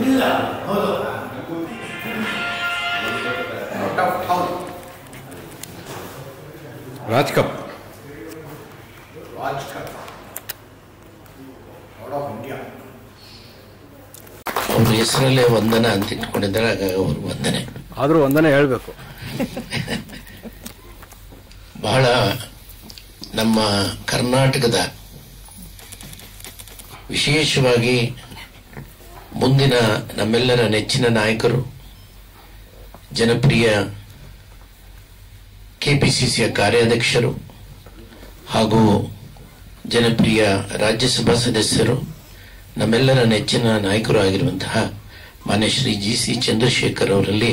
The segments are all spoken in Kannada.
ಇಲ್ಲ ಹೌದು ರಾಜ್ ಕಪ್ ಅವ್ರ ಹೆಸರಲ್ಲೇ ವಂದನ ಅಂತ ಇಟ್ಕೊಂಡಿದ್ದಾರೆ, ಹಾಗಾಗಿ ಅವ್ರು ವಂದನೆ. ಆದ್ರೂ ವಂದನೆ ಹೇಳ್ಬೇಕು. ಬಹಳ ನಮ್ಮ ಕರ್ನಾಟಕದ ವಿಶೇಷವಾಗಿ ಮುಂದಿನ ನಮ್ಮೆಲ್ಲರ ನೆಚ್ಚಿನ ನಾಯಕರು, ಜನಪ್ರಿಯ ಕೆಪಿಸಿಸಿಯ ಕಾರ್ಯಾಧ್ಯಕ್ಷರು ಹಾಗೂ ಜನಪ್ರಿಯ ರಾಜ್ಯಸಭಾ ಸದಸ್ಯರು, ನಮ್ಮೆಲ್ಲರ ನೆಚ್ಚಿನ ನಾಯಕರು ಆಗಿರುವಂತಹ ಮಾನ್ಯ ಶ್ರೀ ಜಿ.ಸಿ. ಚಂದ್ರಶೇಖರ್ ಅವರಲ್ಲಿ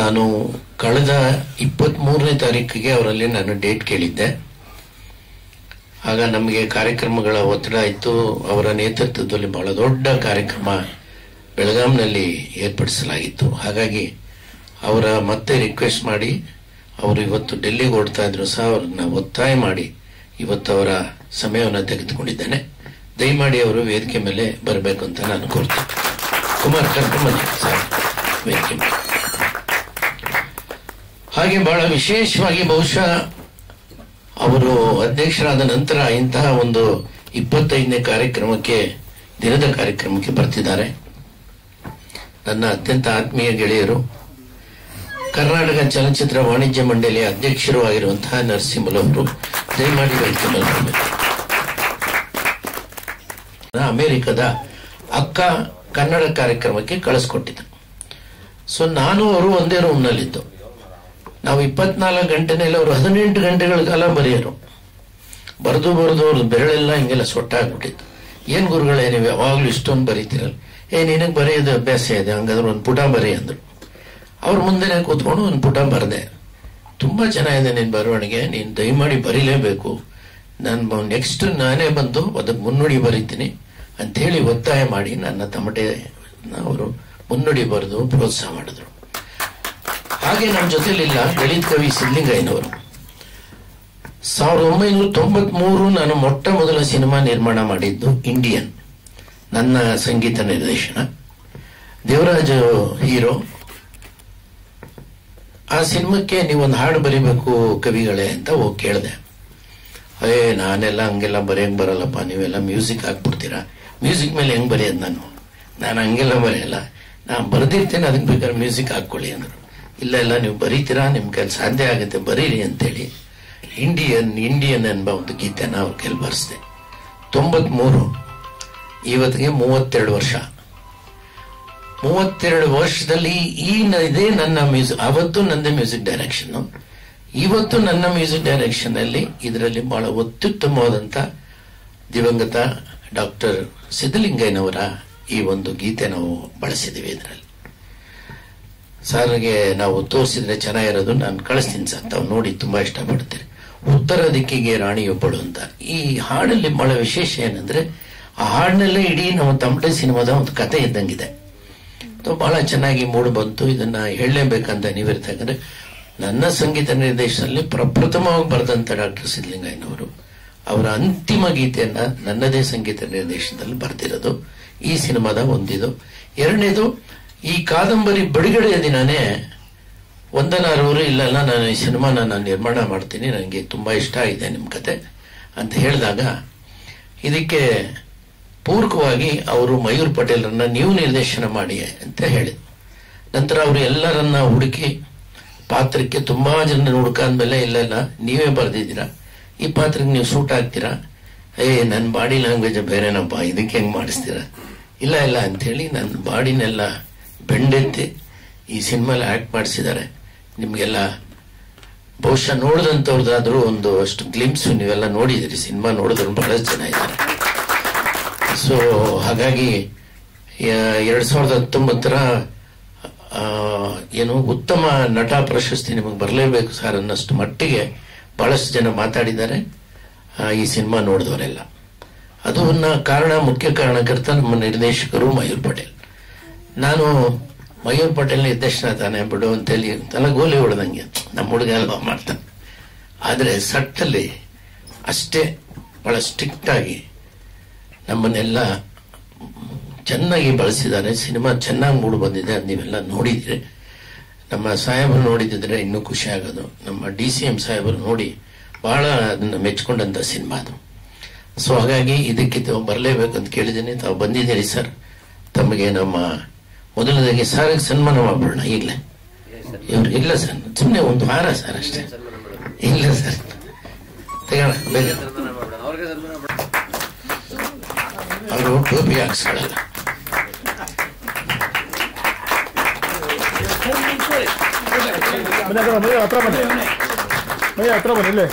ನಾನು ಕಳೆದ 23ನೇ ತಾರೀಕಿಗೆ ಅವರಲ್ಲಿ ನಾನು ಡೇಟ್ ಕೇಳಿದ್ದೆ. ಆಗ ನಮಗೆ ಕಾರ್ಯಕ್ರಮಗಳ ಒತ್ತಡ ಇತ್ತು. ಅವರ ನೇತೃತ್ವದಲ್ಲಿ ಬಹಳ ದೊಡ್ಡ ಕಾರ್ಯಕ್ರಮ ಬೆಳಗಾಂನಲ್ಲಿ ಏರ್ಪಡಿಸಲಾಗಿತ್ತು. ಹಾಗಾಗಿ ಅವರ ಮತ್ತೆ ರಿಕ್ವೆಸ್ಟ್ ಮಾಡಿ ಅವರು ಇವತ್ತು ಡೆಲ್ಲಿಗೆ ಹೊರಡ್ತಾ ಇದ್ರು ಸಹ ಅವ್ರನ್ನ ಒತ್ತಾಯ ಮಾಡಿ ಇವತ್ತು ಅವರ ಸಮಯವನ್ನು ತೆಗೆದುಕೊಂಡಿದ್ದೇನೆ. ದಯಮಾಡಿ ಅವರು ವೇದಿಕೆ ಮೇಲೆ ಬರಬೇಕು ಅಂತ ನಾನು ಕೋರ್ತೀನಿ. ಕುಮಾರ್ ಕರ್ಕೊಂಬನ್ನಿ ಸರ್ ವೇದಿಕೆ ಮೇಲೆ. ಹಾಗೆ ಬಹಳ ವಿಶೇಷವಾಗಿ ಬಹುಶಃ ಅವರು ಅಧ್ಯಕ್ಷರಾದ ನಂತರ ಇಂತಹ ಒಂದು 25ನೇ ಕಾರ್ಯಕ್ರಮಕ್ಕೆ, ದಿನದ ಕಾರ್ಯಕ್ರಮಕ್ಕೆ ಬರ್ತಿದ್ದಾರೆ. ನನ್ನ ಅತ್ಯಂತ ಆತ್ಮೀಯ ಗೆಳೆಯರು, ಕರ್ನಾಟಕ ಚಲನಚಿತ್ರ ವಾಣಿಜ್ಯ ಮಂಡಳಿಯ ಅಧ್ಯಕ್ಷರು ಆಗಿರುವಂತಹ ನರಸಿಂಹಲವರು ದಯಮಾಡಿ ವೇದಿಕೆ ಮೇಲೆ ಬರಬೇಕು. ಅಮೆರಿಕದ ಅಕ್ಕ ಕನ್ನಡ ಕಾರ್ಯಕ್ರಮಕ್ಕೆ ಕಳಿಸ್ಕೊಟ್ಟಿದ್ದರು. ಸೊ ನಾನು ಅವರು ಒಂದೇ ರೂಮ್ನಲ್ಲಿದ್ದು, ನಾವು 24 ಗಂಟೆನಲ್ಲಿ ಅವರು 18 ಗಂಟೆಗಳ ಕಾಲ ಬರೆಯೋರು. ಬರೆದು ಅವ್ರದ್ದು ಬೆರಳೆಲ್ಲ ಹಿಂಗೆಲ್ಲ ಸೊಟ್ಟಾಗ್ಬಿಟ್ಟಿತ್ತು. ಏನ್ ಗುರುಗಳೇ ನೀವು ಯಾವಾಗ್ಲೂ ಇಷ್ಟೊಂದು ಬರೀತಿರಲ್ಲ, ನಿನಗೆ ಬರೆಯೋದು ಅಭ್ಯಾಸ ಇದೆ, ಹಂಗಾದ್ರೆ ಒಂದು ಪುಟ ಬರೀ ಅಂದ್ರು. ಅವ್ರ ಮುಂದೆನೆ ಕೂತ್ಕೊಂಡು ಒಂದು ಪುಟ ಬರೆದೆ. ತುಂಬಾ ಚೆನ್ನಾಗಿದೆ ನಿನ್ ಬರವಣಿಗೆ, ನೀನ್ ದಯಮಾಡಿ ಬರೀಲೇಬೇಕು, ನಾನು ನೆಕ್ಸ್ಟ್ ನಾನೇ ಬಂದು ಅದಕ್ಕೆ ಮುನ್ನುಡಿ ಬರೀತೀನಿ ಅಂತ ಹೇಳಿ ಒತ್ತಾಯ ಮಾಡಿ ನನ್ನ ತಮಟೆ ಅವರು ಮುನ್ನುಡಿ ಬರೆದು ಪ್ರೋತ್ಸಾಹ ಮಾಡಿದ್ರು. ಹಾಗೆ ನಮ್ಮ ಜೊತೆಲಿಲ್ಲ ದಲಿತ ಕವಿ ಸಿದ್ಲಿಂಗಯ್ಯನವರು. 1993 ನಾನು ಮೊಟ್ಟ ಮೊದಲ ಸಿನಿಮಾ ನಿರ್ಮಾಣ ಮಾಡಿದ್ದು ಇಂಡಿಯನ್, ನನ್ನ ಸಂಗೀತ ನಿರ್ದೇಶನ. ದೇವರಾಜ್ ಹೀರೋ. ಆ ಸಿನಿಮಾಕ್ಕೆ ನೀವೊಂದು ಹಾಡು ಬರೀಬೇಕು ಕವಿಗಳೇ ಅಂತ ಹೋಗಿ ಕೇಳಿದೆ. ನಾನೆಲ್ಲ ಹಂಗೆಲ್ಲ ಬರೆಯಂಗ್ ಬರಲ್ಲಪ್ಪ, ನೀವೆಲ್ಲ ಮ್ಯೂಸಿಕ್ ಹಾಕ್ಬಿಡ್ತೀರಾ, ಮ್ಯೂಸಿಕ್ ಮೇಲೆ ಹೆಂಗ್ ಬರೆಯೋದು, ನಾನು ಹಂಗೆಲ್ಲ ಬರೆಯಲ್ಲ, ನಾನು ಬರೆದಿರ್ತೇನೆ, ಅದಕ್ಕೆ ಬೇಕಾದ್ರೆ ಮ್ಯೂಸಿಕ್ ಹಾಕೊಳ್ಳಿ ಅಂದ್ರು. ಇಲ್ಲ ನೀವು ಬರೀತೀರಾ, ನಿಮ್ ಕೈಲಿ ಸಾಧ್ಯ ಆಗುತ್ತೆ, ಬರೀರಿ ಅಂತೇಳಿ ಇಂಡಿಯನ್ ಎಂಬ ಒಂದು ಗೀತೆನ ಅವ್ರ ಕೈಲಿ ಬರೆಸಿದೆ. 93, ಇವತ್ತಿಗೆ 32 ವರ್ಷ. 32 ವರ್ಷದಲ್ಲಿ ಇದೇ ನನ್ನ ಮ್ಯೂಸಿಕ್. ಅವತ್ತು ನಂದೇ ಮ್ಯೂಸಿಕ್ ಡೈರೆಕ್ಷನ್, ಇವತ್ತು ನನ್ನ ಮ್ಯೂಸಿಕ್ ಡೈರೆಕ್ಷನ್ ಅಲ್ಲಿ ಇದರಲ್ಲಿ ಬಹಳ ಅತ್ಯುತ್ತಮವಾದಂತ ದಿವಂಗತ ಡಾಕ್ಟರ್ ಸಿದ್ದಲಿಂಗಯ್ಯನವರ ಈ ಒಂದು ಗೀತೆ ನಾವು ಬಳಸಿದ್ದೀವಿ. ಇದರಲ್ಲಿ ಸಾರ್ಗೆ ನಾವು ತೋರಿಸಿದ್ರೆ ಚೆನ್ನಾಗಿರೋದು, ನಾನು ಕಳಿಸ್ತೀನಿ ಸರ್, ತಾವು ನೋಡಿ ತುಂಬಾ ಇಷ್ಟಪಡ್ತೀರಿ. ಉತ್ತರ ದಿಕ್ಕಿಗೆ ರಾಣಿಯೊಬ್ಬಳು ಅಂತ ಈ ಹಾಡಲ್ಲಿ ಬಹಳ ವಿಶೇಷ ಏನಂದ್ರೆ, ಆ ಹಾಡಿನಲ್ಲೇ ಇಡೀ ನಮ್ಮ ತಮಟೆ ಸಿನಿಮಾದ ಒಂದು ಕತೆ ಇದ್ದಂಗಿದೆ. ಬಹಳ ಚೆನ್ನಾಗಿ ಮೂಡಿ ಬಂತು. ಇದನ್ನ ಹೇಳಲೇಬೇಕಂತ ನೀವಿರ್ತಾಕಂದ್ರೆ, ನನ್ನ ಸಂಗೀತ ನಿರ್ದೇಶನದಲ್ಲಿ ಪ್ರಪ್ರಥಮವಾಗಿ ಬರೆದಂತ ಡಾಕ್ಟರ್ ಸಿದ್ದಲಿಂಗಯ್ಯನವರು ಅವರ ಅಂತಿಮ ಗೀತೆಯನ್ನ ನನ್ನದೇ ಸಂಗೀತ ನಿರ್ದೇಶನದಲ್ಲಿ ಬರ್ತಿರೋದು ಈ ಸಿನಿಮಾದ ಒಂದಿದು. ಎರಡನೇದು, ಈ ಕಾದಂಬರಿ ಬಿಡುಗಡೆಯ ದಿನಾನೇ ವಂದನಾರವರು ಇಲ್ಲ ನಾನು ಈ ಸಿನಿಮಾನ ನಾನು ನಿರ್ಮಾಣ ಮಾಡ್ತೀನಿ, ನನಗೆ ತುಂಬಾ ಇಷ್ಟ ಇದೆ ನಿಮ್ ಕತೆ ಅಂತ ಹೇಳಿದಾಗ, ಇದಕ್ಕೆ ಪೂರಕವಾಗಿ ಅವರು ಮಯೂರ್ ಪಟೇಲ್ರನ್ನ ನೀವು ನಿರ್ದೇಶನ ಮಾಡಿ ಅಂತ ಹೇಳಿದ್ರು. ನಂತರ ಅವರು ಎಲ್ಲರನ್ನ ಹುಡುಕಿ ಪಾತ್ರಕ್ಕೆ ತುಂಬಾ ಜನ ಹುಡುಕಾದ್ಮೇಲೆ ಇಲ್ಲ ನೀವೇ ಬರ್ದಿದ್ದೀರಾ, ಈ ಪಾತ್ರಕ್ಕೆ ನೀವು ಸೂಟ್ ಆಗ್ತೀರಾ, ನನ್ನ ಬಾಡಿ ಲ್ಯಾಂಗ್ವೇಜ್ ಬೇರೆನಪ್ಪ, ಇದಕ್ಕೆ ಹೆಂಗ್ ಮಾಡಿಸ್ತೀರಾ, ಇಲ್ಲ ಅಂತೇಳಿ ನನ್ನ ಬಾಡಿನೆಲ್ಲ ಬೆಂಡೆತ್ತಿ ಈ ಸಿನಿಮಾಲಿ ಆಕ್ಟ್ ಮಾಡಿಸಿದ್ದಾರೆ. ನಿಮ್ಗೆಲ್ಲ ಬಹುಶಃ ನೋಡಿದಂಥವ್ರದ್ದಾದ್ರೂ ಒಂದು ಅಷ್ಟು ಗ್ಲಿಮ್ಸ್ ನೀವೆಲ್ಲ ನೋಡಿದಿರಿ, ಸಿನಿಮಾ ನೋಡಿದ್ರು ಬಹಳ ಜನ ಇದ್ದಾರೆ. ಸೊ ಹಾಗಾಗಿ 2019ರ ಏನು ಉತ್ತಮ ನಟ ಪ್ರಶಸ್ತಿ ನಿಮಗೆ ಬರಲೇಬೇಕು ಸರ್ ಅನ್ನಷ್ಟು ಮಟ್ಟಿಗೆ ಬಹಳಷ್ಟು ಜನ ಮಾತಾಡಿದ್ದಾರೆ ಈ ಸಿನಿಮಾ ನೋಡಿದವರೆಲ್ಲ. ಅದನ್ನ ಮುಖ್ಯ ಕಾರಣಕರ್ತ ನಮ್ಮ ನಿರ್ದೇಶಕರು ಮಯೂರ್ ಪಟೇಲ್. ನಾನು ಮಯೂರ್ ಪಟೇಲ್ ನಿರ್ದೇಶನ ತಾನೆ ಬಿಡು ಅಂತೇಳಿ ತಲೆಗೋಲಿ ಹೊಡೆದಂಗೆ ನಮ್ಮ ಹುಡುಗ ಅಲ್ವಾ ಮಾಡ್ತಾನೆ. ಆದ್ರೆ ಸಟ್ಟಲ್ಲಿ ಅಷ್ಟೇ ಬಹಳ ಸ್ಟ್ರಿಕ್ಟ್ ಆಗಿ ನಮ್ಮನ್ನೆಲ್ಲ ಚೆನ್ನಾಗಿ ಬಳಸಿದ್ದಾರೆ. ಸಿನಿಮಾ ಚೆನ್ನಾಗಿ ಮೂಡಿ ಬಂದಿದೆ, ಅದು ನೀವೆಲ್ಲ ನೋಡಿದ್ರೆ. ನಮ್ಮ ಸಾಹೇಬರು ನೋಡಿದ್ರೆ ಇನ್ನೂ ಖುಷಿ ಆಗೋದು. ನಮ್ಮ DCM ಸಾಹೇಬರು ನೋಡಿ ಬಹಳ ಅದನ್ನ ಮೆಚ್ಕೊಂಡಂತ ಸಿನಿಮಾ ಅದು. ಸೊ ಹಾಗಾಗಿ ಇದಕ್ಕೆ ತಾವು ಬರಲೇಬೇಕಂತ ಕೇಳಿದ್ದೀನಿ. ತಾವು ಬಂದಿದ್ದೀರಿ ಸರ್. ತಮಗೆ ನಮ್ಮ ಮೊದಲದಾಗಿ ಸರ್ ಸನ್ಮಾನ ಮಾಡೋಣ ಈಗಲೇ. ಇವ್ರು ಇಲ್ಲ ಸರ್, ಸುಮ್ಮನೆ ಒಂದು ವಾರ ಸರ್ ಅಷ್ಟೇ. ಇಲ್ಲ ಸರ್, ತೆಗೋಣ ಬೇಗ. ಅವರು ಟೋಪಿ ಹಾಕ್ಸ್ಕೊಳ್ಳಲ್ಲ. ಹತ್ರ ಬನ್ನಿ ಇಲ್ಲೇ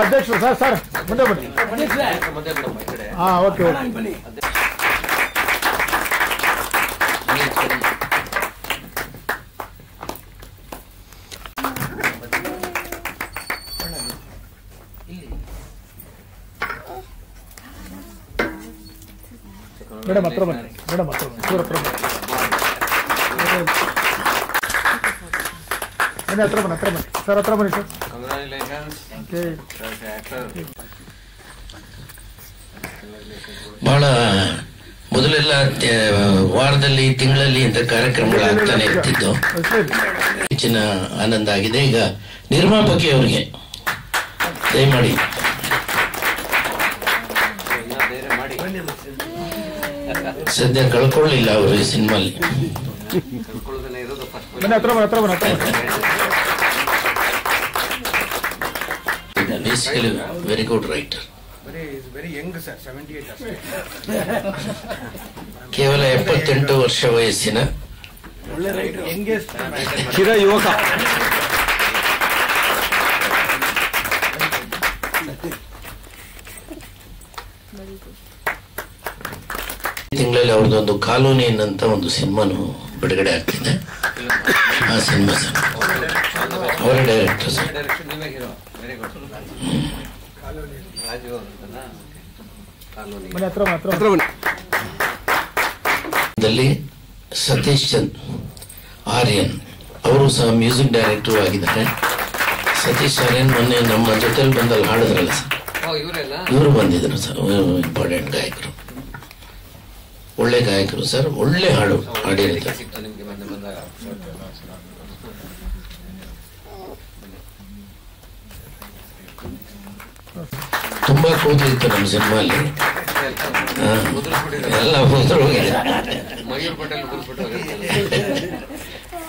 ಅಧ್ಯಕ್ಷರು. ಸರ್ ಸರ್ ಮುಂದೆ ಬನ್ನಿ. ಹಾ ಓಕೆ ಓಕೆ. ಮೇಡಮ್ ಹತ್ರ ಬನ್ನಿ. ಮೇಡಮ್ ಹತ್ರ ಬನ್ನಿ. ಹತ್ರ ಬನ್ನಿ. ಹತ್ರ ಬನ್ನಿ. ಹತ್ರ ಬನ್ನಿ ಸರ್. ಹತ್ರ ಬನ್ನಿ ಸರ್. ಬಹಳ ಮೊದಲೆಲ್ಲ ವಾರದಲ್ಲಿ ತಿಂಗಳಲ್ಲಿ ಇಂಥ ಕಾರ್ಯಕ್ರಮಗಳಾಗ್ತಾನೆ ಇರ್ತಿದ್ದು. ಹೆಚ್ಚಿನ ಆನಂದ ಆಗಿದೆ. ಈಗ ನಿರ್ಮಾಪಕಿ ಅವರಿಗೆ ದಯಮಾಡಿ ಸದ್ಯ ಕಳ್ಕೊಳ್ಳಿಲ್ಲ ಅವರು ಈ ಸಿನಿಮಾಲಿ. Basically very good writer. ಕೇವಲ 78 ವರ್ಷ ವಯಸ್ಸಿನ ಚಿರ ಯುವಕ. ತಿಂಗಳಲ್ಲಿ ಅವ್ರದ್ದೊಂದು ಕಾಲೋನಿ ಅನ್ನಂತ ಒಂದು ಸಿನಿಮಾನು ಬಿಡುಗಡೆ ಆಗ್ತಿದೆ. ಆ ಸಿನಿಮಾ ಸರ್ ಅವರ ಡೈರೆಕ್ಟರ್ ಸರ್. ಸತೀಶ್ ಚಂದ್ ಆರ್ಯನ್ ಅವರು ಸಹ ಮ್ಯೂಸಿಕ್ ಡೈರೆಕ್ಟರ್ ಆಗಿದ್ದಾರೆ. ಸತೀಶ್ ಆರ್ಯನ್ ಮೊನ್ನೆ ನಮ್ಮ ಜೊತೆಲಿ ಬಂದಲ್ಲಿ ಹಾಡಿದ್ರಲ್ಲ ಸರ್, ಇವರು ಬಂದಿದ್ರು ಸರ್. ಇಂಪಾರ್ಟೆಂಟ್ ಗಾಯಕರು, ಒಳ್ಳೆ ಗಾಯಕರು ಸರ್. ಒಳ್ಳೆ ಹಾಡು ಹಾಡಿರ್ತಾರೆ. ತುಂಬಾ ಕೂದಲಿತ್ತು ನಮ್ಮ ಸಿನಿಮಾಲಿ. ಎಲ್ಲ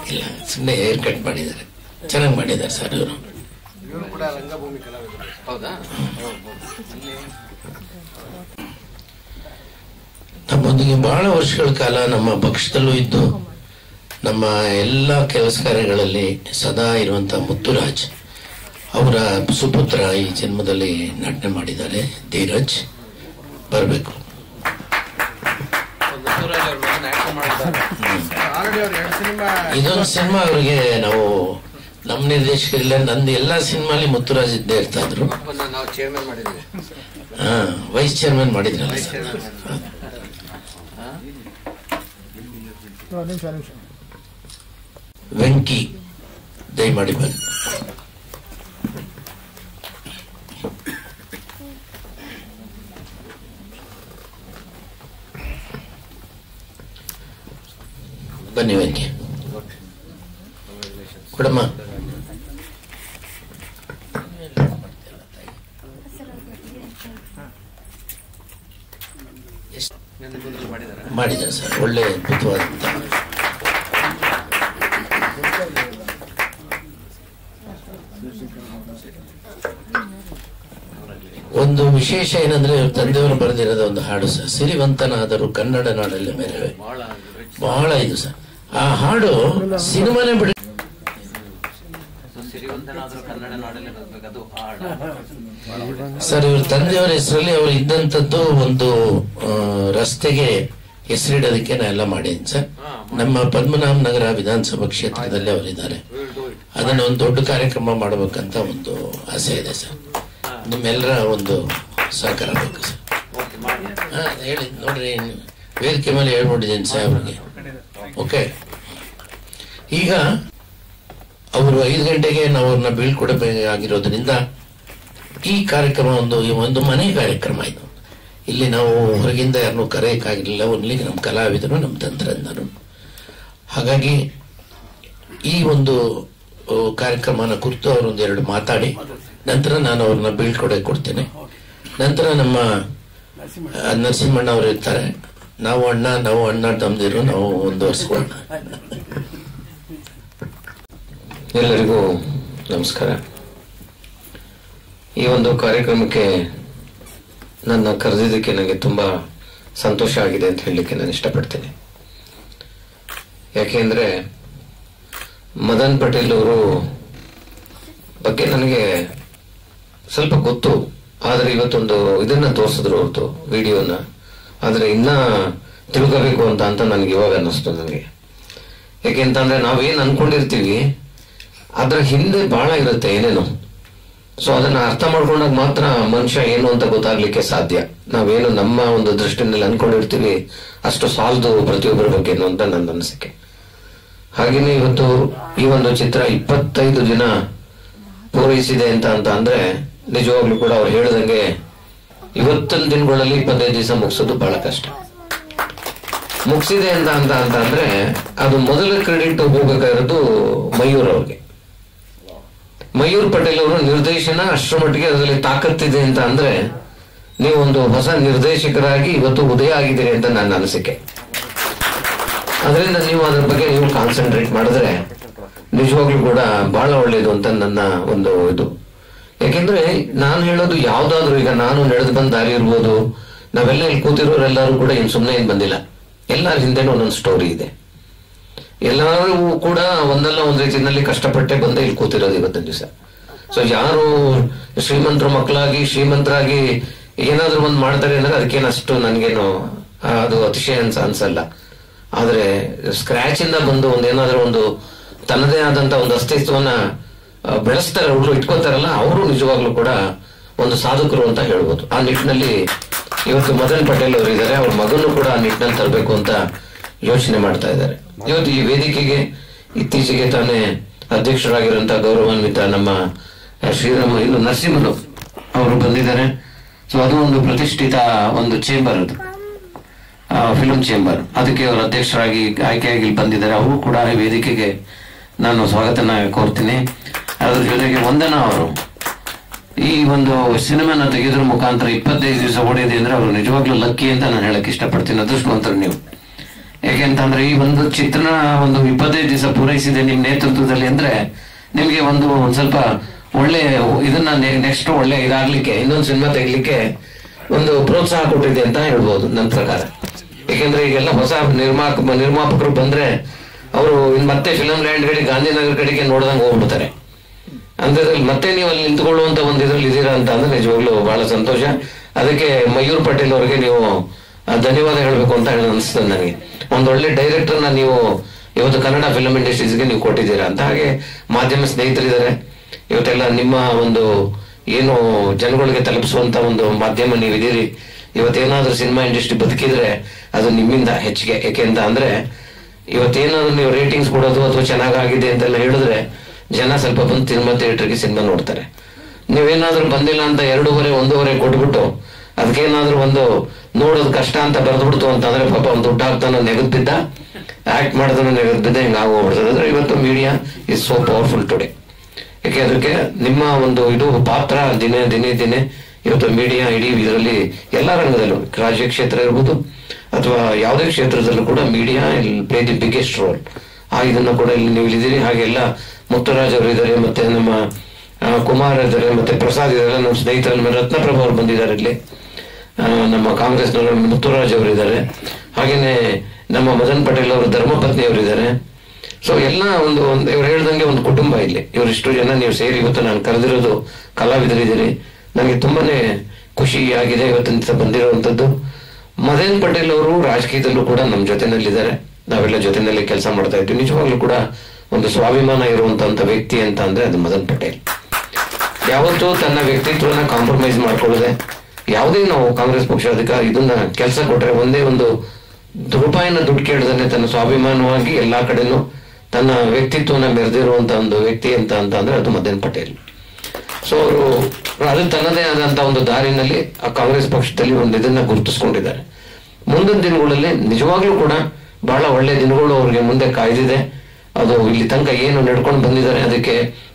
ಇಲ್ಲ, ಸುಮ್ಮನೆ ಹೇರ್ ಕಟ್ ಮಾಡಿದ್ದಾರೆ. ಚೆನ್ನಾಗಿ ಮಾಡಿದ್ದಾರೆ ಸರ್ ಇವರು. ನಮ್ಮೊಂದಿಗೆ ಬಹಳ ವರ್ಷಗಳ ಕಾಲ ನಮ್ಮ ಪಕ್ಷದಲ್ಲೂ ಇದ್ದು ನಮ್ಮ ಎಲ್ಲ ಕೆಲಸ ಕಾರ್ಯಗಳಲ್ಲಿ ಸದಾ ಇರುವಂತಹ ಮುತ್ತುರಾಜ್ ಅವರ ಸುಪುತ್ರ ಈ ಜನ್ಮದಲ್ಲಿ ನಟನೆ ಮಾಡಿದ್ದಾರೆ. ಧೀರಜ್ ಬರಬೇಕು. ಇದೊಂದು ಸಿನಿಮಾ ಅವ್ರಿಗೆ ನಾವು ನಮ್ಮ ನಿರ್ದೇಶಕರಿಲ್ಲ, ನಂದು ಎಲ್ಲಾ ಸಿನಿಮಾಲಿ ಮುತ್ತುರಾಜ್ ಇದ್ದೇ ಇರ್ತಾ ಇದ್ರು. ವೈಸ್ ಚೇರ್ಮನ್ ಮಾಡಿದ್ರಲ್ಲ ಸರ್. ವೆಂಕಿ ದಯಮಾಡಿ ಬನ್ನಿ. ಬನ್ನಿ ವೆಂಕಿ ಕೊಡಮ್ಮ. ಮಾಡಿದ್ದಾರೆ ಸರ್, ಒಳ್ಳೆ ಅದ್ಭುತವಾದಂತ. ಒಂದು ವಿಶೇಷ ಏನಂದ್ರೆ ತಂದೆಯವರು ಬರೆದಿರೋದ ಒಂದು ಹಾಡು ಸರ್, ಸಿರಿವಂತನಾದರೂ ಕನ್ನಡ ನಾಡಲ್ಲಿ ಮೆರವೆ. ಬಹಳ ಇದು ಸರ್. ಆ ಹಾಡು ಸಿನಿಮಾನೇ ಬಿಡಿ ಸರ್. ಇವ್ರ ತಂದೆಯವರ ಹೆಸರಲ್ಲಿ ಅವ್ರು ಇದ್ದಂಥದ್ದು ಒಂದು ರಸ್ತೆಗೆ ಹೆಸರಿಡೋದಕ್ಕೆ ನಾ ಎಲ್ಲ ಮಾಡಿದ್ದೀನಿ ಸರ್. ನಮ್ಮ ಪದ್ಮನಾಭ ನಗರ ವಿಧಾನಸಭಾ ಕ್ಷೇತ್ರದಲ್ಲಿ ಅವರಿದ್ದಾರೆ. ಅದನ್ನ ಒಂದು ದೊಡ್ಡ ಕಾರ್ಯಕ್ರಮ ಮಾಡಬೇಕಂತ ಒಂದು ಆಸೆ ಇದೆ ಸರ್. ನಿಮ್ಮೆಲ್ಲರ ಒಂದು ಸಹಕಾರ ಬೇಕು ಸರ್. ಹೇಳಿ ನೋಡ್ರಿ, ವೇದಿಕೆ ಮೇಲೆ ಹೇಳ್ಬಿಟ್ಟಿದ್ದೀನಿ ಸಾಹೇಬ್ರಿಗೆ. ಓಕೆ, ಈಗ ಅವರು 5 ಗಂಟೆಗೆ ನಾವು ಅವ್ರನ್ನ ಬೀಳ್ಕೊಡಬೇಕಾಗಿರೋದ್ರಿಂದ ಈ ಕಾರ್ಯಕ್ರಮ ಒಂದು ಮನೆ ಕಾರ್ಯಕ್ರಮ ಇದು. ಇಲ್ಲಿ ನಾವು ಹೊರಗಿಂದ ಯಾರನ್ನೂ ಕರೆಯಕ್ಕಾಗಲಿಲ್ಲ, ಓನ್ಲಿ ನಮ್ಮ ಕಲಾವಿದರು, ನಮ್ಮ ತಂತ್ರಜ್ಞರು. ಹಾಗಾಗಿ ಈ ಒಂದು ಕಾರ್ಯಕ್ರಮನ ಕುರಿತು ಅವರೊಂದೆರಡು ಮಾತಾಡಿ ನಂತರ ನಾನು ಅವ್ರನ್ನ ಬೀಳ್ಕೊಡಕ್ಕೆ ನಂತರ ನಮ್ಮ ನರಸಿಂಹಣ್ಣ ಅವರು ಇರ್ತಾರೆ. ನಾವು ಅಣ್ಣ ತಮ್ಮದಿರು, ನಾವು ಮುಂದುವರಿಸ್ಕೊಳ್ಳೋಣ. ಎಲ್ಲರಿಗೂ ನಮಸ್ಕಾರ. ಈ ಒಂದು ಕಾರ್ಯಕ್ರಮಕ್ಕೆ ನನ್ನ ಕರೆದಿದ್ದಕ್ಕೆ ನನಗೆ ತುಂಬಾ ಸಂತೋಷ ಆಗಿದೆ ಅಂತ ಹೇಳಲಿಕ್ಕೆ ನಾನು ಇಷ್ಟಪಡ್ತೇನೆ. ಯಾಕೆಂದ್ರೆ ಮದನ್ ಪಟೇಲ್ ಅವರು ಬಗ್ಗೆ ನನಗೆ ಸ್ವಲ್ಪ ಗೊತ್ತು, ಆದ್ರೆ ಇವತ್ತೊಂದು ಇದನ್ನ ತೋರಿಸಿದ್ರು ಅವ್ರದ್ದು ವಿಡಿಯೋನ, ಆದ್ರೆ ಇನ್ನ ತಿಳ್ಕೋಬೇಕು ಅಂತ ನನಗೆ ಇವಾಗ ಅನ್ನಿಸ್ತು ನನಗೆ. ಯಾಕೆಂತಂದ್ರೆ ನಾವೇನ್ ಅನ್ಕೊಂಡಿರ್ತೀವಿ ಅದ್ರ ಹಿಂದೆ ಬಹಳ ಇರುತ್ತೆ ಏನೇನು. ಸೊ ಅದನ್ನ ಅರ್ಥ ಮಾಡ್ಕೊಂಡಾಗ ಮಾತ್ರ ಮನುಷ್ಯ ಏನು ಅಂತ ಗೊತ್ತಾಗ್ಲಿಕ್ಕೆ ಸಾಧ್ಯ. ನಾವೇನು ನಮ್ಮ ಒಂದು ದೃಷ್ಟಿನಲ್ಲಿ ಅನ್ಕೊಂಡಿರ್ತೀವಿ ಅಷ್ಟು ಸಾಲದು ಪ್ರತಿಯೊಬ್ಬರ ಬಗ್ಗೆ ಅಂತ ನನ್ನ ಅನಿಸಿಕೆ. ಹಾಗೇನೆ ಇವತ್ತು ಈ ಒಂದು ಚಿತ್ರ 25 ದಿನ ಪೂರೈಸಿದೆ ಅಂತ ಅಂದ್ರೆ ನಿಜವಾಗ್ಲೂ ಕೂಡ ಅವ್ರು ಹೇಳ್ದಂಗೆ ಇವತ್ತಿನ ದಿನಗಳಲ್ಲಿ 25 ದಿವಸ ಮುಗಿಸೋದು ಬಹಳ ಕಷ್ಟ. ಮುಗಿಸಿದೆ ಅಂತ ಅಂದ್ರೆ ಅದು ಮೊದಲ ಕ್ರೆಡಿಟ್ ಹೋಗ್ಬೇಕಾಗಿರೋದು ಮಯೂರ್ ಅವ್ರಿಗೆ. ಮಯೂರ್ ಪಟೇಲ್ ಅವರು ನಿರ್ದೇಶನ ಅಷ್ಟರ ಮಟ್ಟಿಗೆ ಅದರಲ್ಲಿ ತಾಕತ್ತಿದೆ ಅಂತ ಅಂದ್ರೆ ನೀವು ಒಂದು ಹೊಸ ನಿರ್ದೇಶಕರಾಗಿ ಇವತ್ತು ಉದಯ ಆಗಿದ್ದೀರಿ ಅಂತ ನನ್ನ ಅನಿಸಿಕೆ. ಅದರಿಂದ ನೀವು ಅದ್ರ ಬಗ್ಗೆ ನೀವು ಕಾನ್ಸಂಟ್ರೇಟ್ ಮಾಡಿದ್ರೆ ನಿಜವಾಗ್ಲೂ ಕೂಡ ಬಹಳ ಒಳ್ಳೇದು ಅಂತ ನನ್ನ ಒಂದು ಇದು. ಯಾಕೆಂದ್ರೆ ನಾನು ಹೇಳೋದು ಯಾವ್ದಾದ್ರು, ಈಗ ನಾನು ನಡೆದು ಬಂದ ದಾರಿ ಇರ್ಬೋದು, ನಾವೆಲ್ಲ ಇಲ್ಲಿ ಕೂತಿರೋರೆಲ್ಲರೂ ಕೂಡ ಇನ್ ಸುಮ್ಮನೆ ಏನ್ ಬಂದಿಲ್ಲ, ಎಲ್ಲರ ಹಿಂದೆನೂ ಒಂದೊಂದು ಸ್ಟೋರಿ ಇದೆ. ಎಲ್ಲರೂ ಕೂಡ ಒಂದಲ್ಲ ಒಂದ್ ರೀತಿಯಲ್ಲಿ ಕಷ್ಟಪಟ್ಟೆ ಬಂದೇ ಇಲ್ಲಿ ಕೂತಿರೋದು ಇವತ್ತಿನ ದಿವಸ. ಸೊ ಯಾರು ಶ್ರೀಮಂತರ ಮಕ್ಕಳಾಗಿ ಶ್ರೀಮಂತರಾಗಿ ಏನಾದ್ರು ಒಂದ್ ಮಾಡ್ತಾರೆ ಅಂದ್ರೆ ಅದಕ್ಕೇನಷ್ಟು ನನ್ಗೇನು ಅದು ಅತಿಶಯ ಅನ್ಸಲ್ಲ. ಆದ್ರೆ ಸ್ಕ್ರಾಚ್ ಇಂದ ಬಂದು ಒಂದೇನಾದ್ರೂ ಒಂದು ತನ್ನದೇ ಆದಂತ ಒಂದು ಅಸ್ತಿತ್ವನ ಬೆಳೆಸ್ತಾರೆ, ಅವರು ಇಟ್ಕೋತಾರಲ್ಲ, ಅವರು ನಿಜವಾಗ್ಲೂ ಕೂಡ ಒಂದು ಸಾಧಕರು ಅಂತ ಹೇಳ್ಬೋದು. ಆ ನಿಟ್ಟಿನಲ್ಲಿ ಇವತ್ತು ಮದನ್ ಪಟೇಲ್ ಅವರು ಇದ್ದಾರೆ, ಅವ್ರ ಮಗನು ಕೂಡ ಆ ನಿಟ್ಟಿನಲ್ಲಿ ತರಬೇಕು ಅಂತ ಯೋಚನೆ ಮಾಡ್ತಾ ಇದ್ದಾರೆ. ಇವತ್ತು ಈ ವೇದಿಕೆಗೆ ಇತ್ತೀಚೆಗೆ ತಾನೇ ಅಧ್ಯಕ್ಷರಾಗಿರುವಂತಹ ಗೌರವಾನ್ವಿತ ನಮ್ಮ ಶ್ರೀರಾಮ ಇನ್ನು ನರಸಿಂಹನು ಅವರು ಬಂದಿದ್ದಾರೆ. ಸೊ ಅದು ಒಂದು ಪ್ರತಿಷ್ಠಿತ ಒಂದು ಚೇಂಬರ್, ಅದು ಫಿಲ್ಮ್ ಚೇಂಬರ್, ಅದಕ್ಕೆ ಅವರು ಅಧ್ಯಕ್ಷರಾಗಿ ಆಯ್ಕೆಯಾಗಿ ಬಂದಿದ್ದಾರೆ. ಅವರು ಕೂಡ ಈ ವೇದಿಕೆಗೆ ನಾನು ಸ್ವಾಗತನ ಕೋರ್ತೀನಿ. ಅದ್ರ ಜೊತೆಗೆ ವಂದನಾ ಅವರು ಈ ಒಂದು ಸಿನಿಮಾನ ತೆಗೆದ್ರ ಮುಖಾಂತರ 25 ದಿವಸ ಓಡಿದೆ ಅಂದ್ರೆ ಅವರು ನಿಜವಾಗ್ಲೂ ಲಕ್ಕಿ ಅಂತ ನಾನು ಹೇಳಕ್ ಇಷ್ಟಪಡ್ತೀನಿ. ಅದೃಷ್ಟವಂತರು ನೀವು. ಯಾಕೆಂತಂದ್ರೆ ಈ ಒಂದು ಚಿತ್ರಣ ಒಂದು 25 ದಿವಸ ಪೂರೈಸಿದೆ ನಿಮ್ ನೇತೃತ್ವದಲ್ಲಿ ಅಂದ್ರೆ ನಿಮ್ಗೆ ಒಂದ್ ಸ್ವಲ್ಪ ಒಳ್ಳೆ ಇದನ್ನ ನೆಕ್ಸ್ಟ್ ಒಳ್ಳೆ ಇದಾಗ್ಲಿಕ್ಕೆ, ಇನ್ನೊಂದು ಸಿನಿಮಾ ತೆಗಿಲಿಕ್ಕೆ ಒಂದು ಪ್ರೋತ್ಸಾಹ ಕೊಟ್ಟಿದೆ ಅಂತ ಹೇಳ್ಬೋದು ನನ್ನ ಪ್ರಕಾರ. ಯಾಕೆಂದ್ರೆ ಈಗೆಲ್ಲ ಹೊಸ ನಿರ್ಮಾಪಕರು ಬಂದ್ರೆ ಅವರು ಮತ್ತೆ ಫಿಲಂ ಲ್ಯಾಂಡ್ ಕಡೆ ಗಾಂಧಿನಗರ ಕಡೆಗೆ ನೋಡ್ದಂಗೆ ಹೋಗ್ಬಿಡ್ತಾರೆ. ಅಂದ್ರೆ ಮತ್ತೆ ನೀವು ಅಲ್ಲಿ ನಿಂತ್ಕೊಳ್ಳುವಂತ ಒಂದು ಇದ್ರಲ್ಲಿ ಇದೀರಾ ಅಂತ ಅಂದ್ರೆ ನಿಜವಾಗ್ಲೂ ಬಹಳ ಸಂತೋಷ. ಅದಕ್ಕೆ ಮಯೂರ್ ಪಟೇಲ್ ಅವರಿಗೆ ನೀವು ಧನ್ಯವಾದ ಹೇಳ್ಬೇಕು ಅಂತ ಹೇಳಿ ಅನಿಸ್ತದೆ ನನಗೆ. ಒಂದೊಳ್ಳೆ ಡೈರೆಕ್ಟರ್ನ ನೀವು ಇವತ್ತು ಕನ್ನಡ ಫಿಲಂ ಇಂಡಸ್ಟ್ರೀಸ್ಗೆ ನೀವು ಕೊಟ್ಟಿದ್ದೀರಾ ಅಂತ. ಹಾಗೆ ಮಾಧ್ಯಮ ಸ್ನೇಹಿತರಿದ್ದಾರೆ, ಇವತ್ತೆಲ್ಲ ನಿಮ್ಮ ಒಂದು ಏನು ಜನಗಳಿಗೆ ತಲುಪಿಸುವಂತ ಒಂದು ಮಾಧ್ಯಮ ನೀವಿದ್ದೀರಿ. ಇವತ್ತೇನಾದ್ರೂ ಸಿನಿಮಾ ಇಂಡಸ್ಟ್ರಿ ಬದುಕಿದ್ರೆ ಅದು ನಿಮ್ಮಿಂದ ಹೆಚ್ಚಿಗೆ. ಯಾಕೆ ಅಂತ ಅಂದ್ರೆ ಇವತ್ತೇನಾದ್ರೂ ನೀವು ರೇಟಿಂಗ್ಸ್ ಕೊಡೋದು ಅಥವಾ ಚೆನ್ನಾಗಾಗಿದೆ ಅಂತೆಲ್ಲ ಹೇಳಿದ್ರೆ ಜನ ಸ್ವಲ್ಪ ಬಂದು ಸಿನಿಮಾ ಥಿಯೇಟರ್ಗೆ ಸಿನಿಮಾ ನೋಡ್ತಾರೆ. ನೀವೇನಾದ್ರೂ ಬಂದಿಲ್ಲ ಅಂತ 2.5-1.5 ಕೊಟ್ಬಿಟ್ಟು ಅದಕ್ಕೇನಾದ್ರೂ ಒಂದು ನೋಡೋದು ಕಷ್ಟ ಅಂತ ಬರೆದ್ಬಿಡ್ತು ಅಂತಂದ್ರೆ ಪಾಪ ಒಂದು ದುಡ್ಡು ಹಾಕ್ತಾನೋ ನೆಗದ್ ಬಿದ್ದ, ಆಕ್ಟ್ ಮಾಡಿದನೋ ನೆಗದ್ ಬಿದ್ದ, ಹಿಂಗ ಆಗೋಗ್ಬಿಡ್ತದೆ. ಅಂದ್ರೆ ಇವತ್ತು media is so powerful today. ಯಾಕೆ ಅದಕ್ಕೆ ನಿಮ್ಮ ಒಂದು ಇದು ಪಾತ್ರ ದಿನೇ ಇವತ್ತು ಮೀಡಿಯಾ ಇಡೀ ಇದರಲ್ಲಿ ಎಲ್ಲಾ ರಂಗದಲ್ಲೂ, ರಾಜ್ಯ ಕ್ಷೇತ್ರ ಇರ್ಬೋದು ಅಥವಾ ಯಾವುದೇ ಕ್ಷೇತ್ರದಲ್ಲೂ ಕೂಡ media play the biggest role. ಇದನ್ನ ಕೂಡ ಇಲ್ಲಿ ನೀವು ಇಲ್ಲಿದ್ದೀರಿ. ಹಾಗೆಲ್ಲ ಮುತ್ತುರಾಜ್ ಅವರು ಇದ್ದಾರೆ, ಮತ್ತೆ ನಮ್ಮ ಕುಮಾರ್ ಇದ್ದಾರೆ, ಮತ್ತೆ ಪ್ರಸಾದ್ ಇದ್ದಾರೆ, ನಮ್ಮ ಸ್ನೇಹಿತರು ರತ್ನಪ್ರಭಾ ಅವರು ಬಂದಿದ್ದಾರೆ, ಇಲ್ಲಿ ನಮ್ಮ ಕಾಂಗ್ರೆಸ್ನವರು ಮುತ್ತುರಾಜ್ ಅವರು ಇದ್ದಾರೆ, ಹಾಗೇನೆ ನಮ್ಮ ಮದನ್ ಪಟೇಲ್ ಅವರು ಧರ್ಮಪತ್ನಿ ಅವರು ಇದ್ದಾರೆ. ಸೊ ಎಲ್ಲ ಒಂದು ಇವ್ರು ಹೇಳ್ದಂಗೆ ಒಂದು ಕುಟುಂಬ ಇಲ್ಲಿ. ಇವರಿಷ್ಟು ಜನ ನೀವು ಸೇರಿ ಇವತ್ತು ನಾನು ಕರೆದಿರೋದು ಕಲಾವಿದರಿದ್ದೀರಿ. ನನಗೆ ತುಂಬಾನೇ ಖುಷಿ ಆಗಿದೆ ಇವತ್ತಿನ ಬಂದಿರುವಂತದ್ದು. ಮದನ್ ಪಟೇಲ್ ಅವರು ರಾಜಕೀಯದಲ್ಲೂ ಕೂಡ ನಮ್ಮ ಜೊತೆನಲ್ಲಿದ್ದಾರೆ, ನಾವೆಲ್ಲ ಜೊತೆನಲ್ಲಿ ಕೆಲಸ ಮಾಡ್ತಾ ಇದ್ವಿ. ನಿಜವಾಗ್ಲೂ ಕೂಡ ಒಂದು ಸ್ವಾಭಿಮಾನ ಇರುವಂತ ವ್ಯಕ್ತಿ ಅಂತ ಅಂದ್ರೆ ಅದು ಮದನ್ ಪಟೇಲ್. ಯಾವತ್ತೂ ತನ್ನ ವ್ಯಕ್ತಿತ್ವನ ಕಾಂಪ್ರಮೈಸ್ ಮಾಡ್ಕೊಳ್ಳದೆ, ಯಾವುದೇ ನಾವು ಕಾಂಗ್ರೆಸ್ ಪಕ್ಷ ಅಧಿಕಾರ ಇದನ್ನ ಕೆಲಸ ಕೊಟ್ರೆ ಒಂದೇ ಒಂದು ರೂಪಾಯಿನ ದುಡ್ಡು ಕೇಳದಲ್ಲೇ ತನ್ನ ಸ್ವಾಭಿಮಾನವಾಗಿ ಎಲ್ಲಾ ಕಡೆನೂ ತನ್ನ ವ್ಯಕ್ತಿತ್ವನ ಮೆರೆದಿರುವಂತ ಒಂದು ವ್ಯಕ್ತಿ ಅಂತ ಅಂದ್ರೆ ಅದು ಮದನ್ ಪಟೇಲ್. ಸೊ ಅವರು ಅದು ತನ್ನದೇ ಆದಂತ ಒಂದು ದಾರಿನಲ್ಲಿ ಆ ಕಾಂಗ್ರೆಸ್ ಪಕ್ಷದಲ್ಲಿ ಒಂದು ಇದನ್ನ ಗುರುತಿಸ್ಕೊಂಡಿದ್ದಾರೆ. ಮುಂದಿನ ದಿನಗಳಲ್ಲಿ ನಿಜವಾಗ್ಲೂ ಕೂಡ ಬಹಳ ಒಳ್ಳೆ ದಿನಗಳು ಅವ್ರಿಗೆ ಮುಂದೆ ಕಾಯ್ದಿದೆ. ಅದು ಇಲ್ಲಿ ತನಕ ಏನು ನಡ್ಕೊಂಡು ಬಂದಿದ್ದಾರೆ ಅದಕ್ಕೆ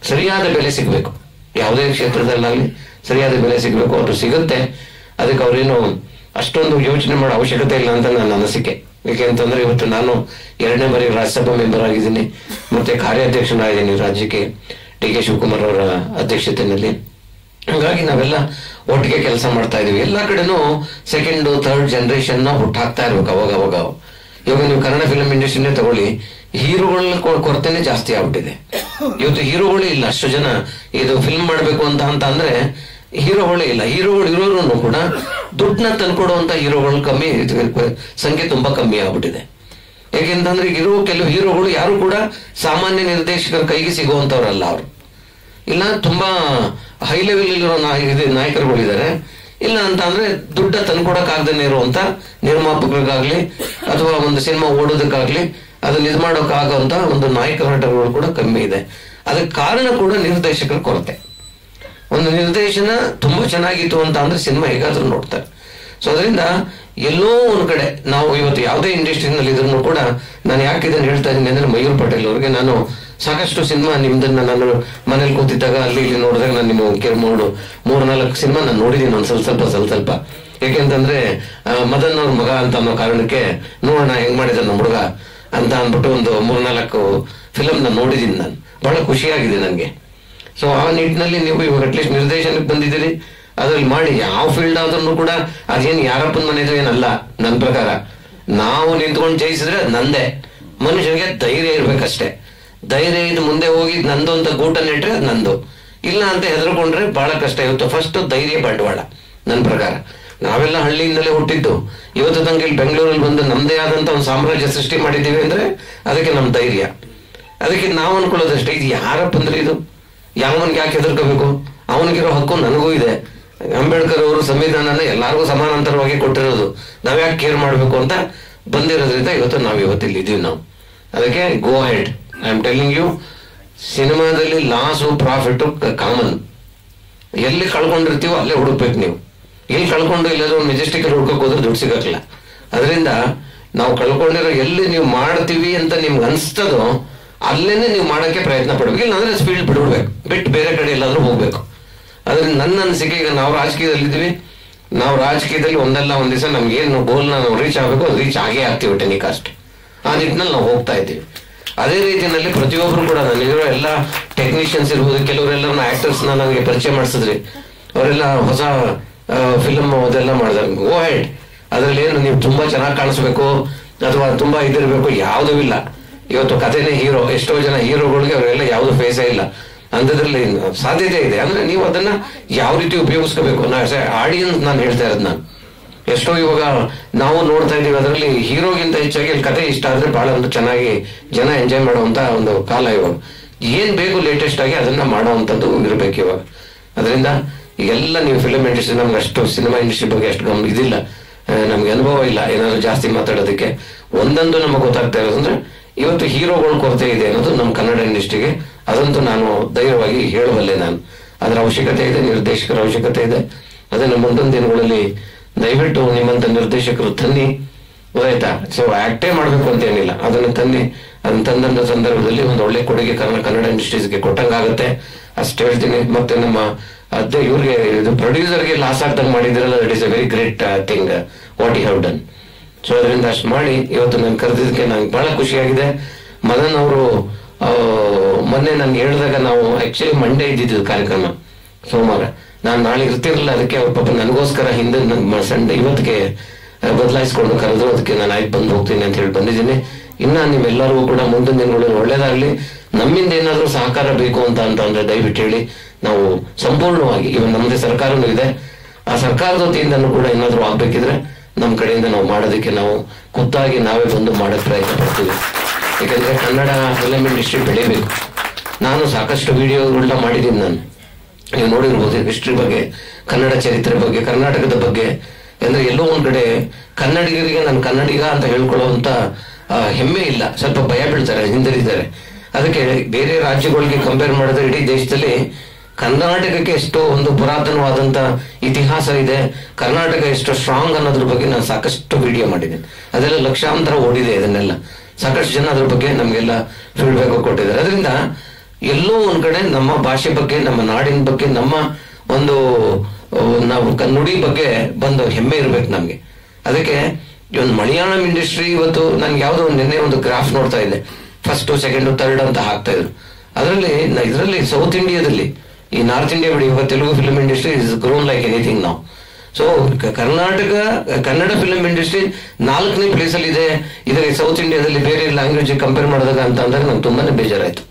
ಸರಿಯಾದ ಬೆಲೆ ಸಿಗಬೇಕು. ಯಾವುದೇ ಕ್ಷೇತ್ರದಲ್ಲಾಗಲಿ ಸರಿಯಾದ ಬೆಲೆ ಸಿಗಬೇಕು. ಅದು ಸಿಗುತ್ತೆ. ಅದಕ್ಕೆ ಅವ್ರೇನು ಅಷ್ಟೊಂದು ಯೋಚನೆ ಮಾಡೋ ಅವಶ್ಯಕತೆ ಇಲ್ಲ ಅಂತ ನನ್ನ ಅನಿಸಿಕೆ. ಏಕೆಂತಂದ್ರೆ ಇವತ್ತು ನಾನು 2ನೇ ಬಾರಿ ರಾಜ್ಯಸಭಾ ಮೆಂಬರ್ ಆಗಿದ್ದೀನಿ, ಮತ್ತೆ ಕಾರ್ಯಾಧ್ಯಕ್ಷನಾಗಿದ್ದೀನಿ ರಾಜ್ಯಕ್ಕೆ ಡಿ.ಕೆ. ಶಿವಕುಮಾರ್ ಅವರ ಅಧ್ಯಕ್ಷತೆಯಲ್ಲಿ. ಹಾಗಾಗಿ ನಾವೆಲ್ಲ ಒಟ್ಟಿಗೆ ಕೆಲಸ ಮಾಡ್ತಾ ಇದೀವಿ. ಎಲ್ಲ ಕಡೆನೂ 2nd, 3rd ಜನರೇಷನ್ ನ ಹುಟ್ಟಾಕ್ತಾ ಇರ್ಬೇಕು ಅವಾಗ. ಇವಾಗ ನೀವು ಕನ್ನಡ ಫಿಲ್ಮ್ ಇಂಡಸ್ಟ್ರಿನೇ ತಗೊಳ್ಳಿ, ಹೀರೋಗಳ ಕೊರತೆನೆ ಜಾಸ್ತಿ ಆಗ್ಬಿಟ್ಟಿದೆ. ಇವತ್ತು ಹೀರೋಗಳೇ ಇಲ್ಲ. ಅಷ್ಟು ಜನ ಇದು ಫಿಲ್ಮ್ ಮಾಡ್ಬೇಕು ಅಂತ ಅಂದ್ರೆ ಹೀರೋಗಳೇ ಇಲ್ಲ. ಹೀರೋಗಳು ಇರೋರು ಕೂಡ ದುಡ್ಡನ್ನ ತಂದ್ಕೊಡುವಂತ ಹೀರೋಗಳು ಕಮ್ಮಿ, ಸಂಖ್ಯೆ ತುಂಬಾ ಕಮ್ಮಿ ಆಗ್ಬಿಟ್ಟಿದೆ. ಯಾಕೆಂತಂದ್ರೆ ಕೆಲವು ಹೀರೋಗಳು ಯಾರು ಕೂಡ ಸಾಮಾನ್ಯ ನಿರ್ದೇಶಕರ ಕೈಗೆ ಸಿಗುವಂತವ್ರಲ್ಲ. ಅವರು ಇಲ್ಲ ತುಂಬಾ ಹೈ ಲೆವೆಲ್ ಇರೋ ನಾಯಕರುಗಳಿದ್ದಾರೆ. ಇಲ್ಲ ಅಂತ ಅಂದ್ರೆ ದುಡ್ಡ ತಂದ್ಕೊಡಕ್ಕಾಗದೇನೆ ಇರುವಂತ ನಿರ್ಮಾಪಕರಿಗಾಗ್ಲಿ ಅಥವಾ ಒಂದು ಸಿನಿಮಾ ಓಡೋದಕ್ಕಾಗ್ಲಿ ಅದನ್ನ ಇದು ಮಾಡೋಕ್ಕಾಗುವಂತ ಒಂದು ನಾಯಕ ನಟರುಗಳು ಕೂಡ ಕಮ್ಮಿ ಇದೆ. ಅದಕ್ಕೆ ಕಾರಣ ಕೂಡ ನಿರ್ದೇಶಕರ ಕೊರತೆ. ಒಂದು ನಿರ್ದೇಶನ ತುಂಬಾ ಚೆನ್ನಾಗಿತ್ತು ಅಂತ ಅಂದ್ರೆ ಸಿನಿಮಾ ಹೇಗಾದ್ರೂ ನೋಡ್ತಾರೆ. ಸೊ ಅದರಿಂದ ಎಲ್ಲೋ ಒಂದ್ ಕಡೆ ನಾವು ಇವತ್ತು ಯಾವುದೇ ಇಂಡಸ್ಟ್ರಿನಲ್ಲಿ ಇದ್ರೂ ಕೂಡ ನಾನು ಯಾಕೆ ಇದನ್ನು ಹೇಳ್ತಾ ಇದ್ದೀನಿ ಅಂದ್ರೆ ಮಯೂರ್ ಪಟೇಲ್ ಅವ್ರಿಗೆ ನಾನು ಸಾಕಷ್ಟು ಸಿನಿಮಾ ನಿಮ್ದನ್ನ ನಾನು ಮನೇಲಿ ಕೂತಿದ್ದಾಗ ಅಲ್ಲಿ ಇಲ್ಲಿ ನೋಡಿದಾಗ ನಾನು ನಿಮ್ಮ 3-4 ಸಿನಿಮಾ ನಾನು ನೋಡಿದ್ದೀನಿ ಒಂದು ಸ್ವಲ್ಪ. ಯಾಕೆಂತಂದ್ರೆ ಮದನ್ ಅವ್ರ ಮಗ ಅಂತ ಅನ್ನೋ ಕಾರಣಕ್ಕೆ ನೋಡೋಣ ಹೆಂಗ್ ಮಾಡಿದ ನಮ್ಮ ಹುಡುಗ ಅಂತ ಅಂದ್ಬಿಟ್ಟು ಒಂದು 3-4 ಫಿಲಮ್ ನಾನು ನೋಡಿದ್ದೀನಿ. ನಾನು ಬಹಳ ಖುಷಿಯಾಗಿದೆ ನನಗೆ. ಸೊ ಆ ನಿಟ್ಟಿನಲ್ಲಿ ನೀವು ಇವಾಗ ಅಟ್ಲೀಸ್ಟ್ ನಿರ್ದೇಶನಕ್ಕೆ ಬಂದಿದ್ದೀರಿ, ಅದ್ರಲ್ಲಿ ಮಾಡಿ. ಯಾವ ಫೀಲ್ಡ್ ಆದ್ರೂ ಕೂಡ ಅದೇನು ಯಾರಪ್ಪನ ಮನೆದು ಏನಲ್ಲ. ನನ್ನ ಪ್ರಕಾರ ನಾವು ನಿಂತ್ಕೊಂಡು ಜಯಿಸಿದ್ರೆ ಅದು ನಂದೇ. ಮನುಷ್ಯನಿಗೆ ಧೈರ್ಯ ಇರ್ಬೇಕಷ್ಟೇ. ಧೈರ್ಯ ಇದು ಮುಂದೆ ಹೋಗಿ ನಂದು ಅಂತ ಗೂಟ ನೆಟ್ರೆ ಅದು ನಂದು. ಇಲ್ಲ ಅಂತ ಹೆದರ್ಕೊಂಡ್ರೆ ಬಹಳ ಕಷ್ಟ. ಇವತ್ತು ಫಸ್ಟ್ ಧೈರ್ಯ ಬಂಡವಾಳ ನನ್ನ ಪ್ರಕಾರ. ನಾವೆಲ್ಲ ಹಳ್ಳಿಯಿಂದಲೇ ಹುಟ್ಟಿದ್ದು. ಇವತ್ತು ತನಕ ಇಲ್ಲಿ ಬೆಂಗಳೂರಲ್ಲಿ ಬಂದು ನಮ್ದೇ ಆದಂತ ಒಂದು ಸಾಮ್ರಾಜ್ಯ ಸೃಷ್ಟಿ ಮಾಡಿದ್ದೀವಿ ಅಂದ್ರೆ ಅದಕ್ಕೆ ನಮ್ ಧೈರ್ಯ. ಅದಕ್ಕೆ ನಾವು ಅನ್ಕೊಳ್ಳೋದಷ್ಟೇ, ಇದು ಯಾರಪ್ಪ ಅಂದ್ರೆ ಇದು ಯಾವನ್ಗೆ ಯಾಕೆ ಹೆದರ್ಕೋಬೇಕು? ಅವನಿಗಿರೋ ಹಕ್ಕು ನನಗೂ ಇದೆ. ಅಂಬೇಡ್ಕರ್ ಅವರು ಸಂವಿಧಾನನ ಎಲ್ಲಾರ್ಗೂ ಸಮಾನಾಂತರವಾಗಿ ಕೊಟ್ಟಿರೋದು. ನಾವ್ಯಾಕೆ ಕೇರ್ ಮಾಡ್ಬೇಕು ಅಂತ ಬಂದಿರೋದ್ರಿಂದ ಇವತ್ತು ಇಲ್ಲಿ ಇದೀವಿ ನಾವು. ಅದಕ್ಕೆ go ahead. I am telling you, ಸಿನಿಮಾದಲ್ಲಿ ಲಾಸು ಪ್ರಾಫಿಟ್ ಕಾಮನ್. ಎಲ್ಲಿ ಕಳ್ಕೊಂಡಿರ್ತೀವೋ ಅಲ್ಲೇ ಹುಡುಕ್ಬೇಕು ನೀವು. ಎಲ್ಲಿ ಕಳ್ಕೊಂಡು ಇಲ್ಲದ ಮೆಜೆಸ್ಟಿಕ್ ಹುಡ್ಕೋಕ್ ಹೋದ್ರೆ ದುಡ್ಡು ಸಿಗಕ್ಕಿಲ್ಲ. ಅದರಿಂದ ನಾವು ಕಳ್ಕೊಂಡಿರೋ ಎಲ್ಲಿ ನೀವು ಮಾಡ್ತೀವಿ ಅಂತ ನಿಮ್ಗೆ ಅನ್ಸ್ತದೋ ಅಲ್ಲೇನೆ ನೀವು ಮಾಡಕ್ಕೆ ಪ್ರಯತ್ನ ಪಡ್ಬೇಕು. ಇಲ್ಲ ಅಂದ್ರೆ ಫೀಲ್ಡ್ ಬಿಡ್ಬಿಡ್ಬೇಕು, ಬಿಟ್ಟು ಬೇರೆ ಕಡೆ ಎಲ್ಲಾದ್ರೂ ಹೋಗ್ಬೇಕು. ಅದರಿಂದ ನನ್ನ ಅನಿಸಿಕೆ, ಈಗ ನಾವು ರಾಜಕೀಯದಲ್ಲಿ ಇದ್ದೀವಿ. ನಾವು ರಾಜಕೀಯದಲ್ಲಿ ಒಂದಲ್ಲ ಒಂದ್ ದಿವಸ ನಮ್ಗೆ ಏನು ಗೋಲ್ನ ನಾವು ರೀಚ್ ಆಗ್ಬೇಕು, ಅದು ರೀಚ್ ಆಗೇ ಆಗ್ತೀವಿ ಟೆನಿಕಾಸ್ಟ್. ಆ ನಿಟ್ಟಿನಲ್ಲಿ ನಾವು ಹೋಗ್ತಾ ಇದ್ದೀವಿ. ಅದೇ ರೀತಿಯಲ್ಲಿ ಪ್ರತಿಯೊಬ್ರು ಕೂಡ ನನಗಿರೋ ಎಲ್ಲ ಟೆಕ್ನಿಷಿಯನ್ಸ್ ಇರ್ಬೋದು, ಕೆಲವರೆಲ್ಲ ಆಕ್ಟರ್ಸ್ನ ನನಗೆ ಪರಿಚಯ ಮಾಡಿಸಿದ್ರಿ. ಅವರೆಲ್ಲ ಹೊಸ ಫಿಲಮ್ ಅದೆಲ್ಲ ಮಾಡಿದಾಗ ಗೋ ಹೆಡ್. ಅದ್ರಲ್ಲಿ ಏನು ನೀವು ತುಂಬಾ ಚೆನ್ನಾಗಿ ಕಾಣಿಸ್ಬೇಕು ಅಥವಾ ತುಂಬಾ ಇದಿರ್ಬೇಕು ಯಾವುದೂ ಇಲ್ಲ. ಇವತ್ತು ಕಥೆನೇ ಹೀರೋ. ಎಷ್ಟೋ ಜನ ಹೀರೋಗಳಿಗೆ ಅವರೆಲ್ಲ ಯಾವ್ದು ಫೇಸೇ ಇಲ್ಲ. ಅಂಥದ್ರಲ್ಲಿ ಸಾಧ್ಯತೆ ಇದೆ. ಅಂದ್ರೆ ನೀವು ಅದನ್ನ ಯಾವ ರೀತಿ ಉಪಯೋಗಿಸ್ಕೋಬೇಕು ಆಡಿಯನ್ಸ್ ನಾನು ಹೇಳ್ತಾ ಇರೋದು. ನಾನು ಎಷ್ಟೋ ಇವಾಗ ನಾವು ನೋಡ್ತಾ ಇದೀವಿ, ಅದರಲ್ಲಿ ಹೀರೋಗಿಂತ ಹೆಚ್ಚಾಗಿ ಇಲ್ಲಿ ಕತೆ ಇಷ್ಟ ಆದ್ರೆ ಬಹಳ ಒಂದು ಚೆನ್ನಾಗಿ ಜನ ಎಂಜಾಯ್ ಮಾಡುವಂತ ಒಂದು ಕಾಲ ಇವಾಗ. ಏನ್ ಬೇಕು ಲೇಟೆಸ್ಟ್ ಆಗಿ ಅದನ್ನ ಮಾಡುವಂಥದ್ದು ಇರ್ಬೇಕು ಇವಾಗ. ಅದರಿಂದ ಈಗೆಲ್ಲ ನೀವು ಫಿಲ್ಮ್ ಇಂಡಸ್ಟ್ರಿ, ನಮ್ಗೆ ಅಷ್ಟು ಸಿನಿಮಾ ಇಂಡಸ್ಟ್ರಿ ಬಗ್ಗೆ ಅಷ್ಟು ಗಮನ ಇದಿಲ್ಲ, ನಮ್ಗೆ ಅನುಭವ ಇಲ್ಲ ಏನಾದ್ರು ಜಾಸ್ತಿ ಮಾತಾಡೋದಕ್ಕೆ. ಒಂದೊಂದು ನಮಗೆ ಗೊತ್ತಾಗ್ತಾ ಇರೋದಂದ್ರೆ ಇವತ್ತು ಹೀರೋಗಳ ಕೊರತೆ ಇದೆ ಅನ್ನೋದು ನಮ್ಮ ಕನ್ನಡ ಇಂಡಸ್ಟ್ರಿಗೆ. ಅದಂತೂ ನಾನು ಧೈರ್ಯವಾಗಿ ಹೇಳಬಲ್ಲೆ. ನಾನು ಅದರ ಅವಶ್ಯಕತೆ ಇದೆ, ನಿರ್ದೇಶಕರ ಅವಶ್ಯಕತೆ ಇದೆ. ಅದನ್ನ ಮುಂದಿನ ದಿನಗಳಲ್ಲಿ ದಯವಿಟ್ಟು ನಿಮ್ಮಂತ ನಿರ್ದೇಶಕರು ತನ್ನಿ, ಗೊತ್ತಾಯ್ತಾ? ಸೊ ಆಕ್ಟೇ ಮಾಡ್ಬೇಕು ಅಂತ ಏನಿಲ್ಲ, ಅದನ್ನ ತನ್ನಿ. ಅದನ್ನ ತಂದಂತ ಸಂದರ್ಭದಲ್ಲಿ ಒಂದು ಒಳ್ಳೆ ಕೊಡುಗೆ ಕನ್ನಡ ಇಂಡಸ್ಟ್ರೀಸ್ಗೆ ಕೊಟ್ಟಂಗಾಗತ್ತೆ ಅಷ್ಟು ಹೇಳ್ತೀನಿ. ಮತ್ತೆ ನಮ್ಮ ಇವ್ರಿಗೆ ಇದು ಪ್ರೊಡ್ಯೂಸರ್ಗೆ ಲಾಸ್ ಆಗ್ದಂಗೆ ಮಾಡಿದ್ರಲ್ಲ, that is a very great thing what you have done. So ಅದರಿಂದ ಅಷ್ಟು ಮಾಡಿ ಇವತ್ತು ನಾನು ಕರೆದಿದ್ದಕ್ಕೆ ನಂಗೆ ಬಹಳ ಖುಷಿಯಾಗಿದೆ. ಮದನ್ ಅವರು ಮೊನ್ನೆ ನನ್ಗೆ ಹೇಳಿದಾಗ, ನಾವು ಆಕ್ಚುಲಿ ಮಂಡೇ ಇದ್ದಿದ್ದು ಕಾರ್ಯಕ್ರಮ, ಸೋಮವಾರ. ನಾನು ನಾಳೆ ಇರ್ತಿರ್ಲಿಲ್ಲ. ಅದಕ್ಕೆ ಅವ್ರ ಪಾಪ ನನಗೋಸ್ಕರ ಹಿಂದೆ ಸಂಡೆ ಇವತ್ತಿಗೆ ಬದಲಾಯಿಸ್ಕೊಂಡು ಕರೆದ್ರು. ಅದಕ್ಕೆ ನಾನು ಆಯ್ತು ಬಂದು ಹೋಗ್ತೀನಿ ಅಂತ ಹೇಳಿ ಬಂದಿದ್ದೀನಿ. ಇನ್ನ ನಿಮ್ಮೆಲ್ಲರಿಗೂ ಕೂಡ ಮುಂದಿನ ದಿನಗಳಲ್ಲಿ ಒಳ್ಳೇದಾಗ್ಲಿ. ನಮ್ಮಿಂದ ಏನಾದ್ರೂ ಸಹಕಾರ ಬೇಕು ಅಂತ ಅಂದ್ರೆ ದಯವಿಟ್ಟು ಹೇಳಿ. ನಾವು ಸಂಪೂರ್ಣವಾಗಿ ಇವಾಗ ನಮ್ಮದೇ ಸರ್ಕಾರನೂ ಇದೆ, ಆ ಸರ್ಕಾರದ ವತಿಯಿಂದನೂ ಕೂಡ ಏನಾದ್ರೂ ಆಗ್ಬೇಕಿದ್ರೆ ನಮ್ಮ ಕಡೆಯಿಂದ ನಾವು ಮಾಡೋದಕ್ಕೆ ನಾವು ಖುದ್ದಾಗಿ ನಾವೇ ಬಂದು ಮಾಡೋಕ್ಕೆ ಪ್ರಯತ್ನ ಪಡ್ತೀವಿ. ಯಾಕಂದ್ರೆ ಕನ್ನಡ ಫಿಲಮ್ ಇಂಡಸ್ಟ್ರಿ ಬೆಳಿಬೇಕು. ನಾನು ಸಾಕಷ್ಟು ವಿಡಿಯೋಗಳನ್ನ ಮಾಡಿದ್ದೀನಿ. ನಾನು ನೀವು ನೋಡಿರ್ಬೋದು ಹಿಸ್ಟ್ರಿ ಬಗ್ಗೆ, ಕನ್ನಡ ಚರಿತ್ರೆ ಬಗ್ಗೆ, ಕರ್ನಾಟಕದ ಬಗ್ಗೆ. ಅಂದ್ರೆ ಎಲ್ಲೋ ಒಂದ್ ಕಡೆ ಕನ್ನಡಿಗರಿಗೆ ನಾನು ಕನ್ನಡಿಗ ಅಂತ ಹೇಳ್ಕೊಳ್ಳುವಂತ ಹೆಮ್ಮೆ ಇಲ್ಲ, ಸ್ವಲ್ಪ ಭಯ ಬೀಳ್ತಾರೆ, ಹಿಂದರಿದ್ದಾರೆ. ಅದಕ್ಕೆ ಬೇರೆ ರಾಜ್ಯಗಳಿಗೆ ಕಂಪೇರ್ ಮಾಡಿದ್ರೆ ಇಡೀ ದೇಶದಲ್ಲಿ ಕರ್ನಾಟಕಕ್ಕೆ ಎಷ್ಟೋ ಒಂದು ಪುರಾತನವಾದಂತ ಇತಿಹಾಸ ಇದೆ, ಕರ್ನಾಟಕ ಎಷ್ಟು ಸ್ಟ್ರಾಂಗ್ ಅನ್ನೋದ್ರ ಬಗ್ಗೆ ನಾನು ಸಾಕಷ್ಟು ವಿಡಿಯೋ ಮಾಡಿದ್ದೀನಿ. ಅದೆಲ್ಲ ಲಕ್ಷಾಂತರ ಓಡಿದೆ. ಇದನ್ನೆಲ್ಲ ಸಾಕಷ್ಟು ಜನ ಅದ್ರ ಬಗ್ಗೆ ನಮ್ಗೆಲ್ಲ ಫೀಡ್ಬ್ಯಾಕ್ ಕೊಟ್ಟಿದ್ದಾರೆ. ಅದರಿಂದ ಎಲ್ಲೋ ಒಂದ್ ಕಡೆ ನಮ್ಮ ಭಾಷೆ ಬಗ್ಗೆ, ನಮ್ಮ ನಾಡಿನ ಬಗ್ಗೆ, ನಮ್ಮ ಒಂದು ನಾವು ನುಡಿ ಬಗ್ಗೆ ಬಂದು ಹೆಮ್ಮೆ ಇರ್ಬೇಕು ನಮ್ಗೆ. ಅದಕ್ಕೆ ಒಂದು ಮಲಯಾಳಂ ಇಂಡಸ್ಟ್ರಿ ಇವತ್ತು ನನ್ಗೆ ಯಾವುದೋ ನಿನ್ನೆ ಒಂದು ಗ್ರಾಫ್ ನೋಡ್ತಾ ಇದ್ದೆ, ಫಸ್ಟ್ ಸೆಕೆಂಡ್ ಥರ್ಡ್ ಅಂತ ಹಾಕ್ತಾ ಇದ್ರು. ಇದರಲ್ಲಿ ಸೌತ್ ಇಂಡಿಯಾದಲ್ಲಿ ಈ ನಾರ್ತ್ ಇಂಡಿಯಾ ಬಿಡಿ, ಇವಾಗ Telugu film industry is grown like anything ನಾವು. ಸೊ ಕನ್ನಡ ಫಿಲ್ಮ್ ಇಂಡಸ್ಟ್ರಿ 4ನೇ ಪ್ಲೇಸ್ ಅಲ್ಲಿ ಇದೆ. ಇದಕ್ಕೆ ಸೌತ್ ಇಂಡಿಯಾದಲ್ಲಿ ಬೇರೆ ಲ್ಯಾಂಗ್ವೇಜ್ ಕಂಪೇರ್ ಮಾಡಿದಾಗ ಅಂತ ಅಂದಾಗ ನಂಗೆ ತುಂಬಾನೇ ಬೇಜಾರಾಯ್ತು.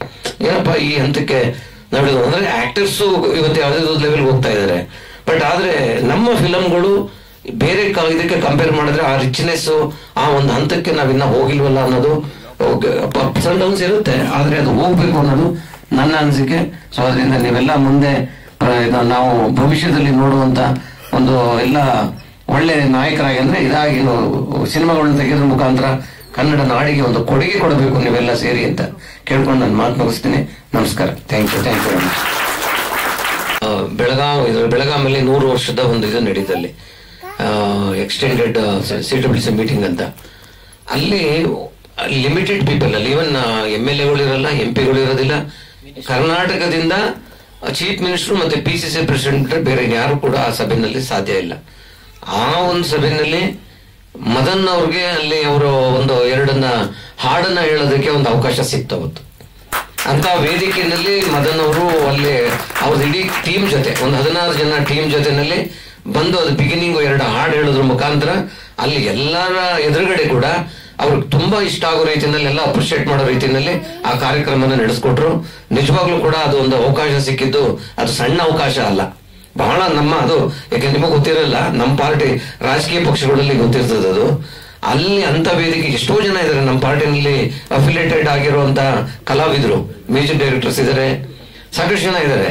ಏನಪ್ಪ ಈ ಹಂತಕ್ಕೆ ನಡೆದು ಅಂದ್ರೆ ಆಕ್ಟರ್ಸ್ ಇವತ್ತು ಯಾವುದೇ ಲೆವೆಲ್ ಹೋಗ್ತಾ ಇದ್ದಾರೆ. ಬಟ್ ಆದ್ರೆ ನಮ್ಮ ಫಿಲಮ್ಗಳು ಬೇರೆ ಇದಕ್ಕೆ ಕಂಪೇರ್ ಮಾಡಿದ್ರೆ ಆ ರಿಚ್ನೆಸ್, ಆ ಒಂದು ಹಂತಕ್ಕೆ ನಾವಿನ್ನ ಹೋಗಿಲ್ವಲ್ಲ ಅನ್ನೋದು ಅಪ್ಸ್ ಅಂಡ್ ಡೌನ್ಸ್ ಇರುತ್ತೆ. ಆದ್ರೆ ಅದು ಹೋಗ್ಬೇಕು ಅನ್ನೋದು ನನ್ನ ಅನಿಸಿಕೆ. ಸೊ ಅದರಿಂದ ನೀವೆಲ್ಲ ಮುಂದೆ ನಾವು ಭವಿಷ್ಯದಲ್ಲಿ ನೋಡುವಂತ ಒಂದು ಎಲ್ಲ ಒಳ್ಳೆ ನಾಯಕರಾಗಿ ಅಂದ್ರೆ ಇದಾಗಿ ಸಿನಿಮಾಗಳನ್ನ ತೆಗೆಯೋದ್ರ ಮುಖಾಂತರ ಕನ್ನಡ ನಾಡಿಗೆ ಒಂದು ಕೊಡುಗೆ ಕೊಡಬೇಕು ನೀವೆಲ್ಲ ಸೇರಿ ಅಂತ ಕೇಳ್ಕೊಂಡು ನಾನು ಮಾತು ಮುಗಿಸ್ತೀನಿ. ನಮಸ್ಕಾರ. Thank you very much. ಬೆಳಗಾಮಲ್ಲಿ 100 ವರ್ಷದ ಒಂದು ಇದು ನಡೀತಲ್ಲಿ ಎಕ್ಸ್ಟೆಂಡೆಡ್ CWC ಮೀಟಿಂಗ್ ಅಂತ. ಅಲ್ಲಿ ಲಿಮಿಟೆಡ್ ಪೀಪಲ್ ಅಲ್ಲಿ, ಇವನ್ MLA ಇರಲ್ಲ, MP ಇರೋದಿಲ್ಲ. ಕರ್ನಾಟಕದಿಂದ ಚೀಫ್ ಮಿನಿಸ್ಟರ್ ಮತ್ತೆ PCC ಪ್ರೆಸಿಡೆಂಟ್ ಬೇರೆ ಯಾರು ಕೂಡ ಆ ಸಭೆಯಲ್ಲಿ ಸಾಧ್ಯ ಇಲ್ಲ. ಆ ಒಂದು ಸಭೆಯಲ್ಲಿ ಮದನ್ ಅವ್ರಿಗೆ ಅಲ್ಲಿ ಅವರು ಒಂದು 2 ಹಾಡನ್ನ ಹೇಳೋದಕ್ಕೆ ಒಂದು ಅವಕಾಶ ಸಿಕ್ತು ಅವತ್ತು. ಅಂತ ವೇದಿಕೆಯಲ್ಲಿ ಮದನ್ ಅವರು ಅಲ್ಲಿ ಅವ್ರ ಇಡೀ ಟೀಮ್ ಜೊತೆ ಒಂದು 16 ಜನ ಟೀಮ್ ಜೊತೆನಲ್ಲಿ ಬಂದು ಅದು ಬಿಗಿನಿಂಗ್ 2 ಹಾಡು ಹೇಳೋದ್ರ ಮುಖಾಂತರ ಅಲ್ಲಿ ಎಲ್ಲರ ಎದುರುಗಡೆ ಕೂಡ ಅವ್ರಿಗೆ ತುಂಬಾ ಇಷ್ಟ ಆಗೋ ರೀತಿಯಲ್ಲಿ ಎಲ್ಲ ಅಪ್ರಿಶಿಯೇಟ್ ಮಾಡೋ ರೀತಿಯಲ್ಲಿ ಆ ಕಾರ್ಯಕ್ರಮನ ನಡೆಸ್ಕೊಟ್ರು. ನಿಜವಾಗ್ಲೂ ಕೂಡ ಅದು ಒಂದು ಅವಕಾಶ ಸಿಕ್ಕಿದ್ದು ಅದು ಸಣ್ಣ ಅವಕಾಶ ಅಲ್ಲ, ಬಹಳ ನಮ್ಮ ಅದು ಯಾಕೆ ನಿಮಗೆ ಗೊತ್ತಿರಲ್ಲ, ನಮ್ಮ ಪಾರ್ಟಿ ರಾಜಕೀಯ ಪಕ್ಷಗಳಲ್ಲಿ ಗೊತ್ತಿರ್ತದೆ ಅದು. ಅಲ್ಲಿ ಅಂತ ವೇದಿಕೆ ಎಷ್ಟೋ ಜನ ಇದ್ದಾರೆ ನಮ್ಮ ಪಾರ್ಟಿನಲ್ಲಿ ಅಫಿಲಿಯೇಟೆಡ್ ಆಗಿರುವಂತ ಕಲಾವಿದರು, ಮ್ಯೂಸಿಕ್ ಡೈರೆಕ್ಟರ್ಸ್ ಇದ್ದಾರೆ, ಸಾಕಷ್ಟು ಜನ ಇದ್ದಾರೆ.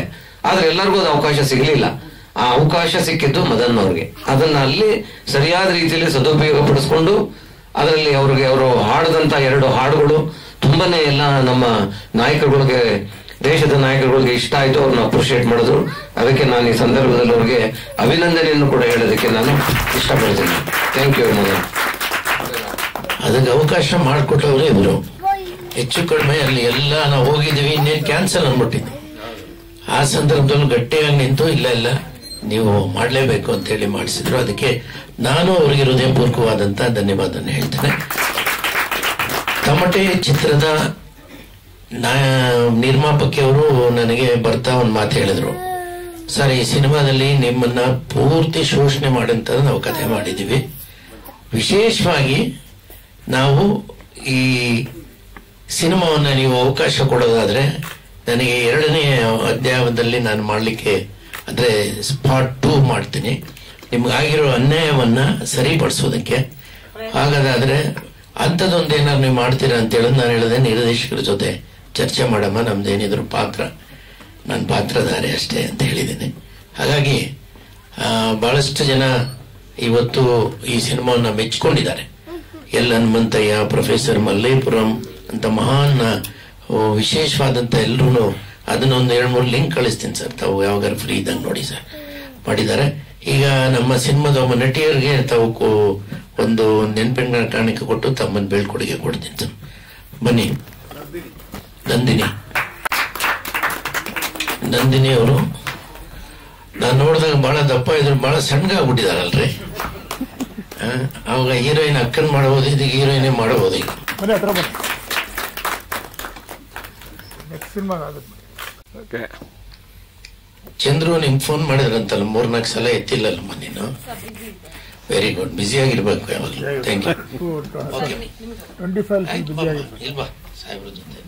ಆದ್ರೆ ಎಲ್ಲರಿಗೂ ಅದು ಅವಕಾಶ ಸಿಗಲಿಲ್ಲ. ಆ ಅವಕಾಶ ಸಿಕ್ಕಿದ್ದು ಮದನ್ ಅವ್ರಿಗೆ. ಅದನ್ನ ಅಲ್ಲಿ ಸರಿಯಾದ ರೀತಿಯಲ್ಲಿ ಸದುಪಯೋಗ ಪಡಿಸ್ಕೊಂಡು ಅದರಲ್ಲಿ ಅವರು ಹಾಡದಂತ 2 ಹಾಡುಗಳು ತುಂಬಾನೇ ಎಲ್ಲ ನಮ್ಮ ನಾಯಕರುಗಳಿಗೆ, ದೇಶದ ನಾಯಕರುಗಳಿಗೆ ಇಷ್ಟ ಆಯ್ತು. ಅವ್ರನ್ನ ಅಪ್ರಿಶಿಯೇಟ್ ಮಾಡಿದ್ರು. ಅದಕ್ಕೆ ನಾನು ಈ ಸಂದರ್ಭದಲ್ಲಿ ಅವ್ರಿಗೆ ಅಭಿನಂದನೆಯನ್ನು ಕೂಡ ಹೇಳೋದಕ್ಕೆ ನಾನು ಇಷ್ಟಪಡ್ತೀನಿ. Thank you Madan. ಅದಕ್ಕೆ ಅವಕಾಶ ಮಾಡಿಕೊಟ್ಟವ್ರೆ ಇವರು. ಹೆಚ್ಚು ಕಡಿಮೆ ಅಲ್ಲಿ ಎಲ್ಲ ನಾವು ಹೋಗಿದ್ದೀವಿ, ಇನ್ನೇನು ಕ್ಯಾನ್ಸಲ್ ಅಂದ್ಬಿಟ್ಟಿದ್ವಿ. ಆ ಸಂದರ್ಭದಲ್ಲೂ ಗಟ್ಟಿಯಾಗಿ ನಿಂತು ಇಲ್ಲ ನೀವು ಮಾಡಲೇಬೇಕು ಅಂತೇಳಿ ಮಾಡಿಸಿದ್ರು. ಅದಕ್ಕೆ ನಾನು ಅವರಿಗೆ ಹೃದಯಪೂರ್ವಕವಾದಂತ ಧನ್ಯವಾದನ ಹೇಳ್ತೇನೆ. ತಮಟೆ ಚಿತ್ರದ ನಿರ್ಮಾಪಕಿಯವರು ನನಗೆ ಬರ್ತಾ ಒಂದು ಮಾತು ಹೇಳಿದ್ರು, ಸರ್ ಈ ಸಿನಿಮಾದಲ್ಲಿ ನಿಮ್ಮನ್ನ ಪೂರ್ತಿ ಶೋಷಣೆ ಮಾಡಂತ ನಾವು ಕಥೆ ಮಾಡಿದ್ದೀವಿ. ವಿಶೇಷವಾಗಿ ನಾವು ಈ ಸಿನಿಮಾವನ್ನ ನೀವು ಅವಕಾಶ ಕೊಡೋದಾದ್ರೆ ನನಗೆ 2ನೇ ಅಧ್ಯಾಯದಲ್ಲಿ ನಾನು ಮಾಡಲಿಕ್ಕೆ ಅಂದ್ರೆ ಸ್ಪಾಟ್ 2 ಮಾಡ್ತೀನಿ, ನಿಮ್ಗಾಗಿರೋ ಅನ್ಯಾಯವನ್ನ ಸರಿಪಡಿಸೋದಕ್ಕೆ. ಹಾಗಾದ್ರೆ ಅಂಥದ್ದೊಂದು ಏನಾದ್ರು ನೀವು ಮಾಡ್ತೀರಾ ಅಂತ ಹೇಳೋದು ನಾನು ಹೇಳಿದೆ, ನಿರ್ದೇಶಕರ ಜೊತೆ ಚರ್ಚೆ ಮಾಡಮ್ಮ, ನಮ್ದೇನಿದ್ರು ನಾನು ಪಾತ್ರಧಾರಿ ಅಷ್ಟೇ ಅಂತ ಹೇಳಿದ್ದೀನಿ. ಹಾಗಾಗಿ ಬಹಳಷ್ಟು ಜನ ಇವತ್ತು ಈ ಸಿನಿಮಾವನ್ನ ಮೆಚ್ಕೊಂಡಿದ್ದಾರೆ. ಎಲ್ ಹನುಮಂತಯ್ಯ, ಪ್ರೊಫೆಸರ್ ಮಲ್ಲೇಪುರಂ ಅಂತ ಮಹಾನ್ ವಿಶೇಷವಾದಂತ ಎಲ್ಲರೂ ಅದನ್ನೊಂದು 2-3 ಲಿಂಕ್ ಕಳಿಸ್ತೀನಿ ಸರ್, ತಾವು ಯಾವಾಗಾರು ಫ್ರೀ ಇದ್ದಂಗೆ ನೋಡಿ ಸರ್ ಮಾಡಿದ್ದಾರೆ. ಈಗ ನಮ್ಮ ಸಿನಿಮಾದ ಒಬ್ಬ ನಟಿಯರಿಗೆ ತಾವು ಒಂದು ನೆನಪಿನ ಕಾಣಿಕೆ ಕೊಟ್ಟು ತಮ್ಮನ್ನು ಬೀಳ್ಕೊಡುಗೆ ಕೊಡ್ತೀನಿ ಸರ್. ಬನ್ನಿ. ನಂದಿನಿ ಅವರು ನಾನು ನೋಡಿದಾಗ ಬಹಳ ದಪ್ಪ ಇದ್ರು, ಬಹಳ ಸಣ್ಣಗಾಗ್ಬಿಟ್ಟಿದಾರಲ್ರಿ. ಅವಾಗ ಹೀರೋಯಿನ್ ಅಕ್ಕನ್ ಮಾಡಬಹುದು, ಇದೀಗ ಹೀರೋಯಿನೇ ಮಾಡಬಹುದು. ಈಗ ಚಂದ್ರು ನಿಮ್ಗೆ ಫೋನ್ ಮಾಡಿದ್ರಂತಲ್ಲ 3-4 ಸಲ ಎತ್ತಿಲ್ಲಲ್ಲಮ್ಮ ನೀನು. ವೆರಿ ಗುಡ್, ಬ್ಯುಸಿ ಆಗಿರ್ಬೇಕು ಯಾವಾಗಲೂ. Thank you. ಇಲ್ವಾ ಸಾಹೇಬ್ರ ಜೊತೆ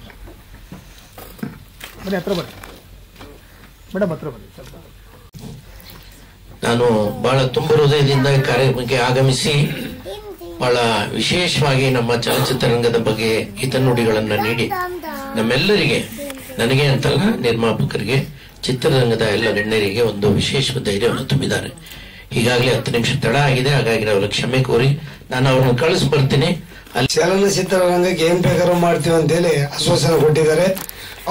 ನಾನು ಬಹಳ ತುಂಬ ಹೃದಯದಿಂದ ಕಾರ್ಯಕ್ರಮಕ್ಕೆ ಆಗಮಿಸಿ ಬಹಳ ವಿಶೇಷವಾಗಿ ನಮ್ಮ ಚಲನಚಿತ್ರರಂಗದ ಬಗ್ಗೆ ಹಿತನುಡಿಗಳನ್ನ ನೀಡಿ ನಮ್ಮೆಲ್ಲರಿಗೆ, ನನಗೆ ಅಂತಲ್ಲ ನಿರ್ಮಾಪಕರಿಗೆ, ಚಿತ್ರರಂಗದ ಎಲ್ಲ ಗಣ್ಯರಿಗೆ ಒಂದು ವಿಶೇಷ ಧೈರ್ಯವನ್ನು ತುಂಬಿದ್ದಾರೆ. ಈಗಾಗಲೇ 10 ನಿಮಿಷ ತಡ ಆಗಿದೆ, ಹಾಗಾಗಿ ಅವ್ರ ಕ್ಷಮೆ ಕೋರಿ ನಾನು ಅವ್ರನ್ನ ಕಳಿಸಿ ಬರ್ತೀನಿ. ಅಲ್ಲಿ ಚಲನಚಿತ್ರರಂಗಕ್ಕೆ ಏನ್ ಬೇಕಾದ್ರೂ ಮಾಡ್ತೀವಿ ಅಂತೇಳಿ ಆಶ್ವಾಸನೆ ಕೊಟ್ಟಿದ್ದಾರೆ.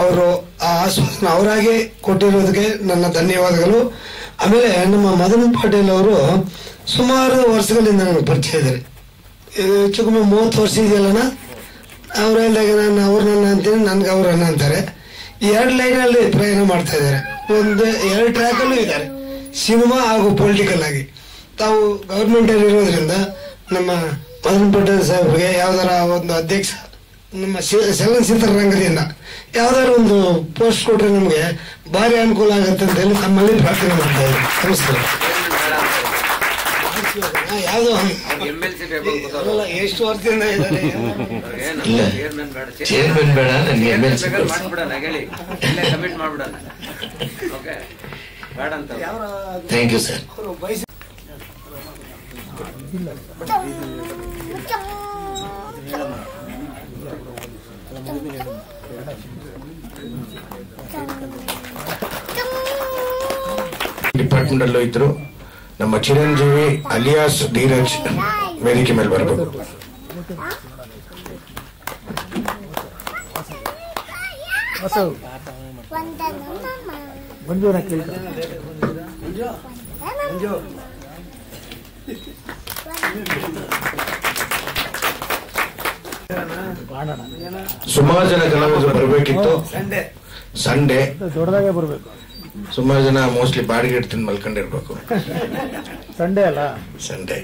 ಅವರು ಆ ಆಶ್ವಾಸನ ಅವರಾಗೆ ಕೊಟ್ಟಿರೋದಕ್ಕೆ ನನ್ನ ಧನ್ಯವಾದಗಳು. ಆಮೇಲೆ ನಮ್ಮ ಮದನ್ ಪಾಟೀಲ್ ಅವರು ಸುಮಾರು ವರ್ಷಗಳಿಂದ ನನಗೆ ಪರಿಚಯ ಇದ್ದಾರೆ. ಹೆಚ್ಚು ಕಮ್ಮಿ 30 ವರ್ಷ ಇದೆಯಲ್ಲಣ್ಣ. ಅವ್ರು ಹೇಳಿದಾಗ ನಾನು ಅವ್ರು ನನ್ನ ಅಂತೀನಿ, ನನ್ಗೆ ಅವ್ರು ಅನ್ನ ಅಂತಾರೆ. 2 ಲೈನಲ್ಲಿ ಪ್ರಯಾಣ ಮಾಡ್ತಾ ಇದ್ದಾರೆ. 2 ಟ್ರ್ಯಾಕಲ್ಲೂ ಇದ್ದಾರೆ, ಸಿನಿಮಾ ಹಾಗೂ ಪೊಲಿಟಿಕಲ್ ಆಗಿ. ತಾವು ಗೌರ್ಮೆಂಟ್ ಅಲ್ಲಿ ಇರೋದ್ರಿಂದ ನಮ್ಮ ಮದನ್ ಪಾಟೀಲ್ ಸಾಹೇಬ್ರಿಗೆ ಯಾವ್ದಾರ ಒಂದು ಅಧ್ಯಕ್ಷ ನಮ್ಮ ಚಲನಚಿತ್ರ ರಂಗದಿಂದ ಯಾವ್ದಾರ ಒಂದು ಪೋಸ್ಟ್ ಕೊಟ್ರೆ ನಮಗೆ ಭಾರಿ ಅನುಕೂಲ ಆಗುತ್ತೆ ಅಂತ ಹೇಳಿ ತಮ್ಮಲ್ಲಿ ಪ್ರಾರ್ಥನೆ ಮಾಡ್ತಾ ಇದ್ದೀನಿ. ನಮಸ್ಕಾರ. ಯಾವ್ದು ಎಷ್ಟು ವರ್ಷದಿಂದ ಇದ್ದಾರೆ. ಚೇರ್ಮನ್ ಬೇಡ, ನನಗೆ MLC thank you sir. Department ಅಲ್ಲೂ ಇದ್ರು. ನಮ್ಮ ಚಿರಂಜೀವಿ ಅಲಿಯಾಸ್ ಧೀರಜ್ ವೇದಿಕೆ ಮೇಲೆ ಬರಬೇಕು. ಸುಮಾರು ಜನ ಕಲಾವಿದರು ಬರಬೇಕಿತ್ತು. ಸಂಡೇ ದೊಡ್ಡದಾಗೆ ಬರ್ಬೇಕು. ಸುಮಾರು ಜನ ಮೋಸ್ಟ್ಲಿ ಬಾಡಿಗೆ ಇಡ್ತೀನಿ ಮಲ್ಕೊಂಡಿರ್ಬೇಕು. ಸಂಡೇ ಅಲ್ಲ, ಸಂಡೇ.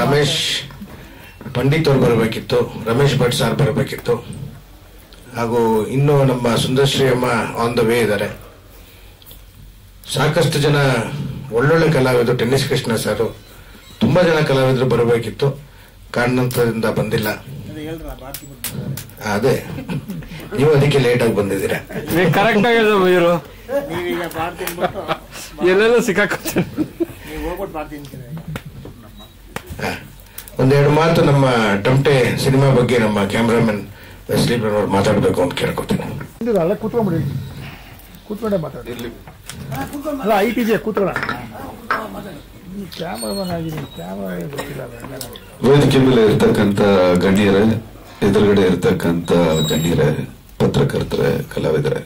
ರಮೇಶ್ ಪಂಡಿತ್ ಅವ್ರು ಬರಬೇಕಿತ್ತು, ರಮೇಶ್ ಭಟ್ ಸಾರ್ ಬರಬೇಕಿತ್ತು. ಹಾಗೂ ಇನ್ನು ನಮ್ಮ ಸುಂದರಶ್ರೀ ಅಮ್ಮ ಆನ್ ದ ವೇ ಇದ್ದಾರೆ. ಸಾಕಷ್ಟು ಜನ ಒಳ್ಳೊಳ್ಳೆ ಕಲಾವಿದರು, ಟೆನ್ನಿಸ್ ಕೃಷ್ಣ ಸಾರು, ತುಂಬಾ ಜನ ಕಲಾವಿದರು ಬರಬೇಕಿತ್ತು. ಕಾರಣದಿಂದ ಬಂದಿಲ್ಲ. ಅದೇ ನೀವು ಅದಕ್ಕೆ ಲೇಟ್ ಆಗಿ ಬಂದಿದ್ದೀರಾ. ಕರೆಕ್ಟ್ ಆಗಿ ಇವರು ಎಲ್ಲೆಲ್ಲ ಸಿಕ್ಕಾಕೊಳ್ತಾರೆ. ಒಂದೆರಡು ಮಾತು ನಮ್ಮ ಟಮಟೆ ಸಿನಿಮಾ ಬಗ್ಗೆ ನಮ್ಮ ಕ್ಯಾಮ್ರಾಮನ್ ವೆಸ್ಲಿ ಬ್ರನವ್ರು ಮಾತಾಡಬೇಕು ಅಂತ ಕೇಳ್ಕೊತೀನಿ. ಅಲ್ಲ ಕೂತ್ಕೊಂಡ್ಬಿಡಿ, ಕೂತ್ಕೊಂಡೆ ಮಾತಾಡಿ. ಅಲ್ಲ ITJ ಕೂತ್ಕೊಳ್ಳ. ಕ್ಯಾಮ್ರಾಮನ್ ಆಗಿದ್ದೀನಿ, ಕ್ಯಾಮ್ರಾ ಗೊತ್ತಿಲ್ಲ. ವೇದಿಕೆ ಮೇಲೆ ಇರ್ತಕ್ಕಂಥ ಗಣ್ಯರೇ, ಎದುರುಗಡೆ ಇರ್ತಕ್ಕಂಥ ಗಣ್ಯರೇ, ಪತ್ರಕರ್ತರೇ, ಕಲಾವಿದರೇ,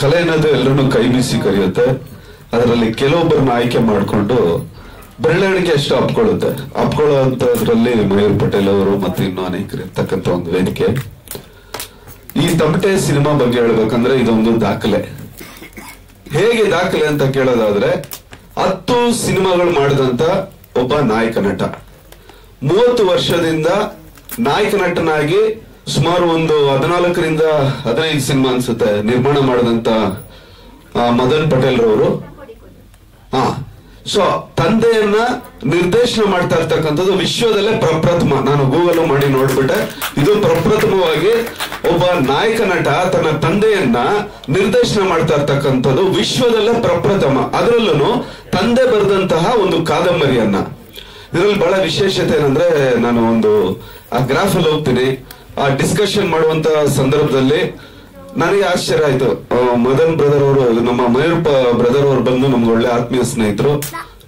ಕಲೆ ಅನ್ನೋದು ಎಲ್ಲರನ್ನು ಕೈ ಬೀಸಿ ಕರೆಯುತ್ತೆ. ಅದರಲ್ಲಿ ಕೆಲವೊಬ್ಬರನ್ನ ಆಯ್ಕೆ ಮಾಡಿಕೊಂಡು ಬೆರಳೆಣಿಕೆ ಅಷ್ಟು ಅಪ್ಕೊಳ್ಳುವಂತದ್ರಲ್ಲಿ ಮಯೂರ್ ಪಟೇಲ್ ಅವರು ಮತ್ತು ಇನ್ನೂ ಅನೇಕರು ಇರ್ತಕ್ಕಂಥ ಒಂದು ವೇದಿಕೆ. ಈ ತಮಟೆ ಸಿನಿಮಾ ಬಗ್ಗೆ ಹೇಳ್ಬೇಕಂದ್ರೆ ಇದೊಂದು ದಾಖಲೆ. ಹೇಗೆ ದಾಖಲೆ ಅಂತ ಕೇಳೋದಾದ್ರೆ, 10 ಸಿನಿಮಾಗಳು ಮಾಡಿದಂತ ಒಬ್ಬ ನಾಯಕ ನಟ 30 ವರ್ಷದಿಂದ ನಾಯಕ ನಟನಾಗಿ ಸುಮಾರು ಒಂದು 14ರಿಂದ 15 ಸಿನಿಮಾ ಅನ್ಸುತ್ತೆ ನಿರ್ಮಾಣ ಮಾಡಿದಂತ ಮದನ್ ಪಟೇಲ್ ರವರು. ಸೊ ತಂದೆಯನ್ನ ನಿರ್ದೇಶನ ಮಾಡ್ತಾ ಇರ್ತಕ್ಕಂಥದ್ದು ವಿಶ್ವದಲ್ಲೇ ಪ್ರಪ್ರಥಮ. ನಾನು ಗೂಗಲ್ ಮಾಡಿ ನೋಡ್ಬಿಟ್ಟೆ, ಇದು ಪ್ರಪ್ರಥಮವಾಗಿ ಒಬ್ಬ ನಾಯಕ ನಟ ತನ್ನ ತಂದೆಯನ್ನ ನಿರ್ದೇಶನ ಮಾಡ್ತಾ ಇರ್ತಕ್ಕಂಥದ್ದು ವಿಶ್ವದಲ್ಲೇ ಪ್ರಪ್ರಥಮ. ಅದರಲ್ಲೂ ತಂದೆ ಬರೆದಂತಹ ಒಂದು ಕಾದಂಬರಿಯನ್ನ. ಇದರಲ್ಲಿ ಬಹಳ ವಿಶೇಷತೆ ಏನಂದ್ರೆ, ನಾನು ಒಂದು ಆ ಗ್ರಾಫ್ ಅಲ್ಲಿ ಹೋಗ್ತೀನಿ, ಆ ಡಿಸ್ಕಷನ್ ಮಾಡುವಂತ ಸಂದರ್ಭದಲ್ಲಿ ನನಗೆ ಆಶ್ಚರ್ಯ ಆಯ್ತು. ಮದನ್ ಬ್ರದರ್ ಅವರು, ನಮ್ಮ ಮಯೂರ್ ಬ್ರದರ್ ಅವರು ಬಂದು ನಮ್ಗೆ ಒಳ್ಳೆ ಆತ್ಮೀಯ ಸ್ನೇಹಿತರು.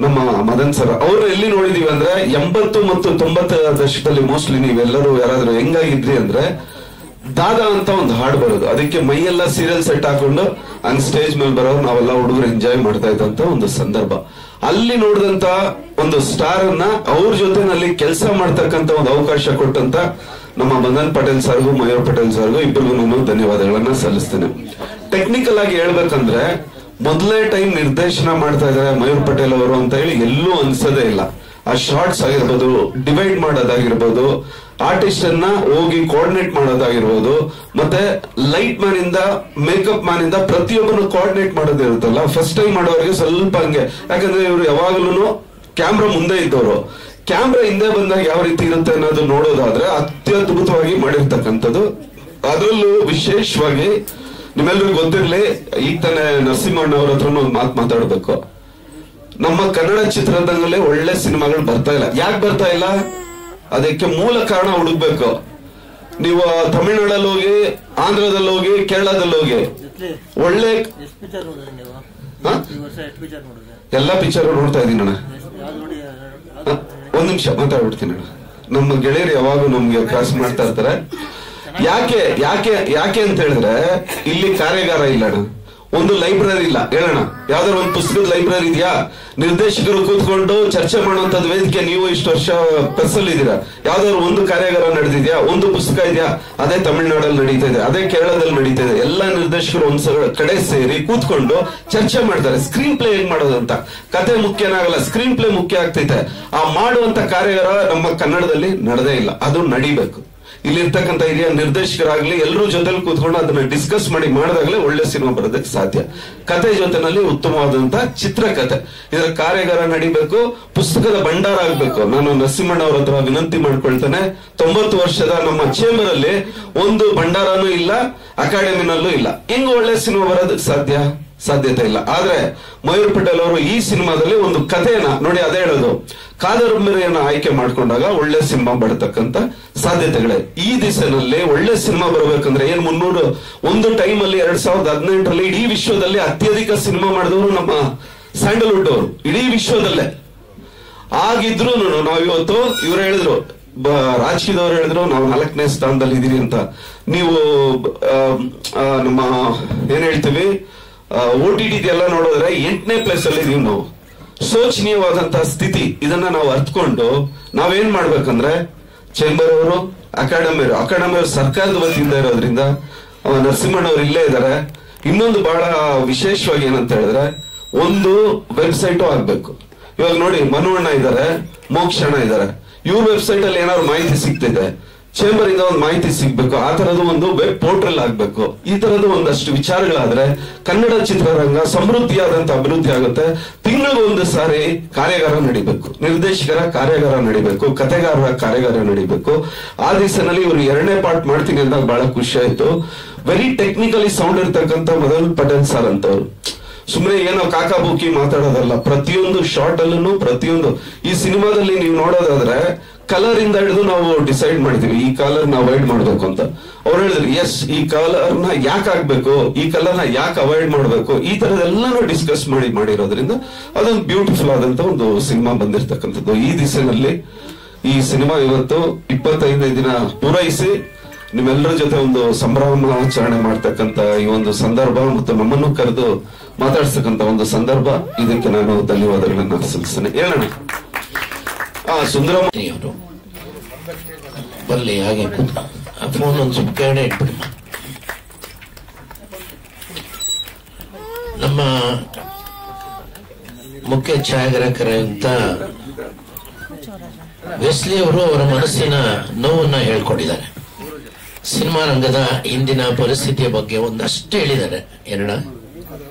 ನಮ್ಮ ಮದನ್ ಸರ್ ಅವ್ರು ಎಲ್ಲಿ ನೋಡಿದೀವಿ ಅಂದ್ರೆ 80 ಮತ್ತು 90 ದಶಕದಲ್ಲಿ ಮೋಸ್ಟ್ಲಿ ನೀವೆಲ್ಲರೂ ಯಾರಾದ್ರೂ ಹೆಂಗಾಗಿದ್ರಿ ಅಂದ್ರೆ, ದಾದಾ ಅಂತ ಒಂದು ಹಾಡು ಬರೋದು, ಅದಕ್ಕೆ ಮೈಯೆಲ್ಲ ಸೀರಿಯಲ್ ಸೆಟ್ ಹಾಕೊಂಡು ಹಂಗ್ ಸ್ಟೇಜ್ ಮೇಲೆ ಬರೋರು ನಾವೆಲ್ಲ ಹುಡುಗರು ಎಂಜಾಯ್ ಮಾಡ್ತಾ ಇದ್ದಂತ ಒಂದು ಸಂದರ್ಭ. ಅಲ್ಲಿ ನೋಡಿದಂತ ಒಂದು ಸ್ಟಾರ್ ಅನ್ನ ಅವ್ರ ಜೊತೆನಲ್ಲಿ ಕೆಲಸ ಮಾಡ್ತಕ್ಕಂತ ಒಂದು ಅವಕಾಶ ಕೊಟ್ಟಂತ ನಮ್ಮ ಮದನ್ ಪಟೇಲ್ ಸರ್ಗೂ ಮಯೂರ್ ಪಟೇಲ್ ಸರ್ಗೂ ಇಬ್ಬರಿಗೂ ನಾನು ಧನ್ಯವಾದಗಳನ್ನ ಸಲ್ಲಿಸ್ತೇನೆ. ಟೆಕ್ನಿಕಲ್ ಆಗಿ ಹೇಳ್ಬೇಕಂದ್ರೆ, ಮೊದಲೇ ಟೈಮ್ ನಿರ್ದೇಶನ ಮಾಡ್ತಾ ಇದ್ದಾರೆ ಮಯೂರ್ ಪಟೇಲ್ ಅವರು ಅಂತ ಹೇಳಿ ಎಲ್ಲೂ ಅನ್ಸೋದೇ ಇಲ್ಲ. ಆ ಶಾರ್ಟ್ಸ್ ಆಗಿರ್ಬೋದು, ಡಿವೈಡ್ ಮಾಡೋದಾಗಿರ್ಬೋದು, ಆರ್ಟಿಸ್ಟ್ ಅನ್ನ ಹೋಗಿ ಕೋಆರ್ಡಿನೇಟ್ ಮಾಡೋದಾಗಿರ್ಬೋದು, ಮತ್ತೆ ಲೈಟ್ ಮ್ಯಾನ್ ಇಂದ ಮೇಕಪ್ ಮ್ಯಾನ್ ಇಂದ ಪ್ರತಿಯೊಬ್ಬರು ಕೋಆರ್ಡಿನೇಟ್ ಮಾಡೋದಿರುತ್ತಲ್ಲ, ಫಸ್ಟ್ ಟೈಮ್ ಮಾಡೋರಿಗೆ ಸ್ವಲ್ಪ ಹಂಗೆ. ಯಾಕಂದ್ರೆ ಇವರು ಯಾವಾಗ್ಲೂ ಕ್ಯಾಮ್ರಾ ಮುಂದೆ ಇದ್ದವರು, ಕ್ಯಾಮ್ರಾ ಹಿಂದೆ ಬಂದಾಗ ಯಾವ ರೀತಿ ಇರುತ್ತೆ ಅನ್ನೋದು ನೋಡೋದಾದ್ರೆ ಅತ್ಯದ್ಭುತವಾಗಿ ಮಾಡಿರ್ತಕ್ಕಂಥದ್ದು. ಅದರಲ್ಲೂ ವಿಶೇಷವಾಗಿ ನಿಮ್ಮೆಲ್ಲರಿಗೂ ಗೊತ್ತಿರ್ಲಿ, ಈಗ ತಾನೇ ನರಸಿಂಹಣ್ಣ ಅವ್ರ ಹತ್ರ ಒಂದು ಮಾತು ಮಾತಾಡ್ಬೇಕು. ನಮ್ಮ ಕನ್ನಡ ಚಿತ್ರರಂಗದಲ್ಲೇ ಒಳ್ಳೆ ಸಿನಿಮಾಗಳು ಬರ್ತಾ ಇಲ್ಲ. ಯಾಕೆ ಬರ್ತಾ ಇಲ್ಲ? ಅದಕ್ಕೆ ಮೂಲ ಕಾರಣ ಹುಡುಕ್ಬೇಕು. ನೀವು ತಮಿಳ್ನಾಡಲ್ಲಿ ಹೋಗಿ, ಆಂಧ್ರದಲ್ಲಿ ಹೋಗಿ, ಕೇರಳದಲ್ಲಿ ಹೋಗಿ ಒಳ್ಳೆ ಎಲ್ಲ ಪಿಕ್ಚರ್ ನೋಡ್ತಾ ಇದೀನಿ ಅಣ್ಣ. ಒಂದ್ ನಿಮಿಷ ಮಾತಾಡ್ಬಿಡ್ತೀನಿ ಅಣ್ಣ. ನಮ್ಮ ಗೆಳೆಯರು ಯಾವಾಗ ನಮ್ಗೆ ಕ್ರಾಸ್ ಮಾಡ್ತಾ ಇರ್ತಾರೆ. ಯಾಕೆ ಯಾಕೆ ಯಾಕೆ ಅಂತ ಹೇಳಿದ್ರೆ ಇಲ್ಲಿ ಕಾರ್ಯಾಗಾರ ಇಲ್ಲ ಅಣ್ಣ, ಒಂದು ಲೈಬ್ರರಿ ಇಲ್ಲ. ಹೇಳೋಣ, ಯಾವ್ದಾದ್ರು ಒಂದು ಪುಸ್ತಕದ ಲೈಬ್ರರಿ ಇದೆಯಾ? ನಿರ್ದೇಶಕರು ಕೂತ್ಕೊಂಡು ಚರ್ಚೆ ಮಾಡುವಂತದ್ದು ವೇದಿಕೆ ನೀವು ಇಷ್ಟು ವರ್ಷ ಪ್ರೆಸ್ ಅಲ್ಲಿ ಇದ್ದೀರಾ. ಯಾವ್ದಾದ್ರು ಒಂದು ಕಾರ್ಯಾಗಾರ ನಡೆದಿದ್ಯಾ? ಒಂದು ಪುಸ್ತಕ ಇದೆಯಾ? ಅದೇ ತಮಿಳ್ನಾಡಲ್ಲಿ ನಡೀತಾ ಇದೆ, ಅದೇ ಕೇರಳದಲ್ಲಿ ನಡೀತಾ ಇದೆ. ಎಲ್ಲಾ ನಿರ್ದೇಶಕರು ಒಂದ್ ಕಡೆ ಸೇರಿ ಕೂತ್ಕೊಂಡು ಚರ್ಚೆ ಮಾಡ್ತಾರೆ. ಸ್ಕ್ರೀನ್ ಪ್ಲೇ ಹೆಂಗ್ ಮಾಡೋದಂತ. ಕತೆ ಮುಖ್ಯನಾಗಲ್ಲ, ಸ್ಕ್ರೀನ್ ಪ್ಲೇ ಮುಖ್ಯ ಆಗ್ತೈತೆ. ಆ ಮಾಡುವಂತ ಕಾರ್ಯಾಗಾರ ನಮ್ಮ ಕನ್ನಡದಲ್ಲಿ ನಡೆದೇ ಇಲ್ಲ. ಅದು ನಡಿಬೇಕು. ಇಲ್ಲಿರ್ತಕ್ಕಂಥ ಹಿರಿಯ ನಿರ್ದೇಶಕರಾಗ್ಲಿ ಎಲ್ಲರೂ ಜೊತೆಲಿ ಕೂತ್ಕೊಂಡು ಅದನ್ನ ಡಿಸ್ಕಸ್ ಮಾಡಿ ಮಾಡಿದಾಗಲೇ ಒಳ್ಳೆ ಸಿನಿಮಾ ಬರೋದಕ್ಕೆ ಸಾಧ್ಯ. ಕತೆ ಜೊತೆನಲ್ಲಿ ಉತ್ತಮವಾದಂತ ಚಿತ್ರಕಥೆ, ಇದರ ಕಾರ್ಯಾಗಾರ ನಡಿಬೇಕು, ಪುಸ್ತಕದ ಭಂಡಾರ ಆಗ್ಬೇಕು. ನಾನು ನರಸಿಂಹಣ್ಣ ಅವ್ರ ಹತ್ರ ವಿನಂತಿ ಮಾಡ್ಕೊಳ್ತೇನೆ, 90 ವರ್ಷದ ನಮ್ಮ ಚೇಂಬರ್ ಅಲ್ಲಿ ಒಂದು ಭಂಡಾರನೂ ಇಲ್ಲ, ಅಕಾಡೆಮಿನಲ್ಲೂ ಇಲ್ಲ. ಹೆಂಗ್ ಒಳ್ಳೆ ಸಿನಿಮಾ ಬರೋದಕ್ಕೆ ಸಾಧ್ಯತೆ ಇಲ್ಲ. ಆದ್ರೆ ಮಯೂರ್ ಪಟೇಲ್ ಅವರು ಈ ಸಿನಿಮಾದಲ್ಲಿ ಒಂದು ಕಥೆಯನ್ನ ನೋಡಿ, ಅದೇ ಹೇಳೋದು, ಕಾದಂಬರಿಯನ್ನ ಆಯ್ಕೆ ಮಾಡ್ಕೊಂಡಾಗ ಒಳ್ಳೆ ಸಿನಿಮಾ ಬರತಕ್ಕಂತ ಸಾಧ್ಯತೆಗಳೇ. ಈ ದಿಸೆನಲ್ಲಿ ಒಳ್ಳೆ ಸಿನಿಮಾ ಬರಬೇಕಂದ್ರೆ ಏನ್ 300 ಒಂದು ಟೈಮ್ ಅಲ್ಲಿ 2018ರಲ್ಲಿ ಇಡೀ ವಿಶ್ವದಲ್ಲಿ ಅತ್ಯಧಿಕ ಸಿನಿಮಾ ಮಾಡಿದವರು ನಮ್ಮ ಸ್ಯಾಂಡಲ್ವುಡ್ ಅವರು, ಇಡೀ ವಿಶ್ವದಲ್ಲೇ. ಆಗಿದ್ರು ನಾವು ಇವತ್ತು ಇವ್ರು ಹೇಳಿದ್ರು, ರಾಜಕೀಯದವ್ರು ಹೇಳಿದ್ರು ನಾವು 4ನೇ ಸ್ಥಾನದಲ್ಲಿ ಇದೀವಿ ಅಂತ. ನೀವು ನಮ್ಮ ಏನ್ ಹೇಳ್ತೀವಿ OTT ಎಲ್ಲ ನೋಡಿದ್ರೆ 8ನೇ ಪ್ಲೇಸ್ ಅಲ್ಲಿ ಇದೀವಿ ನಾವು. ಶೋಚನೀಯವಾದಂತಹ ಸ್ಥಿತಿ. ಇದನ್ನ ನಾವು ಅರ್ಥಕೊಂಡು ನಾವೇನ್ ಮಾಡ್ಬೇಕಂದ್ರೆ, ಚೇಂಬರ್ ಅವರು, ಅಕಾಡೆಮಿ ಸರ್ಕಾರದ ವತಿಯಿಂದ ಇರೋದ್ರಿಂದ ನರಸಿಂಹಣ್ಣ ಅವರು ಇಲ್ಲೇ ಇದ್ದಾರೆ. ಇನ್ನೊಂದು ಬಹಳ ವಿಶೇಷವಾಗಿ ಏನಂತ ಹೇಳಿದ್ರೆ, ಒಂದು ವೆಬ್ಸೈಟು ಆಗ್ಬೇಕು. ಇವಾಗ ನೋಡಿ, ಮನುವಣ್ಣ ಇದ್ದಾರೆ, ಮೋಕ್ಷಣ್ಣ ಇದ್ದಾರೆ. ಇವ್ರ ವೆಬ್ಸೈಟ್ ಅಲ್ಲಿ ಏನಾದ್ರು ಮಾಹಿತಿ ಸಿಗ್ತಿದೆ, ಚೇಂಬರ್ ಇಂದ ಒಂದು ಮಾಹಿತಿ ಸಿಗ್ಬೇಕು. ಆ ತರದ ಒಂದು ವೆಬ್ ಪೋರ್ಟಲ್ ಆಗ್ಬೇಕು. ಈ ತರದ ಒಂದಷ್ಟು ವಿಚಾರಗಳಾದ್ರೆ ಕನ್ನಡ ಚಿತ್ರರಂಗ ಸಮೃದ್ಧಿಯಾದಂತ ಅಭಿವೃದ್ಧಿ ಆಗುತ್ತೆ. ತಿಂಗಳಿಗೊಂದು ಸಾರಿ ಕಾರ್ಯಾಗಾರ ನಡಿಬೇಕು, ನಿರ್ದೇಶಕರ ಕಾರ್ಯಾಗಾರ ನಡಿಬೇಕು, ಕಥೆಗಾರರ ಕಾರ್ಯಾಗಾರ ನಡಿಬೇಕು. ಆ ದಿವಸನಲ್ಲಿ ಇವ್ರು 2ನೇ ಪಾರ್ಟ್ ಮಾಡ್ತೀನಿ ಅಂತ ಬಹಳ ಖುಷಿ ಆಯ್ತು. ವೆರಿ ಟೆಕ್ನಿಕಲಿ ಸೌಂಡ್ ಇರ್ತಕ್ಕಂಥ ಮದನ್ ಪಟೇಲ್ ಸರ್ ಅಂತವ್ರು. ಸುಮ್ಮನೆ ಏನೋ ಕಾಕಾಬೂಕಿ ಮಾತಾಡೋದಲ್ಲ. ಪ್ರತಿಯೊಂದು ಶಾರ್ಟ್ ಅಲ್ಲೂ ಪ್ರತಿಯೊಂದು ಈ ಸಿನಿಮಾದಲ್ಲಿ ನೀವು ನೋಡೋದಾದ್ರೆ ಕಲರ್ ಇಂದ ಹಿಡಿದು ನಾವು ಡಿಸೈಡ್ ಮಾಡಿದೀವಿ, ಈ ಕಲರ್ ನ ಅವಾಯ್ಡ್ ಮಾಡ್ಬೇಕು ಅಂತ. ಅವ್ರು ಹೇಳಿದ್ರು, ಎಸ್, ಈ ಕಲರ್ ನ ಯಾಕೆ ಆಗ್ಬೇಕು, ಈ ಕಲರ್ ನ ಯಾಕೆ ಅವಾಯ್ಡ್ ಮಾಡ್ಬೇಕು, ಈ ತರದೆಲ್ಲಾನು ಡಿಸ್ಕಸ್ ಮಾಡಿರೋದ್ರಿಂದ ಅದೊಂದು ಬ್ಯೂಟಿಫುಲ್ ಆದಂತ ಒಂದು ಸಿನಿಮಾ ಬಂದಿರತಕ್ಕಂಥದ್ದು. ಈ ದಿಸೆನಲ್ಲಿ ಈ ಸಿನಿಮಾ ಇವತ್ತು 25 ದಿನ ಪೂರೈಸಿ ನಿಮ್ಮೆಲ್ಲರ ಜೊತೆ ಒಂದು ಸಂಭ್ರಮಾಚರಣೆ ಮಾಡ್ತಕ್ಕಂಥ ಈ ಒಂದು ಸಂದರ್ಭ ಮತ್ತು ನಮ್ಮನ್ನು ಕರೆದು ಮಾತಾಡ್ತಕ್ಕಂಥ ಒಂದು ಸಂದರ್ಭ, ಇದಕ್ಕೆ ನಾನು ಧನ್ಯವಾದಗಳನ್ನ ಸಲ್ಲಿಸ್ತೇನೆ. ಹೇಳೋಣ, ಸುಂದರಮಣಿಯವರು ಬರಲಿ, ಹಾಗೆ ಫೋನ್ ಒಂದು ಸ್ವಲ್ಪ ಕೆಳಗಡೆ ಇಟ್ಬಿಡಿ. ನಮ್ಮ ಮುಖ್ಯ ಛಾಯಾಗ್ರಾಹಕರಂತ ವೆಸ್ಲಿ ಅವರು ಅವರ ಮನಸ್ಸಿನ ನೋವನ್ನ ಹೇಳ್ಕೊಂಡಿದ್ದಾರೆ. ಸಿನಿಮಾ ರಂಗದ ಇಂದಿನ ಪರಿಸ್ಥಿತಿಯ ಬಗ್ಗೆ ಒಂದಷ್ಟು ಹೇಳಿದ್ದಾರೆ.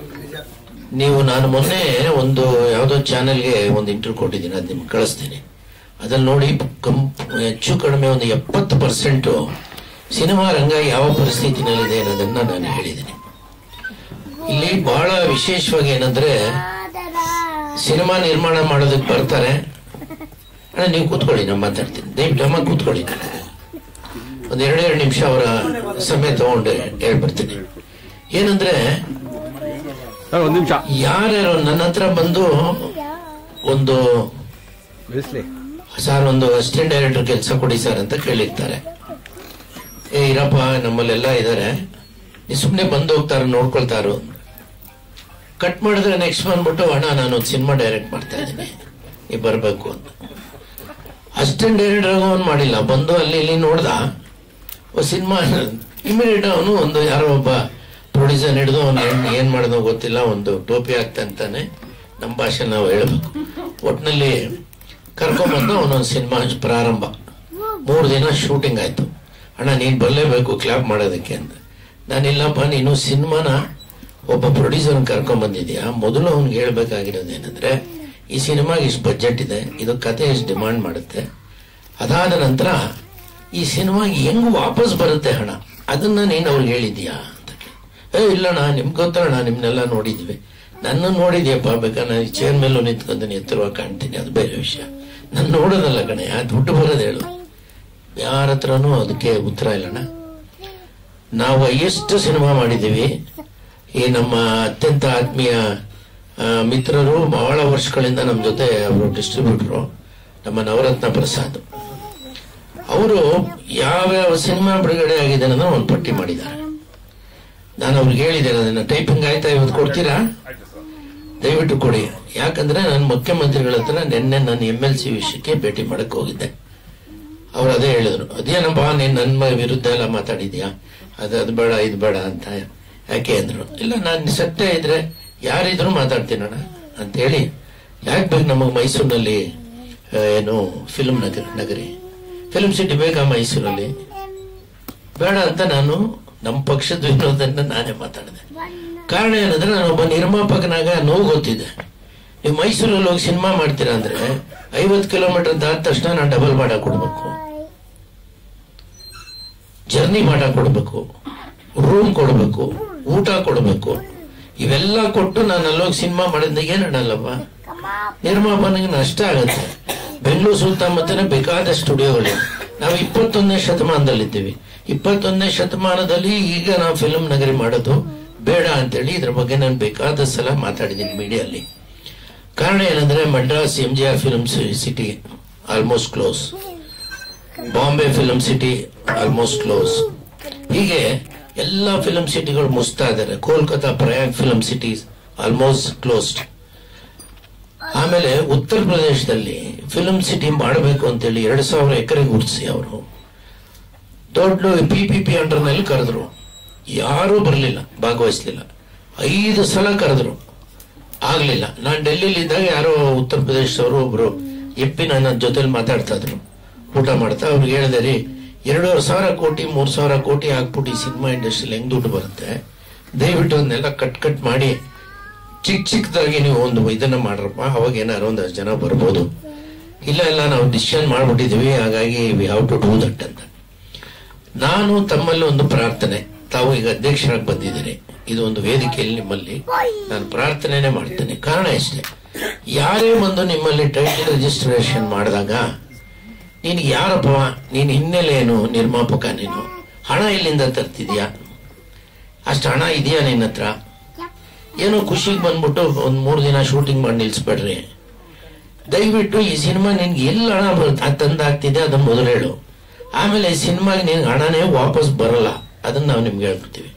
ನಾನು ಮೊನ್ನೆ ಒಂದು ಯಾವುದೋ ಚಾನೆಲ್ಗೆ ಒಂದು ಇಂಟರ್ವ್ಯೂ ಕೊಟ್ಟಿದ್ದೀನಿ, ಅದು ನಿಮ್ಗೆ ಕಳಿಸ್ತೀನಿ. ಅದ್ರಲ್ಲಿ ನೋಡಿ ಹೆಚ್ಚು ಕಡಿಮೆ ಒಂದು 70% ಸಿನಿಮಾ ರಂಗ ಯಾವ ಪರಿಸ್ಥಿತಿನಲ್ಲಿದೆ ಅನ್ನೋದನ್ನ ನಾನು ಹೇಳಿದ್ದೀನಿ. ಇಲ್ಲಿ ಬಹಳ ವಿಶೇಷವಾಗಿ ಏನಂದ್ರೆ, ಸಿನಿಮಾ ನಿರ್ಮಾಣ ಮಾಡೋದಕ್ಕೆ ಬರ್ತಾರೆ, ನೀವು ಕೂತ್ಕೊಳ್ಳಿ, ನಾನು ಮಾತಾಡ್ತೀನಿ, ದಯವಿಟ್ಟು ಅಮ್ಮ ಕೂತ್ಕೊಳ್ಳಿ, ಒಂದು 2 ನಿಮಿಷ ಅವರ ಸಮಯ ತಗೊಂಡು ಹೇಳ್ಬರ್ತೀನಿ. ಏನಂದ್ರೆ, ಯಾರ್ಯಾರು ನನ್ನ ಹತ್ರ ಬಂದು ಒಂದು ಸರ್ ಒಂದು ಅಸಿಸ್ಟೆಂಟ್ ಡೈರೆಕ್ಟರ್ ಕೆಲಸ ಕೊಡಿ ಸರ್ ಅಂತ ಕೇಳಿರ್ತಾರೆ. ಇರಪ್ಪ ನಮ್ಮಲ್ಲೆಲ್ಲ ಇದಾರೆ, ನೀವು ಸುಮ್ಮನೆ ಬಂದು ಹೋಗ್ತಾರ ನೋಡ್ಕೊಳ್ತಾರು. ಕಟ್ ಮಾಡಿದ್ರೆ ನೆಕ್ಸ್ಟ್ ಬಂದ್ಬಿಟ್ಟು, ಅಣ್ಣ ನಾನು ಒಂದು ಸಿನಿಮಾ ಡೈರೆಕ್ಟ್ ಮಾಡ್ತಾ ಇದ್ದೀನಿ, ನೀವು ಬರ್ಬೇಕು ಅಂತ. ಅಸಿಸ್ಟೆಂಟ್ ಡೈರೆಕ್ಟರ್ ಅವನು ಮಾಡಿಲ್ಲ, ಬಂದು ಅಲ್ಲಿ ಇಲ್ಲಿ ನೋಡ್ದ ಸಿನಿಮಾ, ಇಮಿಡಿಯೇಟ್ ಅವನು ಒಂದು ಯಾರೋ ಒಬ್ಬ ಪ್ರೊಡ್ಯೂಸರ್ ಹಿಡಿದು ಅವನು ಏನ್ ಮಾಡೋದು ಗೊತ್ತಿಲ್ಲ, ಒಂದು ಟೋಪಿ ಆಗ್ತಾನೆ, ನಮ್ಮ ಭಾಷೆ ನಾವು ಹೇಳ್ಬೇಕು. ಒಟ್ಟಿನಲ್ಲಿ ಕರ್ಕೊಂಡ್ಬಂದು ಅವನೊಂದು ಸಿನಿಮಾ ಪ್ರಾರಂಭ. 3 ದಿನ ಶೂಟಿಂಗ್ ಆಯ್ತು. ಅಣ್ಣ ನೀನ್ ಬರಲೇಬೇಕು ಕ್ಲಾಪ್ ಮಾಡೋದಕ್ಕೆ ಅಂತ. ನಾನಿಲ್ಲಪ್ಪ, ನೀನು ಸಿನಿಮಾನ ಒಬ್ಬ ಪ್ರೊಡ್ಯೂಸರ್ ಕರ್ಕೊಂಡ್ಬಂದಿದ್ಯಾ, ಮೊದಲು ಅವ್ನಿಗೆ ಹೇಳ್ಬೇಕಾಗಿರೋದೇನಂದ್ರೆ, ಈ ಸಿನಿಮಾಗೆ ಇಷ್ಟು ಬಜೆಟ್ ಇದೆ, ಇದು ಕತೆ ಇಷ್ಟು ಡಿಮಾಂಡ್ ಮಾಡುತ್ತೆ, ಅದಾದ ನಂತರ ಈ ಸಿನಿಮಾಗೆ ಹೆಂಗ್ ವಾಪಸ್ ಬರುತ್ತೆ ಹಣ, ಅದನ್ನ ನೀನು ಅವ್ರಿಗೆ ಹೇಳಿದ್ಯಾ ಅಂತ. ಇಲ್ಲಣ್ಣ ನಿಮ್ಗೆ ಗೊತ್ತಣ್ಣ, ನಿಮ್ನೆಲ್ಲ ನೋಡಿದ್ವಿ. ನನ್ನ ನೋಡಿದ್ಯಪ್ಪ, ಬೇಕಾದ್ರೆ ನಾನು ಚೇರ್ ಮೇಲೂ ನಿಂತ್ಕೊಂತೀನಿ, ಎತ್ತರವಾಗಿ ಕಾಣ್ತೀನಿ, ಅದು ಬೇರೆ ವಿಷಯ. ನಾನು ನೋಡೋದಲ್ಲ ಕಣೆ, ದುಡ್ಡು ಬರೋದು ಹೇಳು. ಯಾರ ಹತ್ರನೂ ಅದಕ್ಕೆ ಉತ್ತರ ಇಲ್ಲಣ್ಣ. ನಾವು ಎಷ್ಟು ಸಿನಿಮಾ ಮಾಡಿದ್ದೀವಿ. ಈ ನಮ್ಮ ಅತ್ಯಂತ ಆತ್ಮೀಯ ಮಿತ್ರರು ಬಹಳ ವರ್ಷಗಳಿಂದ ನಮ್ಮ ಜೊತೆ ಅವರು ಡಿಸ್ಟ್ರಿಬ್ಯೂಟರು, ನಮ್ಮ ನವರತ್ನ ಪ್ರಸಾದ್, ಅವರು ಯಾವ್ಯಾವ ಸಿನಿಮಾ ಬಿಡುಗಡೆ ಆಗಿದೆ ಅನ್ನೋದನ್ನ ಒಂದು ಪಟ್ಟಿ ಮಾಡಿದ್ದಾರೆ. ನಾನು ಅವ್ರಿಗೆ ಹೇಳಿದ್ದೇನೆ, ಅದನ್ನ ಟೈಪಿಂಗ್ ಆಯ್ತಾ, ಇವತ್ತು ಕೊಡ್ತೀರಾ? ದಯವಿಟ್ಟು ಕೊಡಿ. ಯಾಕಂದ್ರೆ ನಾನು ಮುಖ್ಯಮಂತ್ರಿಗಳ ಹತ್ರ ನಿನ್ನೆ ನಾನು MLC ವಿಷಯಕ್ಕೆ ಭೇಟಿ ಮಾಡಕ್ ಹೋಗಿದ್ದೆ. ಅವ್ರು ಅದೇ ಹೇಳಿದ್ರು, ಅದೇನಪ್ಪ ನೀನ್ ನನ್ನ ವಿರುದ್ಧ ಎಲ್ಲ ಮಾತಾಡಿದ್ಯಾ, ಅದು ಬೇಡ ಇದು ಬೇಡ ಅಂತ. ಯಾಕೆ ಅಂದ್ರು, ಇಲ್ಲ ನಾನು ಸತ್ಯ ಇದ್ರೆ ಯಾರಿದ್ರು ಮಾತಾಡ್ತೀನಣ್ಣ ಅಂತ ಹೇಳಿ. ಯಾಕೆ ಬೇಕು ನಮಗ್ ಮೈಸೂರಿನಲ್ಲಿ ಏನು ಫಿಲ್ಮ್ ನಗರಿ ಫಿಲ್ಮ್ ಸಿಟಿ ಬೇಕಾ ಮೈಸೂರಲ್ಲಿ? ಬೇಡ ಅಂತ ನಾನು ನಮ್ಮ ಪಕ್ಷದ ವಿರೋಧನ ನಾನೇ ಮಾತಾಡಿದೆ. ಕಾರಣ ಏನಂದ್ರೆ ನಾನೊಬ್ಬ ನಿರ್ಮಾಪಕನಾಗ ನೋವು ಗೊತ್ತಿದೆ. ನೀವು ಮೈಸೂರಲ್ಲಿ ಹೋಗಿ ಸಿನಿಮಾ ಮಾಡ್ತೀರಾ ಅಂದ್ರೆ 50 ಕಿಲೋಮೀಟರ್ ದಾದ ತಕ್ಷಣ ನಾನು ಡಬಲ್ ಬಾಡ ಕೊಡ್ಬೇಕು, ಜರ್ನಿ ಮಾಡಕ್ ಕೊಡ್ಬೇಕು, ರೂಮ್ ಕೊಡ್ಬೇಕು, ಊಟ ಕೊಡ್ಬೇಕು. ಇವೆಲ್ಲ ಕೊಟ್ಟು ನಾನು ಅಲ್ಲೋಗಿ ಸಿನಿಮಾ ಮಾಡಿದಾಗ ಏನಲ್ಲಪ್ಪ, ನಿರ್ಮಾಪನಿಗೆ ನಷ್ಟ ಆಗತ್ತೆ. ಬೆಂಗಳೂರು ಸುತ್ತಮುತ್ತನೇ ಬೇಕಾದ ಸ್ಟುಡಿಯೋಗಳಿವೆ. ನಾವು 21ನೇ ಶತಮಾನದಲ್ಲಿದ್ದೀವಿ. 21ನೇ ಶತಮಾನದಲ್ಲಿ ಈಗ ನಾವು ಫಿಲ್ಮ್ ನಗರಿ ಮಾಡೋದು ಬೇಡ ಅಂತೇಳಿ ಇದ್ರ ಬಗ್ಗೆ ನಾನು ಬೇಕಾದ ಸಲ ಮಾತಾಡಿದ್ದೀನಿ ಮೀಡಿಯಲ್ಲಿ. ಕಾರಣ ಏನಂದ್ರೆ Madras MGR film city almost close, Bombay film city almost close, ಹೀಗೆ ಎಲ್ಲ ಫಿಲ್ಮ್ ಸಿಟಿಗಳು ಮುಸ್ತಾ ಇದ್ದಾರೆ. ಕೋಲ್ಕತಾ ಪ್ರಯಾಗ್ ಫಿಲ್ಮ್ ಸಿಟೀಸ್ ಆಲ್ಮೋಸ್ಟ್ ಕ್ಲೋಸ್ಡ್. ಆಮೇಲೆ ಉತ್ತರ ಪ್ರದೇಶದಲ್ಲಿ ಫಿಲ್ಮ್ ಸಿಟಿ ಮಾಡಬೇಕು ಅಂತೇಳಿ 2000 ಎಕರೆ ಗುರ್ಸಿ ಅವರು ದೊಡ್ಡ PPP ಅಂಡರ್ನಲ್ಲಿ ಕರೆದ್ರು. ಯಾರೂ ಬರಲಿಲ್ಲ, ಭಾಗವಹಿಸ್ಲಿಲ್ಲ. 5 ಸಲ ಕರೆದ್ರು, ಆಗ್ಲಿಲ್ಲ. ನಾನು ಡೆಲ್ಲಿಲಿ ಇದ್ದಾಗ ಯಾರೋ ಉತ್ತರ ಪ್ರದೇಶದವರು ಒಬ್ರು MP ನನ್ನ ಜೊತೆಲಿ ಮಾತಾಡ್ತಾ ಇದ್ರು, ಊಟ ಮಾಡ್ತಾ. ಅವ್ರಿಗೆ ಹೇಳಿದೆ, ರೀ 2,500 ಕೋಟಿ 3,000 ಕೋಟಿ ಹಾಕ್ಬಿಟ್ಟು ಈ ಸಿನಿಮಾ ಇಂಡಸ್ಟ್ರಿಯಲ್ಲಿ ಹೆಂಗ್ ದುಡ್ಡು ಬರುತ್ತೆ, ದಯವಿಟ್ಟು ಅದನ್ನೆಲ್ಲ ಕಟ್ ಮಾಡಿ ಚಿಕ್ಕದಾಗಿ ನೀವು ಒಂದು ಇದನ್ನ ಮಾಡ್ರಪ್ಪ, ಅವಾಗ ಏನಾರು ಒಂದಷ್ಟು ಜನ ಬರ್ಬೋದು. ಇಲ್ಲ ನಾವು ಡಿಸಿಷನ್ ಮಾಡ್ಬಿಟ್ಟಿದೀವಿ, ಹಾಗಾಗಿ we have to do that ಅಂತ. ನಾನು ತಮ್ಮಲ್ಲಿ ಒಂದು ಪ್ರಾರ್ಥನೆ, ತಾವು ಈಗ ಅಧ್ಯಕ್ಷರಾಗಿ ಬಂದಿದ್ದೀರಿ, ಇದು ಒಂದು ವೇದಿಕೆಯಲ್ಲಿ ನಿಮ್ಮಲ್ಲಿ ನಾನು ಪ್ರಾರ್ಥನೆನೇ ಮಾಡ್ತೇನೆ. ಕಾರಣ ಇಷ್ಟೇ, ಯಾರೇ ಬಂದು ನಿಮ್ಮಲ್ಲಿ ಟೈಟಲ್ ರಿಜಿಸ್ಟ್ರೇಷನ್ ಮಾಡಿದಾಗ ನೀನು ಯಾರಪ್ಪ, ನೀನ್ ಹಿನ್ನೆಲೆ ಏನು, ನಿರ್ಮಾಪಕ ನೀನು, ಹಣ ಎಲ್ಲಿಂದ ತರ್ತಿದ್ಯಾ, ಅಷ್ಟು ಹಣ ಇದೆಯಾ ನಿನ್ನ ಹತ್ರ? ಏನೋ ಖುಷಿಗೆ ಬಂದ್ಬಿಟ್ಟು ಒಂದ್ 3 ದಿನ ಶೂಟಿಂಗ್ ಮಾಡಿ ನಿಲ್ಸ್ಬೇಡ್ರಿ. ದಯವಿಟ್ಟು ಈ ಸಿನಿಮಾ ನಿನ್ಗೆ ಎಲ್ಲಿ ಹಣ ತಂದಾಗ್ತಿದೆ ಅದನ್ನ ಮೊದಲು ಹೇಳು. ಆಮೇಲೆ ಈ ಸಿನಿಮಾಗೆ ನಿನ್ಗೆ ಹಣನೇ ವಾಪಸ್ ಬರಲ್ಲ, ಅದನ್ನ ನಾವು ನಿಮ್ಗೆ ಹೇಳ್ಬಿಡ್ತೀವಿ.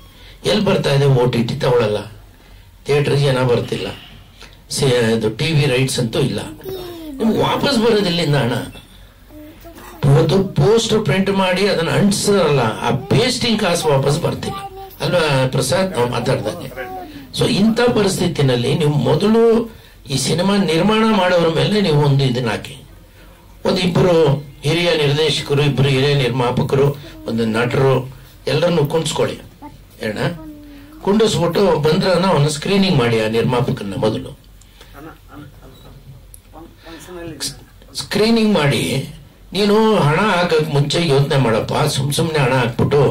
ಎಲ್ಲಿ ಬರ್ತಾ ಇದೆ? OTT ತಗೊಳ್ಳಲ್ಲ, ಥಿಯೇಟರ್ಗೆ ಜನ ಬರ್ತಿಲ್ಲ, TV ರೈಟ್ಸ್ ಅಂತೂ ಇಲ್ಲ. ನಿಮ್ಗೆ ವಾಪಸ್ ಬರೋದಿಲ್ಲಿಂದ ಹಣ. ಇವತ್ತು ಪೋಸ್ಟರ್ ಪ್ರಿಂಟ್ ಮಾಡಿ ಅದನ್ನ ಅಂಟಿಸಲ್ಲ, ಆ ಪೇಸ್ಟಿಂಗ್ ಕಾಸು ವಾಪಸ್ ಬರ್ತಿಲ್ಲ ಅಲ್ವಾ ಪ್ರಸಾದ್, ನಾವು ಮಾತಾಡ್ದಂಗೆ. ಸೊ ಇಂಥ ಪರಿಸ್ಥಿತಿನಲ್ಲಿ ನೀವು ಮೊದಲು ಈ ಸಿನಿಮಾ ನಿರ್ಮಾಣ ಮಾಡೋರ ಮೇಲೆ ನೀವು ಒಂದು ಇದನ್ನ ಹಾಕಿ, ಒಂದಿಬ್ಬರು ಹಿರಿಯ ನಿರ್ದೇಶಕರು, 2 ಹಿರಿಯ ನಿರ್ಮಾಪಕರು, ಒಂದು ನಟರು ಎಲ್ಲರನ್ನು ಕುಣಿಸ್ಕೊಳ್ಳಿ. ಕುಂಡಿಸ್ಬಿಟ್ಟು ಬಂದ್ರ ಅವನ್ನ ಸ್ಕ್ರೀನಿಂಗ್ ಮಾಡಿ. ಆ ನಿರ್ಮಾಪಕನ್ನ ಮೊದಲು ಸ್ಕ್ರೀನಿಂಗ್ ಮಾಡಿ. ನೀನು ಹಣ ಹಾಕಕ್ ಮುಂಚೆ ಯೋಚನೆ ಮಾಡಪ್ಪ, ಸುಮ್ನೆ ಹಣ ಹಾಕ್ಬಿಟ್ಟು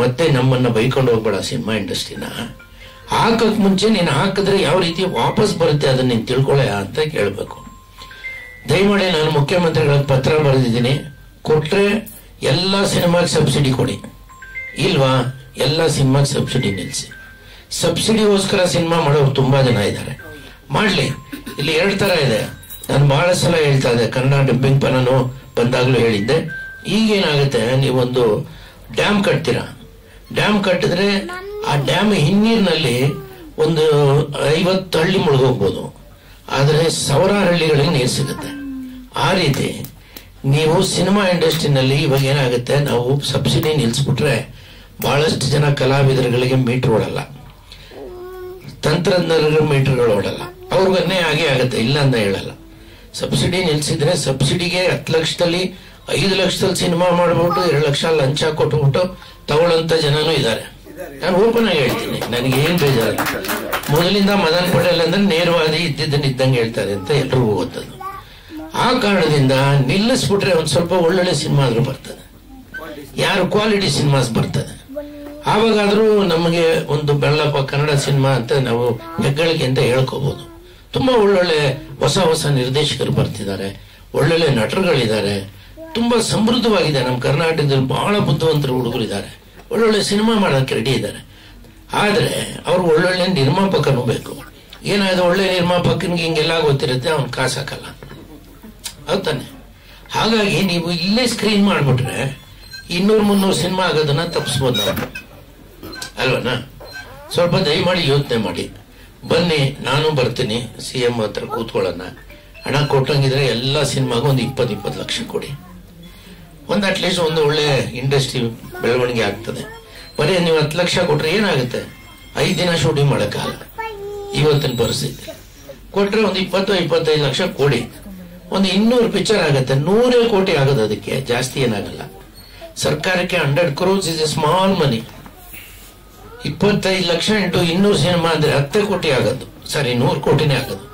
ಮತ್ತೆ ನಮ್ಮನ್ನ ಬೈಕೊಂಡು ಹೋಗ್ಬೇಡ. ಸಿನಿಮಾ ಇಂಡಸ್ಟ್ರಿನ ಹಾಕಕ್ ಮುಂಚೆ ನೀನು ಹಾಕಿದ್ರೆ ಯಾವ ರೀತಿ ವಾಪಸ್ ಬರುತ್ತೆ ಅದನ್ನ ನೀನ್ ತಿಳ್ಕೊಳ್ಳ ಅಂತ ಕೇಳ್ಬೇಕು. ದಯಮಾಡಿ ನಾನು ಮುಖ್ಯಮಂತ್ರಿಗಳಿಗೆ ಪತ್ರ ಬರೆದಿದ್ದೀನಿ, ಕೊಟ್ರೆ ಎಲ್ಲಾ ಸಿನಿಮಾಗೆ ಸಬ್ಸಿಡಿ ಕೊಡಿ, ಇಲ್ವಾ ಎಲ್ಲಾ ಸಿನಿಮಾಗೆ ಸಬ್ಸಿಡಿ ನಿಲ್ಸಿ. ಸಬ್ಸಿಡಿಗೋಸ್ಕರ ಸಿನಿಮಾ ಮಾಡೋರು ತುಂಬಾ ಜನ ಇದ್ದಾರೆ, ಮಾಡ್ಲಿ. ಇಲ್ಲಿ 2 ತರ ಇದೆ. ನಾನು ಬಹಳ ಸಲ ಹೇಳ್ತಾ ಇದ್ದೆ, ಕನ್ನಡ ಡಬ್ಬಿಂಗ್ ಪನನು ಬಂದಾಗ್ಲೂ ಹೇಳಿದ್ದೆ. ಈಗೇನಾಗುತ್ತೆ, ನೀವೊಂದು ಡ್ಯಾಮ್ ಕಟ್ತೀರಾ, ಡ್ಯಾಮ್ ಕಟ್ಟಿದ್ರೆ ಆ ಡ್ಯಾಮ್ ಹಿನ್ನೀರಿನಲ್ಲಿ ಒಂದು 50 ಹಳ್ಳಿ ಮುಳುಗೋಗ್ಬೋದು, ಆದ್ರೆ 1000 ಹಳ್ಳಿಗಳಿಗೆ ನೀರು ಸಿಗುತ್ತೆ. ಆ ರೀತಿ ನೀವು ಸಿನಿಮಾ ಇಂಡಸ್ಟ್ರಿನಲ್ಲಿ ಇವಾಗ ಏನಾಗುತ್ತೆ, ನಾವು ಸಬ್ಸಿಡಿ ನಿಲ್ಸ್ಬಿಟ್ರೆ ಬಹಳಷ್ಟು ಜನ ಕಲಾವಿದರುಗಳಿಗೆ ಮೀಟರ್ ಓಡಲ್ಲ, ತಂತ್ರಜ್ಞರ ಮೀಟರ್ಗಳು ಓಡಲ್ಲ, ಅವ್ರಿಗನ್ನೇ ಹಾಗೆ ಆಗುತ್ತೆ, ಇಲ್ಲ ಅಂತ ಹೇಳಲ್ಲ. ಸಬ್ಸಿಡಿ ನಿಲ್ಸಿದ್ರೆ ಸಬ್ಸಿಡಿಗೆ 10 ಲಕ್ಷದಲ್ಲಿ 5 ಲಕ್ಷದಲ್ಲಿ ಸಿನಿಮಾ ಮಾಡ್ಬಿಟ್ಟು 2 ಲಕ್ಷ ಲಂಚ ಕೊಟ್ಬಿಟ್ಟು ತಗೊಳ್ಳೋಂತ ಜನನೂ ಇದ್ದಾರೆ. ನಾನು ಓಪನ್ ಆಗಿ ಹೇಳ್ತೀನಿ, ನನಗೆ ಏನ್ ಬೇಜಾರಲ್ಲ. ಮೊದಲಿಂದ ಮದನ್ ಪಟೇಲ್ ಅಂದ್ರೆ ನೇರವಾದಿ ಇದ್ದಂಗೆ ಹೇಳ್ತಾರೆ ಅಂತ ಎಲ್ರಿಗೂ ಗೊತ್ತದು. ಆ ಕಾರಣದಿಂದ ನಿಲ್ಲಿಸ್ಬಿಟ್ರೆ ಒಂದ್ ಸ್ವಲ್ಪ ಒಳ್ಳೊಳ್ಳೆ ಸಿನಿಮಾ ಆದ್ರೂ ಬರ್ತದೆ, ಯಾರು ಕ್ವಾಲಿಟಿ ಸಿನಿಮಾಸ್ ಬರ್ತದೆ. ಆವಾಗಾದ್ರೂ ನಮಗೆ ಒಂದು ಬೆಳ್ಳಪ್ಪ ಕನ್ನಡ ಸಿನಿಮಾ ಅಂತ ನಾವು ಹೆಗ್ಗಳಿಕೆ ಅಂತ ಹೇಳ್ಕೋಬಹುದು. ತುಂಬಾ ಒಳ್ಳೊಳ್ಳೆ ಹೊಸ ನಿರ್ದೇಶಕರು ಬರ್ತಿದ್ದಾರೆ, ಒಳ್ಳೊಳ್ಳೆ ನಟರುಗಳಿದ್ದಾರೆ, ತುಂಬಾ ಸಮೃದ್ಧವಾಗಿದೆ. ನಮ್ಮ ಕರ್ನಾಟಕದಲ್ಲಿ ಬಹಳ ಬುದ್ಧಿವಂತರು ಹುಡುಗರಿದ್ದಾರೆ, ಒಳ್ಳೊಳ್ಳೆ ಸಿನಿಮಾ ಮಾಡೋಕೆ ರೆಡಿ ಇದ್ದಾರೆ. ಆದ್ರೆ ಅವ್ರು ಒಳ್ಳೊಳ್ಳೆ ನಿರ್ಮಾಪಕನು ಬೇಕು. ಏನಾದ್ರು ಒಳ್ಳೆ ನಿರ್ಮಾಪಕನಿಗೆ ಹಿಂಗೆಲ್ಲ ಗೊತ್ತಿರುತ್ತೆ, ಅವ್ನು ಕಾಸು ಹಾಕಲ್ಲ, ಹೌದಾನೆ. ಹಾಗಾಗಿ ನೀವು ಇಲ್ಲೇ ಸ್ಕ್ರೀನ್ ಮಾಡಿಬಿಟ್ರೆ 200-300 ಸಿನಿಮಾ ಆಗೋದನ್ನ ತಪ್ಪಿಸ್ಬೋದು ನಾವು, ಅಲ್ವನಾ? ಸ್ವಲ್ಪ ದಯಮಾಡಿ ಯೋಚನೆ ಮಾಡಿ. ಬನ್ನಿ, ನಾನು ಬರ್ತೀನಿ, CM ಹತ್ರ ಕೂತ್ಕೊಳ್ಳೋಣ. ಹಣ ಕೊಟ್ಟಂಗಿದ್ರೆ ಎಲ್ಲ ಸಿನಿಮಾಗೂ ಒಂದು 20-20 ಲಕ್ಷ ಕೊಡಿ. ಒಂದು ಅಟ್ಲೀಸ್ಟ್ ಒಂದು ಒಳ್ಳೆ ಇಂಡಸ್ಟ್ರಿ ಬೆಳವಣಿಗೆ ಆಗ್ತದೆ. ಬರೀ ನೀವು 10 ಲಕ್ಷ ಕೊಟ್ರೆ ಏನಾಗುತ್ತೆ? 5 ದಿನ ಶೂಟಿಂಗ್ ಮಾಡೋಕ್ಕಾಗಲ್ಲ ಇವತ್ತಿನ ಪರಿಸ್ಥಿತಿ. ಕೊಟ್ರೆ ಒಂದು 20-25 ಲಕ್ಷ ಕೊಡಿ, ಒಂದು 200 ಪಿಕ್ಚರ್ ಆಗುತ್ತೆ. 100 ಕೋಟಿ ಆಗೋದು, ಅದಕ್ಕೆ ಜಾಸ್ತಿ ಏನಾಗಲ್ಲ. ಸರ್ಕಾರಕ್ಕೆ 100 crores is A small money. 25 lakh into 200 cinema ಅಂದ್ರೆ 10 ಕೋಟಿ ಆಗೋದು. ಸಾರಿ, 100 ಕೋಟಿನೇ ಆಗೋದು.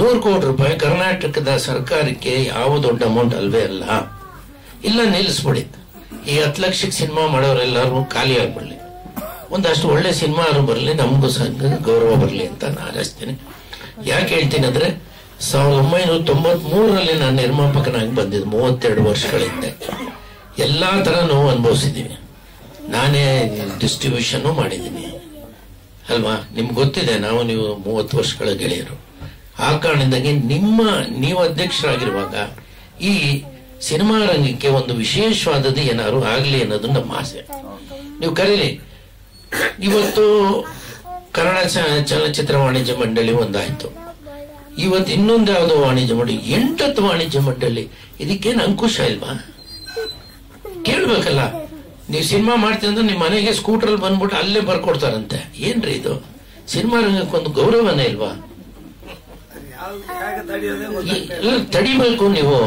100 ಕೋಟಿ ರೂಪಾಯಿ ಕರ್ನಾಟಕದ ಸರ್ಕಾರಕ್ಕೆ ಯಾವ ದೊಡ್ಡ ಅಮೌಂಟ್ ಅಲ್ವೇ ಅಲ್ಲ. ಇಲ್ಲ, ನಿಲ್ಲಿಸ್ಬಿಡಿ. ಈ 10 ಲಕ್ಷಕ್ಕೆ ಸಿನಿಮಾ ಮಾಡೋರೆಲ್ಲರೂ ಖಾಲಿ ಆಗ್ಬಿಡ್ಲಿ. ಒಂದಷ್ಟು ಒಳ್ಳೆ ಸಿನಿಮಾ ಬರಲಿ, ನಮಗೂ ಸಂಘ ಗೌರವ ಬರಲಿ ಅಂತ ನಾನು ಆರಿಸ್ತೀನಿ. ಯಾಕೆ ಹೇಳ್ತೀನಿ ಅಂದ್ರೆ 1993ರಲ್ಲಿ ನಾನು ನಿರ್ಮಾಪಕನಾಗಿ ಬಂದಿದ್ದು. 32 ವರ್ಷಗಳ ಹಿಂದೆ ಎಲ್ಲಾ ತರ ನೋವು ಅನುಭವಿಸಿದೀವಿ. ನಾನೇ ಡಿಸ್ಟ್ರಿಬ್ಯೂಷನ್ ಮಾಡಿದ್ದೀನಿ ಅಲ್ವಾ? ನಿಮ್ಗೆ ಗೊತ್ತಿದೆ, ನೀವು 30 ವರ್ಷಗಳ ಗೆಳೆಯರು. ಆ ಕಾರಣದಿಂದಾಗಿ ನೀವು ಅಧ್ಯಕ್ಷರಾಗಿರುವಾಗ ಈ ಸಿನಿಮಾ ರಂಗಕ್ಕೆ ಒಂದು ವಿಶೇಷವಾದದ್ದು ಏನಾದ್ರು ಆಗ್ಲಿ ಅನ್ನೋದು ನಮ್ಮ ಆಸೆ. ನೀವು ಕರೀಲಿ. ಇವತ್ತು ಕನ್ನಡ ಚಲನಚಿತ್ರ ವಾಣಿಜ್ಯ ಮಂಡಳಿ ಒಂದಾಯ್ತು. ಇವತ್ತು ಇನ್ನೊಂದು ಯಾವುದೋ ವಾಣಿಜ್ಯ ಮಂಡಳಿ, 8 ವಾಣಿಜ್ಯ ಮಂಡಳಿ. ಇದಕ್ಕೇನು ಅಂಕುಶ ಇಲ್ವಾ? ಕೇಳ್ಬೇಕಲ್ಲ. ನೀವು ಸಿನಿಮಾ ಮಾಡ್ತೀವಿ ಅಂದ್ರೆ ನಿಮ್ಮ ಮನೆಗೆ ಸ್ಕೂಟರ್ ಬಂದ್ಬಿಟ್ಟು ಅಲ್ಲೇ ಬರ್ಕೊಡ್ತಾರಂತೆ. ಏನ್ರಿ ಇದು? ಸಿನಿಮಾ ರಂಗಕ್ಕೊಂದು ಗೌರವನೇ ಇಲ್ವಾ? ತಡಿಬೇಕು ನೀವು.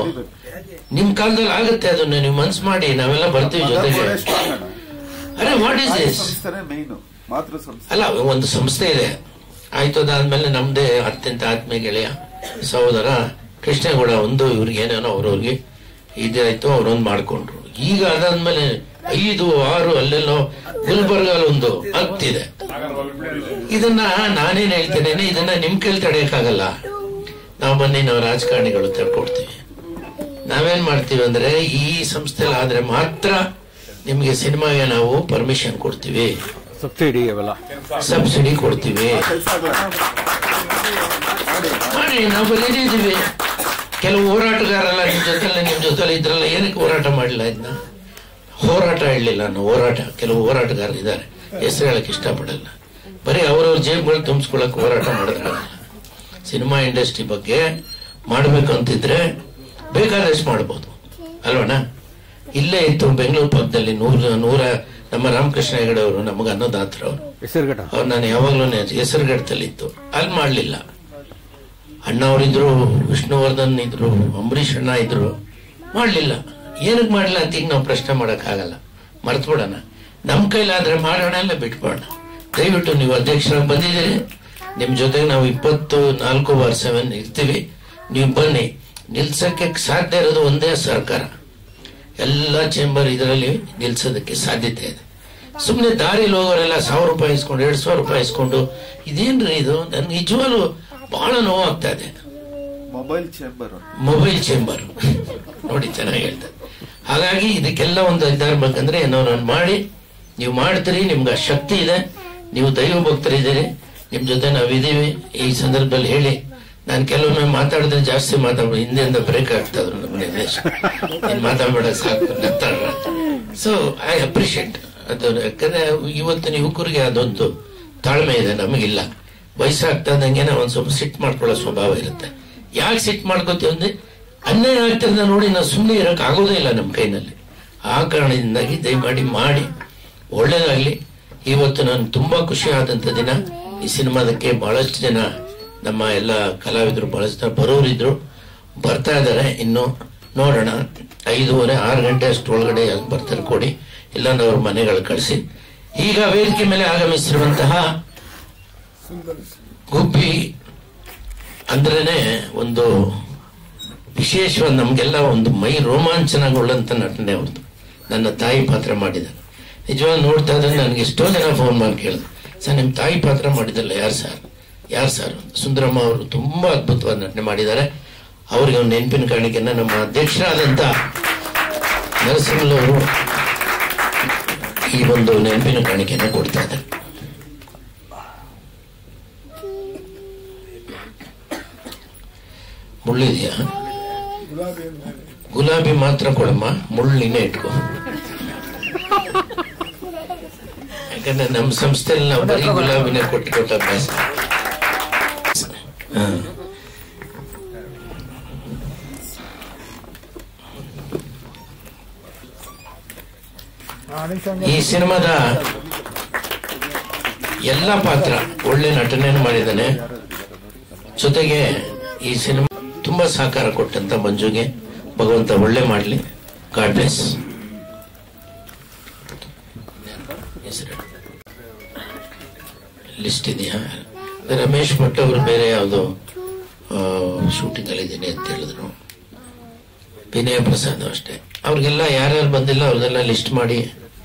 ನಿಮ್ ಕಾಲದಲ್ಲಿ ಆಗುತ್ತೆ ಅದನ್ನ, ನೀವು ಮನ್ಸು ಮಾಡಿ, ನಾವೆಲ್ಲ ಬರ್ತೀವಿ ಜೊತೆಗೆ. ಅರೆ, ವಾಟ್ ಇಸ್ ದಿಸ್? ಅಲ್ಲ, ಒಂದು ಸಂಸ್ಥೆ ಇದೆ, ಆಯ್ತು. ಅದಾದ್ಮೇಲೆ ನಮ್ದೇ ಅತ್ಯಂತ ಆತ್ಮೀಯ ಗೆಳೆಯ ಸಹೋದರ ಕೃಷ್ಣೇಗೌಡ ಒಂದು, ಇವ್ರಿಗೆ ಏನೇನೋ ಅವ್ರವ್ರಿಗೆ ಇದಾಯ್ತು, ಅವ್ರೊಂದು ಮಾಡ್ಕೊಂಡ್ರು. ಈಗ ಅದಾದ್ಮೇಲೆ 5-6 ಅಲ್ಲೆಲ್ಲೋ ಗುಲ್ಬರ್ಗಲ್ಲಿ ಒಂದು ಹತ್ತಿದೆ. ಇದನ್ನ ನಾನೇನ್ ಹೇಳ್ತೇನೆ, ಇದನ್ನ ನಿಮ್ ಕೈಲಿ ತಡೆಯಕ್ಕಾಗಲ್ಲ. ನಾವು ಬನ್ನಿ, ನಾವು ರಾಜಕಾರಣಿಗಳು ತಡ್ಕೊಡ್ತೀವಿ. ನಾವೇನ್ ಮಾಡ್ತೀವಿ ಅಂದ್ರೆ, ಈ ಸಂಸ್ಥೆಲಿ ಆದ್ರೆ ಮಾತ್ರ ನಿಮ್ಗೆ ಸಿನಿಮಾಗೆ ನಾವು ಪರ್ಮಿಷನ್ ಕೊಡ್ತೀವಿ, ಸಬ್ಸಿಡಿ ಕೊಡ್ತೀವಿ. ಮಾಡಿ, ನಾವು ಬರೀದಿದ್ದೀವಿ. ಕೆಲವು ಹೋರಾಟಗಾರಲ್ಲ ನಿಮ್ ಜೊತೆಲಿ ಇದ್ರಲ್ಲ, ಏನಕ್ಕೆ ಹೋರಾಟ ಮಾಡಿಲ್ಲ? ಇದನ್ನ ಹೋರಾಟ ಹೇಳಲಿಲ್ಲ ನಾನು, ಹೋರಾಟ. ಕೆಲವು ಹೋರಾಟಗಾರರು ಇದ್ದಾರೆ, ಹೆಸರು ಹೇಳಕ್ ಇಷ್ಟಪಡಲ್ಲ. ಬರೀ ಅವ್ರವ್ರ ಜೇಬುಗಳು ತುಂಬಿಸ್ಕೊಳಕ್ ಹೋರಾಟ ಮಾಡಿದ್ರಾಗಲ್ಲ. ಸಿನಿಮಾ ಇಂಡಸ್ಟ್ರಿ ಬಗ್ಗೆ ಮಾಡ್ಬೇಕು ಅಂತಿದ್ರೆ ಬೇಕಾದಷ್ಟು ಮಾಡ್ಬೋದು, ಅಲ್ವಣ್ಣ? ಇಲ್ಲೇ ಇತ್ತು ಬೆಂಗಳೂರು ಪಕ್ಕದಲ್ಲಿ 100 ನಮ್ಮ ರಾಮಕೃಷ್ಣ ಹೆಗಡೆ ಅವರು, ನಮಗೆ ಅನ್ನೋದಾತ್ರ ಅವ್ರು ನಾನು ಯಾವಾಗ್ಲೂ ಹೆಸರುಗಡದಲ್ಲಿ ಇತ್ತು. ಅಲ್ಲಿ ಮಾಡ್ಲಿಲ್ಲ. ಅಣ್ಣ ಅವರಿದ್ರು, ವಿಷ್ಣುವರ್ಧನ್ ಇದ್ರು, ಅಂಬರೀಷ್ ಅಣ್ಣ ಇದ್ರು, ಮಾಡ್ಲಿಲ್ಲ. ಏನಕ್ಕೆ ಮಾಡಲಿಲ್ಲ ಅಂತ ಈಗ ನಾವು ಪ್ರಶ್ನೆ ಮಾಡಕ್ ಆಗಲ್ಲ, ಮರ್ತು ಬಿಡೋಣ. ನಮ್ ಕೈಲಾದ್ರೆ ಮಾಡೋಣ, ಎಲ್ಲ ಬಿಟ್ಬಿಡೋಣ. ದಯವಿಟ್ಟು ನೀವು ಅಧ್ಯಕ್ಷರಾಗಿ ಬಂದಿದ್ದೀರಿ, ನಿಮ್ ಜೊತೆಗೆ ನಾವು 24/7 ಇರ್ತೀವಿ. ನೀವು ಬನ್ನಿ. ನಿಲ್ಸಕ್ಕೆ ಸಾಧ್ಯ ಇರೋದು ಒಂದೇ ಸರ್ಕಾರ. ಎಲ್ಲ ಚೇಂಬರ್ ಇದರಲ್ಲಿ ನಿಲ್ಸೋದಕ್ಕೆ ಸಾಧ್ಯತೆ ಇದೆ. ಸುಮ್ಮನೆ ದಾರಿಲಿ ಹೋಗೋರೆಲ್ಲ 1000 ರೂಪಾಯಿ ಇಸ್ಕೊಂಡು 2000 ರೂಪಾಯಿ ಇಸ್ಕೊಂಡು ಇದೇನ್ರಿ ಇದು? ನನ್ ನಿಜವಾಗ್ಲೂ ಬಹಳ ನೋವಾಗ್ತಾ ಇದೆ. ಮೊಬೈಲ್ ಚೇಂಬರ್ ನೋಡಿ, ಚೆನ್ನಾಗಿ ಹೇಳ್ತಾರೆ. ಹಾಗಾಗಿ ಇದಕ್ಕೆಲ್ಲ ಒಂದು ಇದಾಗಬೇಕಂದ್ರೆ ಏನೋ ನಾನು ಮಾಡಿ, ನೀವು ಮಾಡ್ತೀರಿ, ನಿಮ್ಗೆ ಶಕ್ತಿ ಇದೆ, ನೀವು ದೈವ ಭಕ್ತರಿದ್ದೀರಿ, ನಿಮ್ ಜೊತೆ ನಾವಿದ್ದೀವಿ. ಈ ಸಂದರ್ಭದಲ್ಲಿ ಹೇಳಿ, ನಾನು ಕೆಲವೊಮ್ಮೆ ಮಾತಾಡಿದ್ರೆ ಜಾಸ್ತಿ ಮಾತಾಡ್ಬೋದು, ಹಿಂದೆಯಿಂದ ಬ್ರೇಕ್ ಆಗ್ತದ್ರು ನಮ್ಮನೆ ಮಾತಾಡ್ಬೇಡ ಸಾಕು ನಗ್ತಾಡ್ರ. ಸೊ ಐ ಅಪ್ರಿಷಿಯೇಟ್ ಅದು. ಯಾಕಂದ್ರೆ ಇವತ್ತಿನ ಯುವಕರಿಗೆ ಅದೊಂದು ತಾಳ್ಮೆ ಇದೆ, ನಮಗಿಲ್ಲ. ವಯಸ್ಸಾಗ್ತಾ ಇದ್ದಂಗೆನ ಒಂದ್ ಸ್ವಲ್ಪ ಸಿಟ್ ಮಾಡ್ಕೊಳ್ಳೋ ಸ್ವಭಾವ ಇರುತ್ತೆ. ಯಾಕೆ ಸಿಟ್ ಮಾಡ್ಕೋತೀವಿ ಅಂದ್ರೆ, ಅನ್ಯಾಯ ಆಗ್ತಿರೋದ ನೋಡಿ ನಾವು ಸುಮ್ಮನೆ ಇರಕ್ ಆಗೋದೇ ಇಲ್ಲ ನಮ್ಮ ಕೈನಲ್ಲಿ. ಆ ಕಾರಣದಿಂದಾಗಿ ದಯಮಾಡಿ ಮಾಡಿ, ಒಳ್ಳೇದಾಗ್ಲಿ. ಇವತ್ತು ನಾನು ತುಂಬಾ ಖುಷಿ ಆದಂತ ದಿನ. ಈ ಸಿನಿಮಾದಕ್ಕೆ ಬಹಳಷ್ಟು ಜನ ನಮ್ಮ ಎಲ್ಲ ಕಲಾವಿದರು ಬಹಳಷ್ಟು ಜನ ಬರೋರಿದ್ರು, ಬರ್ತಾ ಇದಾರೆ. ಇನ್ನು ನೋಡೋಣ, 5:30-6 ಗಂಟೆ ಅಷ್ಟೊಳಗಡೆ ಬರ್ತಾರೆ ಕೊಡಿ, ಇಲ್ಲಾಂದ್ರೆ ಅವ್ರ ಮನೆಗಳು ಕಳಿಸಿ. ಈಗ ವೇದಿಕೆ ಮೇಲೆ ಆಗಮಿಸಿರುವಂತಹ ಗುಬ್ಬಿ ಅಂದ್ರೇನೆ ಒಂದು ವಿಶೇಷವಾದ, ನಮ್ಗೆಲ್ಲ ಒಂದು ಮೈ ರೋಮಾಂಚನಗೊಳ್ಳಂತ ನಟನೆ ಅವ್ರದ್ದು. ನನ್ನ ತಾಯಿ ಪಾತ್ರ ಮಾಡಿದ್ದಾರೆ. ನಿಜವಾಗ ನೋಡ್ತಾ ಇದ್ರೆ ನನಗೆ ಎಷ್ಟೋ ಜನ ಫೋನ್ ಮಾಡಿ ಕೇಳಿದ್ರು, ಸರ್ ನಿಮ್ ತಾಯಿ ಪಾತ್ರ ಮಾಡಿದಲ್ಲ, ಯಾರು ಸರ್? ಸುಂದರಮ್ಮ ಅವರು ತುಂಬಾ ಅದ್ಭುತವಾದ ನಟನೆ ಮಾಡಿದ್ದಾರೆ. ಅವ್ರಿಗೆ ಒಂದು ನೆನಪಿನ ಕಾಣಿಕೆಯನ್ನ ನಮ್ಮ ಅಧ್ಯಕ್ಷರಾದಂತ ನರಸಿಂಹಲವರು ಈ ಒಂದು ನೆನಪಿನ ಕಾಣಿಕೆಯನ್ನ ಕೊಡ್ತಾ ಇದ್ದಾರೆ. ಮುಳ್ಳಿದೆಯಾ? ಗುಲಾಬಿ ಮಾತ್ರ ಕೊಡಮ್ಮ, ಮುಳ್ಳಿನೇ ಇಟ್ಕೊ. ಯಾಕಂದ್ರೆ ನಮ್ಮ ಸಂಸ್ಥೆಯಲ್ಲಿ ನಾವು ಬರೀ ಗುಲಾಬಿನೇ ಕೊಟ್ಟು ಅಭ್ಯಾಸ. ಈ ಸಿನಿಮಾದ ಎಲ್ಲ ಪಾತ್ರ ಒಳ್ಳೆ ನಟನೆಯನ್ನು ಮಾಡಿದ್ದಾನೆ. ಜೊತೆಗೆ ಈ ಸಿನಿಮಾ ತುಂಬಾ ಸಹಕಾರ ಕೊಟ್ಟಂತ ಮಂಜುಗೆ ಭಗವಂತ ಒಳ್ಳೆ ಮಾಡಲಿ. God bless. ಲಿಸ್ಟ್ ಇದೆಯಾ? ರಮೇಶ್ ಭಟ್ ಅವರು ಬೇರೆ ಯಾವುದೋ ಶೂಟಿಂಗ್ ಅಲ್ಲಿ ಇದ್ದೀನಿ ಅಂತ ಹೇಳಿದ್ರು. ವಿನಯ ಪ್ರಸಾದ್ ಅಷ್ಟೇ. ಅವ್ರಿಗೆಲ್ಲ ಯಾರ್ಯಾರು ಬಂದಿಲ್ಲ ಅವ್ರಿಗೆಲ್ಲ ಲಿಸ್ಟ್ ಮಾಡಿ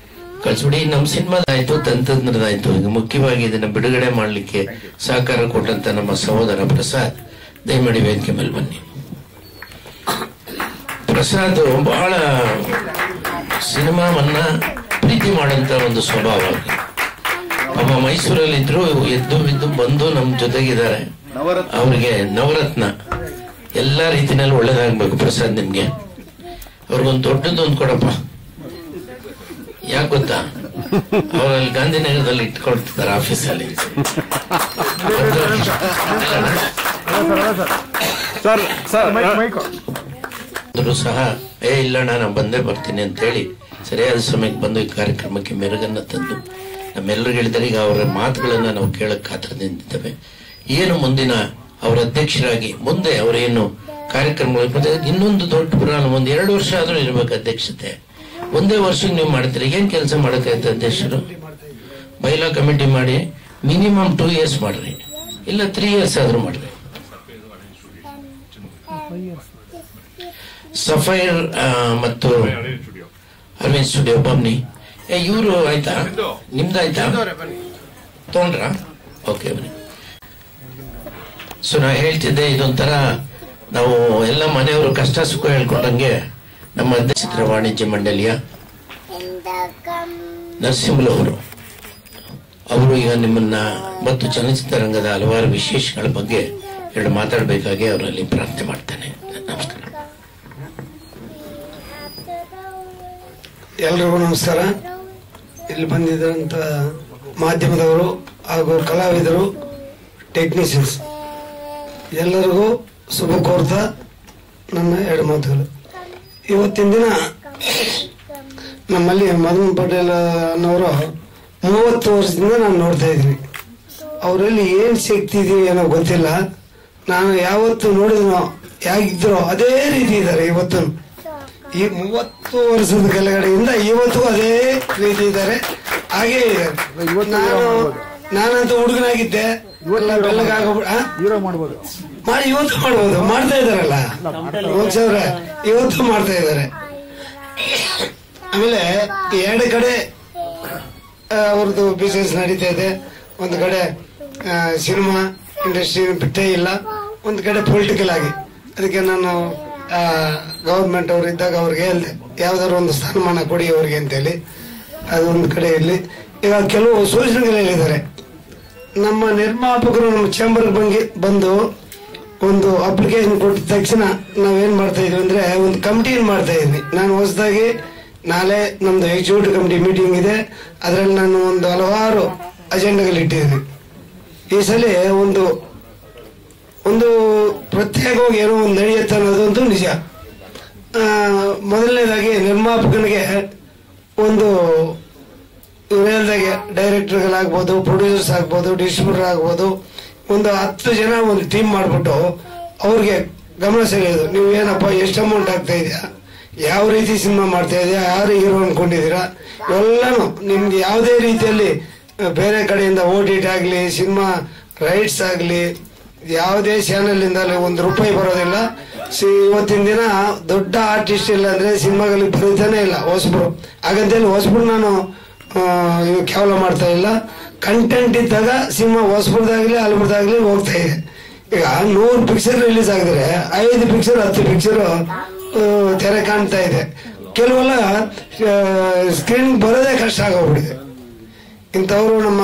ಕಳ್ಸ್ಬಿಡಿ. ನಮ್ಮ ಸಿನಿಮಾದಾಯ್ತು, ತಂತ್ರಜ್ಞರದಾಯ್ತು. ಈಗ ಮುಖ್ಯವಾಗಿ ಇದನ್ನ ಬಿಡುಗಡೆ ಮಾಡಲಿಕ್ಕೆ ಸಹಕಾರ ಕೊಟ್ಟಂತ ನಮ್ಮ ಸಹೋದರ ಪ್ರಸಾದ್, ದಯಮಾಡಿ ವೇದಿಕೆ ಮೇಲೆ ಬನ್ನಿ. ಪ್ರಸಾದ್ ಬಹಳ ಸಿನಿಮಾವನ್ನ ಪ್ರೀತಿ ಮಾಡಂತ ಒಂದು ಸ್ವಭಾವ. ಅವ ಮೈಸೂರಲ್ಲಿ ಇದ್ರು, ಎದ್ದು ಬಿದ್ದು ಬಂದು ನಮ್ಮ ಜೊತೆಗಿದ್ದಾರೆ. ಅವ್ರಿಗೆ ನವರತ್ನ ಎಲ್ಲಾ ರೀತಿನಲ್ಲಿ ಒಳ್ಳೇದಾಗ್ಬೇಕು. ಪ್ರಸಾದ್ ನಿಮ್ಗೆ ಅವ್ರಿಗೊಂದು ದೊಡ್ಡದೊಂದು ಕೊಡಪ್ಪ. ಯಾಕೆ ಗೊತ್ತಾ, ಅವರಲ್ಲಿ ಗಾಂಧಿನಗರದಲ್ಲಿ ಇಟ್ಕೊಳ್ತಿದ್ದಾರೆ ಆಫೀಸಲ್ಲಿ. ಸಹ ಇಲ್ಲಣ್ಣ ನಾನು ಬಂದೇ ಬರ್ತೀನಿ ಅಂತ ಹೇಳಿ ಸರಿಯಾದ ಸಮಯಕ್ಕೆ ಬಂದು ಈ ಕಾರ್ಯಕ್ರಮಕ್ಕೆ ಮೆರುಗನ್ನ ತಂದು ನಮ್ಮೆಲ್ಲರಿಗೂ ಹೇಳಿದರೆ ಈಗ ಅವರ ಮಾತುಗಳನ್ನ ನಾವು ಕೇಳಕ್ ಕಾತರದಿಂದಿದ್ದೇವೆ. ಏನು ಮುಂದಿನ ಅವರ ಅಧ್ಯಕ್ಷರಾಗಿ ಮುಂದೆ ಅವರೇನು ಕಾರ್ಯಕ್ರಮಗಳು ಇನ್ನೊಂದು ದೊಡ್ಡ ಪುರಾಣ, ಒಂದು 2 ವರ್ಷ ಆದ್ರೂ ಇರ್ಬೇಕು ಅಧ್ಯಕ್ಷತೆ. ಒಂದೇ ವರ್ಷಕ್ಕೆ ನೀವು ಮಾಡ್ತೀರಿ, ಏನ್ ಕೆಲಸ ಮಾಡಕ್ಕಾಯ್ತು ಅಧ್ಯಕ್ಷರು? ಬೈಲಾ ಕಮಿಟಿ ಮಾಡಿ ಮಿನಿಮಮ್ 2 years ಮಾಡ್ರಿ, ಇಲ್ಲ 3 years ಆದ್ರೂ ಮಾಡ್ರಿ. ಸಫೈರ್ ಮತ್ತು ಅರವಿಂದ್ ಸ್ಟುಡಿಯೋ ಬನ್ನಿ. ಇವರು ಆಯ್ತಾ? ನಿಮ್ದಾಯ್ತಾ? ತಗೊಂಡ್ರ? ಓಕೆ ಬನ್ನಿ. ಸೊ ನಾ ಹೇಳ್ತಿದ್ದೆ, ಇದೊಂಥರ ನಾವು ಎಲ್ಲ ಮನೆಯವರು ಕಷ್ಟ ಸುಖ ಹೇಳ್ಕೊಂಡಂಗೆ ನಮ್ಮ ಚಿತ್ರ ವಾಣಿಜ್ಯ ಮಂಡಳಿಯ ನರಸಿಂಹಲವರು ಅವರು ಈಗ ನಿಮ್ಮನ್ನ ಮತ್ತು ಚಲನಚಿತ್ರ ರಂಗದ ಹಲವಾರು ವಿಶೇಷಗಳ ಬಗ್ಗೆ ಎರಡು ಮಾತಾಡಬೇಕಾಗಿ ಅವರಲ್ಲಿ ಪ್ರಾರ್ಥನೆ ಮಾಡ್ತೇನೆ. ನಮಸ್ಕಾರ. ಎಲ್ರಿಗೂ ನಮಸ್ಕಾರ. ಇಲ್ಲಿ ಬಂದಿದ್ದಂತ ಮಾಧ್ಯಮದವರು ಹಾಗೂ ಕಲಾವಿದರು, ಟೆಕ್ನಿಷಿಯನ್ಸ್ ಎಲ್ಲರಿಗೂ ಶುಭ ಕೋರ್ತಾ ನನ್ನ 2 ಮಾತುಗಳು. ಇವತ್ತಿನ ದಿನ ನಮ್ಮಲ್ಲಿ ಮದನ್ ಪಟೇಲ್ ಅನ್ನೋರು 30 ವರ್ಷದಿಂದ ನಾನು ನೋಡ್ತಾ ಇದ್ದೀನಿ. ಅವರಲ್ಲಿ ಏನು ಶಕ್ತಿ ಇದೆಯೋ ಏನೋ ಗೊತ್ತಿಲ್ಲ. ನಾನು ಯಾವತ್ತು ನೋಡಿದ್ನೋ ಹೇಗಿದ್ರೋ ಅದೇ ರೀತಿ ಇದ್ದಾರೆ ಇವತ್ತು. ಈ 30 ವರ್ಷದ ಕೆಳಗಡೆಯಿಂದ ಇವತ್ತು ಅದೇ ರೀತಿ ಇದ್ದಾರೆ, ಹಾಗೇ ಇದ್ದಾರೆ. ನಾನಂತೂ ಹುಡುಗನಾಗಿದ್ದೆ, ಮಾಡಿ ಇವತ್ತು ಮಾಡ್ಬೋದು, ಮಾಡ್ತಾ ಇದಾರಲ್ಲ ಅವ್ರೆ, ಇವತ್ತು ಮಾಡ್ತಾ ಇದ್ದಾರೆ. ಆಮೇಲೆ 2 ಕಡೆ ಅವ್ರದ್ದು ಬಿಸ್ನೆಸ್ ನಡೀತಾ ಇದೆ. ಒಂದು ಕಡೆ ಸಿನಿಮಾ ಇಂಡಸ್ಟ್ರಿ ಬಿಟ್ಟೇ ಇಲ್ಲ, ಒಂದು ಕಡೆ ಪೊಲಿಟಿಕಲ್ ಆಗಿ. ಅದಕ್ಕೆ ನಾನು ಗವರ್ಮೆಂಟ್ ಅವ್ರು ಇದ್ದಾಗ ಅವ್ರಿಗೆ ಹೇಳಿದೆ, ಯಾವ್ದಾದ್ರು ಒಂದು ಸ್ಥಾನಮಾನ ಕೊಡಿ ಅವ್ರಿಗೆ ಅಂತೇಳಿ. ಅದೊಂದು ಕಡೆ ಇರಲಿ. ಈಗ ಕೆಲವು ಸೂಚನೆಗಳು ಹೇಳಿದ್ದಾರೆ. ನಮ್ಮ ನಿರ್ಮಾಪಕರು ನಮ್ಮ ಚೇಂಬರ್ಗೆ ಬಂದು ಒಂದು ಅಪ್ಲಿಕೇಶನ್ ಕೊಟ್ಟಿದ ತಕ್ಷಣ ನಾವೇನ್ ಮಾಡ್ತಾ ಇದ್ವಿ ಅಂದ್ರೆ ಒಂದು ಕಮಿಟಿ ಮಾಡ್ತಾ ಇದ್ವಿ. ನಾನು ಹೊಸದಾಗಿ ನಾಳೆ ನಮ್ದು ಎಕ್ಸಿಕ್ಯೂಟಿವ್ ಕಮಿಟಿ ಮೀಟಿಂಗ್ ಇದೆ, ಅದರಲ್ಲಿ ನಾನು ಒಂದು ಹಲವಾರು ಅಜೆಂಡಾಗಳು ಇಟ್ಟಿದ್ದೀನಿ. ಈ ಸಲ ಒಂದು ಪ್ರತ್ಯೇಕವಾಗಿ ಏನೋ ಒಂದು ನಡೆಯುತ್ತೆ ಅನ್ನೋದಂತೂ ನಿಜ. ಮೊದಲನೇದಾಗಿ ನಿರ್ಮಾಪಕನಿಗೆ ಒಂದು ಇವ್ರು ಹೇಳ್ದಾಗೆ ಡೈರೆಕ್ಟರ್ಗಳಾಗ್ಬೋದು, ಪ್ರೊಡ್ಯೂಸರ್ಸ್ ಆಗ್ಬೋದು, ಡಿಸ್ಟ್ರಿಬ್ಯೂಟರ್ ಆಗ್ಬೋದು, ಒಂದು 10 ಜನ ಒಂದು ಟೀಮ್ ಮಾಡ್ಬಿಟ್ಟು ಅವ್ರಿಗೆ ಗಮನ ಸೆಳೆಯೋದು. ನೀವು ಏನಪ್ಪ, ಎಷ್ಟು ಅಮೌಂಟ್ ಆಗ್ತಾ ಇದೆಯಾ, ಯಾವ ರೀತಿ ಸಿನಿಮಾ ಮಾಡ್ತಾ ಇದೆಯಾ, ಯಾರು ಹೀರೋ ಅನ್ಕೊಂಡಿದ್ದೀರಾ, ಎಲ್ಲಾನು ನಿಮ್ಗೆ ಯಾವುದೇ ರೀತಿಯಲ್ಲಿ ಬೇರೆ ಕಡೆಯಿಂದ OTT ಆಗಲಿ, ಸಿನಿಮಾ ರೈಟ್ಸ್ ಆಗಲಿ, ಯಾವುದೇ ಚಾನೆಲ್ ಇಂದ ₹1 ಬರೋದಿಲ್ಲ. ಇವತ್ತಿನ ದಿನ ದೊಡ್ಡ ಆರ್ಟಿಸ್ಟ್ ಇಲ್ಲ ಅಂದ್ರೆ ಸಿನಿಮಾಗಳಿಗೆ ಬರೀತಾನೆ ಇಲ್ಲ ಹೊಸಬ್ರು. ಹಾಗಂತೇಳಿ ಹೊಸಬ್ರು ನಾನು ಕೇವಲ ಮಾಡ್ತಾ ಇಲ್ಲ. ಕಂಟೆಂಟ್ ಇದ್ದಾಗ ಸಿನಿಮಾ ಹೊಸಬ್ರದಾಗ್ಲಿ ಹಲಬ್ರದಾಗ್ಲಿ ಹೋಗ್ತಾ ಇದೆ. ಈಗ 100 ಪಿಕ್ಚರ್ ರಿಲೀಸ್ ಆಗಿದ್ರೆ 5 ಪಿಕ್ಚರ್ 10 ಪಿಕ್ಚರ್ ತೆರೆ ಕಾಣ್ತಾ ಇದೆ. ಕೆಲವೆಲ್ಲ ಸ್ಕ್ರೀನ್ ಬರೋದೇ ಕಷ್ಟ ಆಗೋಗ್ಬಿಟ್ಟಿದೆ. ಇಂಥವ್ರು ನಮ್ಮ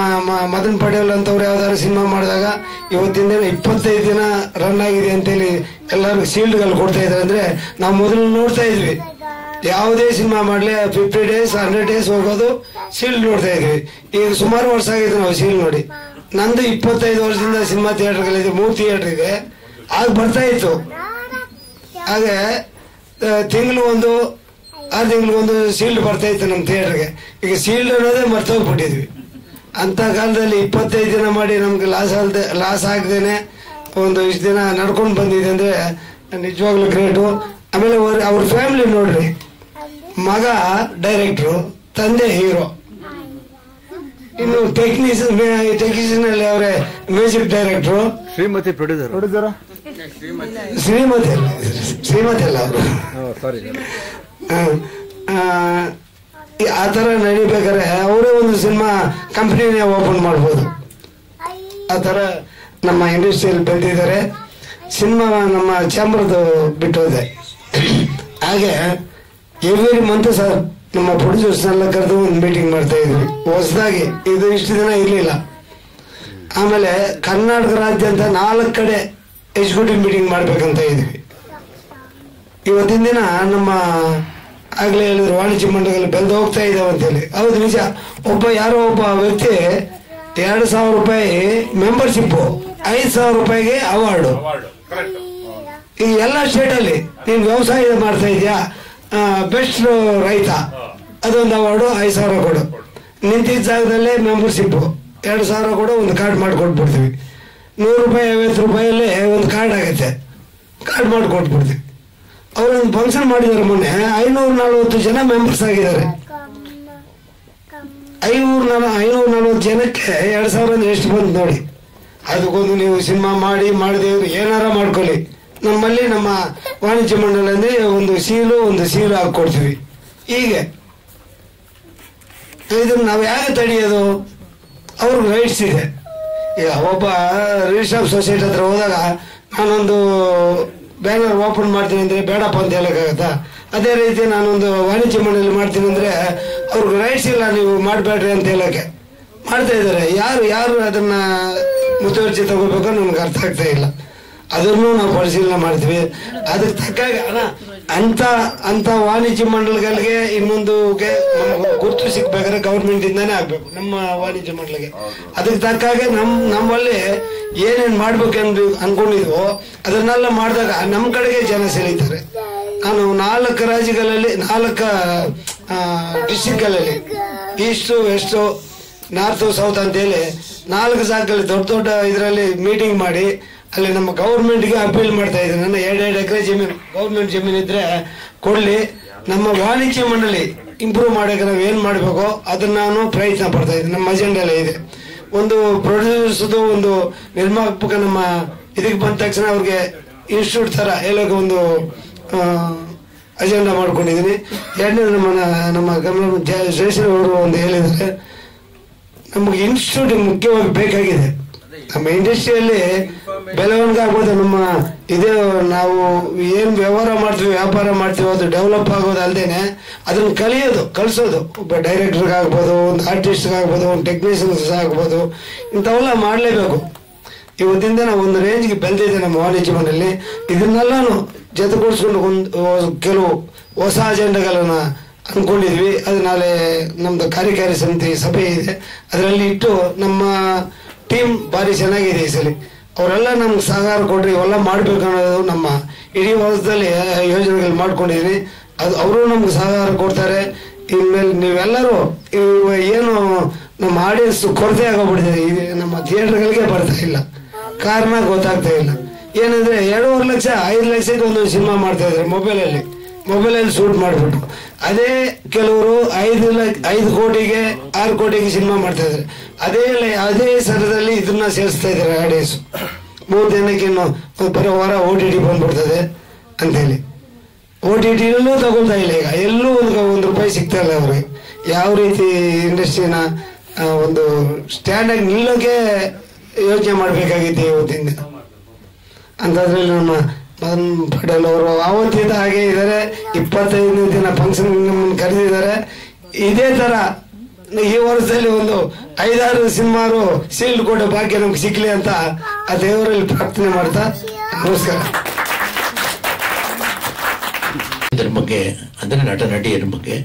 ಮದನ್ ಪಟೇಲ್ ಅಂತವ್ರು ಯಾವ್ದಾದ್ರು ಸಿನಿಮಾ ಮಾಡಿದಾಗ ಇವತ್ತಿನ ದಿನ 25 ದಿನ ರನ್ ಆಗಿದೆ ಅಂತೇಳಿ ಎಲ್ಲರಿಗೂ ಶೀಲ್ಡ್ಗಳು ಕೊಡ್ತಾ ಇದ್ದಾರೆ. ಅಂದ್ರೆ ನಾವು ಮೊದಲು ನೋಡ್ತಾ ಇದ್ವಿ, ಯಾವುದೇ ಸಿನಿಮಾ ಮಾಡಲಿ 50 days 100 days ಹೋಗೋದು ಶೀಲ್ಡ್ ನೋಡ್ತಾ ಇದ್ವಿ. ಈಗ ಸುಮಾರು ವರ್ಷ ಆಗಿದೆ ನಾವು ಶೀಲ್ಡ್ ನೋಡಿ. ನಂದು 25 ವರ್ಷದಿಂದ ಸಿನಿಮಾ ಥಿಯೇಟರ್ಗಳಿದೆ, 3 ಥಿಯೇಟರ್ ಇದೆ. ಆಗ ಬರ್ತಾ ಇತ್ತು. ಹಾಗೆ ತಿಂಗಳಿಗೊಂದು 6 ತಿಂಗಳಿಗೊಂದು ಶೀಲ್ಡ್ ಬರ್ತಾ ಇತ್ತು ನಮ್ಮ ಥಿಯೇಟರ್ಗೆ. ಈಗ ಶೀಲ್ಡ್ ಅನ್ನೋದೇ ಮರ್ತೋಗ್ಬಿಟ್ಟಿದ್ವಿ. ಅಂತ ಕಾಲದಲ್ಲಿ 25 ದಿನ ಮಾಡಿ ನಮ್ಗೆ ಲಾಸ್ ಆಗದೇನೆ ಒಂದು ಇಷ್ಟು ದಿನ ನಡ್ಕೊಂಡು ಬಂದಿದೆ ಅಂದ್ರೆ ನಿಜವಾಗ್ಲೂ ಗ್ರೇಟು. ಆಮೇಲೆ ಅವ್ರ ಫ್ಯಾಮಿಲಿ ನೋಡ್ರಿ, ಮಗ ಡೈರೆಕ್ಟ್ರು, ತಂದೆ ಹೀರೋ, ಇನ್ನು ಟೆಕ್ನಿಷಿಯನ್ ಅಲ್ಲಿ ಅವರೇ music director, Shrimati producer Shrimati ಅಲ್ಲ ಅವರು. ಆ ಥರ ನಡಿಬೇಕಾದ್ರೆ ಅವರೇ ಒಂದು ಸಿನಿಮಾ ಕಂಪ್ನಿನೇ ಓಪನ್ ಮಾಡ್ಬೋದು. ಆ ಥರ ನಮ್ಮ ಇಂಡಸ್ಟ್ರಿಯಲ್ಲಿ ಬೆಳೆದಿದ್ದಾರೆ. ಸಿನಿಮಾ ನಮ್ಮ ಚಾಂಬರ್ದು ಬಿಟ್ಟೋದೆ. ಹಾಗೆ ಎವ್ರಿ ಮಂತ್ ಸರ್ ನಮ್ಮ ಪ್ರೊಡ್ಯೂಸರ್ಸ್ನೆಲ್ಲ ಕರೆದು ಒಂದು ಮೀಟಿಂಗ್ ಮಾಡ್ತಾ ಇದ್ವಿ ಹೊಸದಾಗಿ. ಇದು ಇಷ್ಟು ದಿನ ಇರಲಿಲ್ಲ. ಆಮೇಲೆ ಕರ್ನಾಟಕ ರಾಜ್ಯಾದ್ಯಂತ 4 ಕಡೆ ಎಕ್ಸಿಕ್ಯೂಟಿವ್ ಮೀಟಿಂಗ್ ಮಾಡ್ಬೇಕಂತ ಇದ್ವಿ. ಇವತ್ತಿನ ದಿನ ನಮ್ಮ ಆಗ್ಲೇ ಹೇಳಿದ್ರು ವಾಣಿಜ್ಯ ಮಂಡಳಿಗಳು ಬೆಳೆದು ಹೋಗ್ತಾ ಇದ್ದಾವೆ ಅಂತೇಳಿ. ಹೌದು, ನಿಜ. ಯಾರೋ ಒಬ್ಬ ವ್ಯಕ್ತಿ 2,000 ರೂಪಾಯಿ ಮೆಂಬರ್ಶಿಪ್, 5,000 ರೂಪಾಯಿಗೆ ಅವಾರ್ಡು. ಈ ಎಲ್ಲ ಸ್ಟೇಟಲ್ಲಿ ನೀನು ವ್ಯವಸಾಯ ಮಾಡ್ತಾ ಇದೆಯಾ, ಬೆಸ್ಟ್ ರೈತ, ಅದೊಂದು ಅವಾರ್ಡು 5,000 ಕೊಡು. ನಿಂತಿದ್ದ ಜಾಗದಲ್ಲೇ ಮೆಂಬರ್ಶಿಪ್ 2,000 ಕೊಡು, ಒಂದು ಕಾರ್ಡ್ ಮಾಡಿಕೊಟ್ಬಿಡ್ತೀವಿ. 100 ರೂಪಾಯಿ 50 ರೂಪಾಯಲ್ಲಿ ಒಂದು ಕಾರ್ಡ್ ಆಗುತ್ತೆ, ಕಾರ್ಡ್ ಮಾಡಿಕೊಟ್ಬಿಡ್ತೀವಿ. ಅವರೊಂದು ಫಂಕ್ಷನ್ ಮಾಡಿದ್ದಾರೆ ಮೊನ್ನೆ, 540 ಜನ ಮೆಂಬರ್ಸ್ ಆಗಿದ್ದಾರೆ. 540 ಜನಕ್ಕೆ 2,000 ಅಂದ್ರೆ ಎಷ್ಟು ಬಂತು ನೋಡಿ. ಅದಕ್ಕೊಂದು ನೀವು ಸಿನಿಮಾ ಮಾಡಿದೇವ್ರು ಏನಾರ ಮಾಡ್ಕೊಳ್ಳಿ, ನಮ್ಮಲ್ಲಿ ನಮ್ಮ ವಾಣಿಜ್ಯ ಮಂಡಳಿ ಒಂದು ಸೀಲು ಹಾಕೊಡ್ತೀವಿ. ಹೀಗೆ ಇದನ್ನು ನಾವು ಹೇಗೆ ತಡೆಯೋದು? ಅವ್ರಿಗೆ ರೈಟ್ಸ್ ಇದೆ. ಈಗ ಒಬ್ಬ ರಿಜಿಸ್ಟರ್ ಆಫ್ ಸೊಸೈಟಿ ಹತ್ರ ಹೋದಾಗ ನಾನೊಂದು ಬ್ಯಾನರ್ ಓಪನ್ ಮಾಡ್ತೀನಿ ಅಂದ್ರೆ ಬೇಡಪ್ಪ ಅಂತ ಹೇಳಕ್ಕಾಗತ್ತಾ? ಅದೇ ರೀತಿ ನಾನೊಂದು ವಾಣಿಜ್ಯ ಮಂಡಳಿ ಮಾಡ್ತೀನಿ ಅಂದ್ರೆ ಅವ್ರಿಗೆ ರೈಟ್ಸ್ ಇಲ್ಲ, ನೀವು ಮಾಡಬೇಡ್ರಿ ಅಂತ ಹೇಳಕ್ಕೆ ಮಾಡ್ತಾ ಇದ್ದಾರೆ. ಯಾರು ಅದನ್ನ ಮುತುವರ್ಜಿ ತಗೋಬೇಕೋ ನಮ್ಗೆ ಅರ್ಥ ಆಗ್ತಾ ಇಲ್ಲ. ಅದನ್ನು ನಾವು ಪರಿಶೀಲನೆ ಮಾಡ್ತೀವಿ. ಅದಕ್ಕೆ ತಕ್ಕಾಗ ಅಂತ ವಾಣಿಜ್ಯ ಮಂಡಳಿಗಳಿಗೆ ಇನ್ನೊಂದು ಗುರುತು ಸಿಗ್ಬೇಕಾದ್ರೆ ಗೌರ್ಮೆಂಟ್ ಇಂದಾನೇ ಆಗ್ಬೇಕು ನಮ್ಮ ವಾಣಿಜ್ಯ ಮಂಡಳಿಗೆ. ಅದಕ್ಕೆ ತಕ್ಕಾಗೆ ನಮ್ಮಲ್ಲಿ ಏನೇನ್ ಮಾಡ್ಬೇಕೆಂದು ಅನ್ಕೊಂಡಿದ್ವೋ ಅದನ್ನೆಲ್ಲ ಮಾಡಿದಾಗ ನಮ್ಮ ಕಡೆಗೆ ಜನ ಸೆಳೀತಾರೆ. ನಾನು 4 ರಾಜ್ಯಗಳಲ್ಲಿ 4 ಡಿಸ್ಟಿಕ್ಗಳಲ್ಲಿ ಈಸ್ಟು ವೆಸ್ಟು ನಾರ್ತ್ ಸೌತ್ ಅಂತೇಳಿ 4 ಜಾಗದಲ್ಲಿ ದೊಡ್ಡ ಇದರಲ್ಲಿ ಮೀಟಿಂಗ್ ಮಾಡಿ ಅಲ್ಲಿ ನಮ್ಮ ಗೌರ್ಮೆಂಟ್ಗೆ ಅಪೀಲ್ ಮಾಡ್ತಾ ಇದ್ದೀನಿ. ನನ್ನ 2 ಎಕರೆ ಜಮೀನು ಗೌರ್ಮೆಂಟ್ ಜಮೀನು ಇದ್ರೆ ಕೊಡ್ಲಿ, ನಮ್ಮ ವಾಣಿಜ್ಯ ಮಂಡಳಿ ಇಂಪ್ರೂವ್ ಮಾಡೋಕೆ ನಾವು ಏನ್ ಮಾಡಬೇಕೋ ಅದನ್ನ ನಾನು ಪ್ರಯತ್ನ ಪಡ್ತಾ ಇದ್ದೀನಿ. ನಮ್ಮ ಅಜೆಂಡಲ್ಲೇ ಇದೆ. ಒಂದು ಪ್ರೊಡ್ಯೂಸರ್ದು ಒಂದು ನಿರ್ಮಾಪಕ ನಮ್ಮ ಇದಕ್ಕೆ ಬಂದ ತಕ್ಷಣ ಅವ್ರಿಗೆ ಇನ್ಸ್ಟಿಟ್ಯೂಟ್ ತರ ಹೇಳೋಕೆ ಒಂದು ಅಜೆಂಡಾ ಮಾಡ್ಕೊಂಡಿದ್ದೀನಿ. ಎರಡನೇದು ನಮ್ಮ ಜಯಶ್ರೀ ಅವರು ಒಂದು ಹೇಳಿದ್ದಾರೆ, ನಮಗೆ ಇನ್ಸ್ಟಿಟ್ಯೂಟ್ ಮುಖ್ಯವಾಗಿ ಬೇಕಾಗಿದೆ. ನಮ್ಮ ಇಂಡಸ್ಟ್ರಿಯಲ್ಲಿ ಬೆಳವಣಿಗೆ ಆಗ್ಬೋದು. ನಮ್ಮ ಇದೇ ನಾವು ಏನ್ ವ್ಯವಹಾರ ಮಾಡ್ತೀವಿ, ವ್ಯಾಪಾರ ಮಾಡ್ತೀವಿ, ಅದು ಡೆವಲಪ್ ಆಗೋದು ಅಲ್ದೇನೆ ಅದನ್ನ ಕಲಿಸೋದು ಒಬ್ಬ ಡೈರೆಕ್ಟರ್ಗೆ ಆಗ್ಬೋದು, ಒಂದು ಆರ್ಟಿಸ್ಟ್ಗೆ ಆಗ್ಬೋದು, ಒಂದು ಟೆಕ್ನಿಷಿಯನ್ಸ್ ಆಗ್ಬೋದು, ಇಂಥವೆಲ್ಲ ಮಾಡಲೇಬೇಕು. ಇವತ್ತಿಂದ ನಾವು ಒಂದು ರೇಂಜ್ಗೆ ಬೆಳೆದಿದೆ ನಮ್ಮ ವಾಣಿಜ್ಯ ಮಂಡಳಿ. ಇದನ್ನೆಲ್ಲಾನು ಜೊತೆಗೂಡಿಸ್ಕೊಂಡು ಕೆಲವು ಹೊಸ ಅಜೆಂಡಾಗಳನ್ನ ಅನ್ಕೊಂಡಿದ್ವಿ. ಅದು ನಾಳೆ ನಮ್ದು ಕಾರ್ಯಕಾರಿ ಸಮಿತಿ ಸಭೆ ಇದೆ, ಅದರಲ್ಲಿ ಇಟ್ಟು ನಮ್ಮ ಟೀಮ್ ಭಾರಿ ಚೆನ್ನಾಗಿದೆ ಈ ಸಲ. ಅವರೆಲ್ಲ ನಮ್ಗೆ ಸಹಕಾರ ಕೊಡ್ರಿ, ಇವೆಲ್ಲ ಮಾಡ್ಬೇಕು ಅನ್ನೋದು ನಮ್ಮ ಇಡೀ ವರ್ಷದಲ್ಲಿ ಯೋಜನೆಗಳು ಮಾಡ್ಕೊಂಡಿದೀನಿ. ಅದು ಅವರು ನಮ್ಗೆ ಸಹಕಾರ ಕೊಡ್ತಾರೆ. ಇನ್ಮೇಲೆ ನೀವೆಲ್ಲರೂ ಏನು ನಮ್ಮ ಆಡಿಯನ್ಸ್ ಕೊರತೆ ಆಗೋಗ್ಬಿಟ್ಟಿದೆ, ನಮ್ಮ ಥಿಯೇಟರ್ಗಳಿಗೆ ಬರ್ತಾ ಇಲ್ಲ. ಕಾರಣ ಗೊತ್ತಾಗ್ತಾ ಇಲ್ಲ. ಏನಂದ್ರೆ 2.5 ಲಕ್ಷ 5 ಲಕ್ಷಕ್ಕೆ ಒಂದು ಸಿನಿಮಾ ಮಾಡ್ತಾ ಇದ್ದಾರೆ ಮೊಬೈಲಲ್ಲಿ ಶೂಟ್ ಮಾಡಿಬಿಟ್ಟು. ಅದೇ ಕೆಲವರು 5 ಕೋಟಿಗೆ 6 ಕೋಟಿಗೆ ಸಿನಿಮಾ ಮಾಡ್ತಾ ಇದ್ದಾರೆ. ಅದೇ ಸರದಲ್ಲಿ ಇದನ್ನ ಸೇರಿಸ್ತಾ ಇದ್ದಾರೆ ಆಡಿಯನ್ಸ್. 3 ದಿನಕ್ಕೆ ಇನ್ನು ಬರೋ ವಾರ OTT ಬಂದ್ಬಿಡ್ತದೆ ಅಂತೇಳಿ OTT ಎಲ್ಲೂ ತಗೊಳ್ತಾ ಇಲ್ಲ. ಈಗ ಎಲ್ಲೂ ಒಂದು ರೂಪಾಯಿ ಸಿಗ್ತಾ ಇಲ್ಲ ಅವ್ರಿಗೆ. ಯಾವ ರೀತಿ ಇಂಡಸ್ಟ್ರಿನ ಒಂದು ಸ್ಟ್ಯಾಂಡ್ ಆಗಿ ನಿಲ್ಲೋಕೆ ಯೋಚನೆ ಮಾಡ್ಬೇಕಾಗಿತ್ತು ಇವತ್ತಿಂದ. ಅಂತದ್ರಲ್ಲಿ ನಮ್ಮ ಮದನ್ ಪಟೇಲ್ ಅವರು ಆವತ್ತಿಂದ ಹಾಗೆ ಇದ್ದಾರೆ. 25 ದಿನ ಫಂಕ್ಷನ್ ನಮ್ಮನ್ನು ಕರೆದಿದ್ದಾರೆ. ಇದೇ ತರ ಈ ವರ್ಷದಲ್ಲಿ ಒಂದು 5-6 ಸಿನಿಮಾರು ಸೀಲ್ಡ್ ಕೊಡೋ ಭಾಗ್ಯ ನಮ್ಗೆ ಸಿಗ್ಲಿ ಅಂತ ಆ ದೇವರಲ್ಲಿ ಪ್ರಾರ್ಥನೆ ಮಾಡ್ತಾ ನಮಸ್ಕಾರ. ಇದ್ರ ಬಗ್ಗೆ ಅಂದ್ರೆ ನಟ ನಟಿಯರ ಬಗ್ಗೆ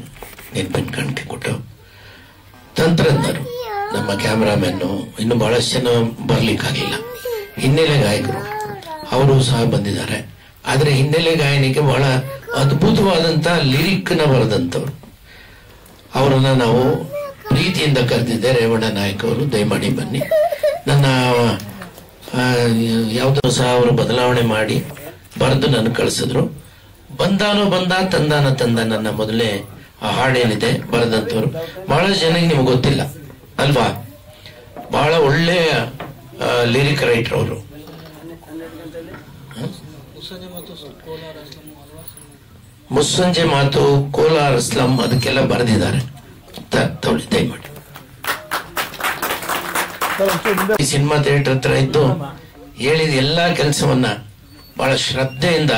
ನೆನಪಿನ ಕಾಣಿಕೆ ಕೊಟ್ಟು ತಂತ್ರಜ್ಞರು, ನಮ್ಮ ಕ್ಯಾಮ್ರಾಮನ್ನು, ಇನ್ನು ಬಹಳಷ್ಟು ಜನ ಬರ್ಲಿಕ್ಕಾಗಲಿಲ್ಲ. ಹಿನ್ನೆಲೆ ಗಾಯಕರು ಅವರು ಸಹ ಬಂದಿದ್ದಾರೆ. ಆದ್ರೆ ಹಿನ್ನೆಲೆ ಗಾಯನಿಗೆ ಬಹಳ ಅದ್ಭುತವಾದಂತ ಲಿರಿಕ್ ನ ಬರೆದಂತವ್ರು, ಅವರನ್ನ ನಾವು ಪ್ರೀತಿಯಿಂದ ಕರೆದಿದ್ದೆ. ರೇವಣ್ಣ ನಾಯಕ್ ಅವರು ದಯಮಾಡಿ ಬನ್ನಿ. ನನ್ನ ಯಾವುದೋ ಸಹ ಅವರು ಬದಲಾವಣೆ ಮಾಡಿ ಬರೆದು ನನ್ನ ಕಳಿಸಿದ್ರು. ಬಂದಾನೋ ಬಂದ ತಂದಾನ ತಂದ ನನ್ನ ಮೊದಲೇ ಆ ಹಾಡೇನಿದೆ ಬರೆದಂತವ್ರು ಬಹಳಷ್ಟು ಜನಕ್ಕೆ ನಿಮ್ಗೆ ಗೊತ್ತಿಲ್ಲ ಅಲ್ವಾ. ಬಹಳ ಒಳ್ಳೆಯ ಲಿರಿಕ್ ರೈಟರ್ ಅವರು. ಮುಸ್ಸಂಜೆ ಮಾತು, ಕೋಲಾರ ಸ್ಲಂ, ಅದಕ್ಕೆಲ್ಲ ಬರೆದಿದ್ದಾರೆ. ದಯಮಾಡಿ ಈ ಸಿನಿಮಾ ಥಿಯೇಟರ್ ಹತ್ರ ಇದ್ದು ಹೇಳಿದ ಎಲ್ಲಾ ಕೆಲಸವನ್ನ ಬಹಳ ಶ್ರದ್ಧೆಯಿಂದ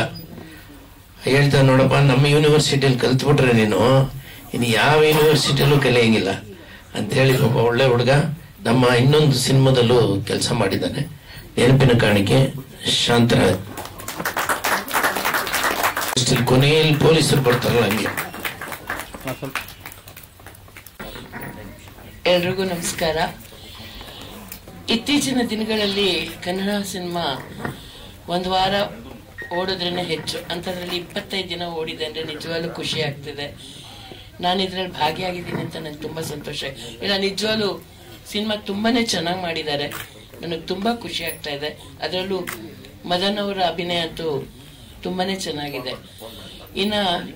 ಹೇಳ್ತಾ, ನೋಡಪ್ಪ ನಮ್ಮ ಯೂನಿವರ್ಸಿಟಿಯಲ್ಲಿ ಕಲ್ತ್ಬಿಟ್ರೆ ನೀನು ಇನ್ನು ಯಾವ ಯೂನಿವರ್ಸಿಟಿಯಲ್ಲೂ ಕಲಿಯಂಗಿಲ್ಲ ಅಂತ ಹೇಳಿ ಒಬ್ಬ ಒಳ್ಳೆ ಹುಡುಗ ನಮ್ಮ ಇನ್ನೊಂದು ಸಿನಿಮಾದಲ್ಲೂ ಕೆಲಸ ಮಾಡಿದ್ದಾನೆ. ನೆನಪಿನ ಕಾಣಿಕೆ ಶಾಂತರಾಜ್. ಕೊನೆಯಲ್ಲಿ ಪೊಲೀಸರು ಬರ್ತಾರಲ್ಲ ಹಂಗೆ. ಎಲ್ರಿಗೂ ನಮಸ್ಕಾರ. ಇತ್ತೀಚಿನ ದಿನಗಳಲ್ಲಿ ಕನ್ನಡ ಸಿನಿಮಾ 1 ವಾರ ಓಡಿದ್ರೇನೆ ಹೆಚ್ಚು, ಅಂಥದ್ರಲ್ಲಿ 25 ದಿನ ಓಡಿದೆ ಅಂದರೆ ನಿಜವಾಗ್ಲೂ ಖುಷಿ ಆಗ್ತಿದೆ. ನಾನು ಇದರಲ್ಲಿ ಭಾಗಿಯಾಗಿದ್ದೀನಿ ಅಂತ ನನಗೆ ತುಂಬ ಸಂತೋಷ. ಇಲ್ಲ, ನಿಜವಾಗ್ಲೂ ಸಿನಿಮಾ ತುಂಬಾನೇ ಚೆನ್ನಾಗಿ ಮಾಡಿದ್ದಾರೆ. ನನಗೆ ತುಂಬ ಖುಷಿ ಆಗ್ತಾ ಇದೆ. ಅದರಲ್ಲೂ ಮದನ್ ಅವರ ಅಭಿನಯ ಅಂತೂ ತುಂಬಾನೇ ಚೆನ್ನಾಗಿದೆ.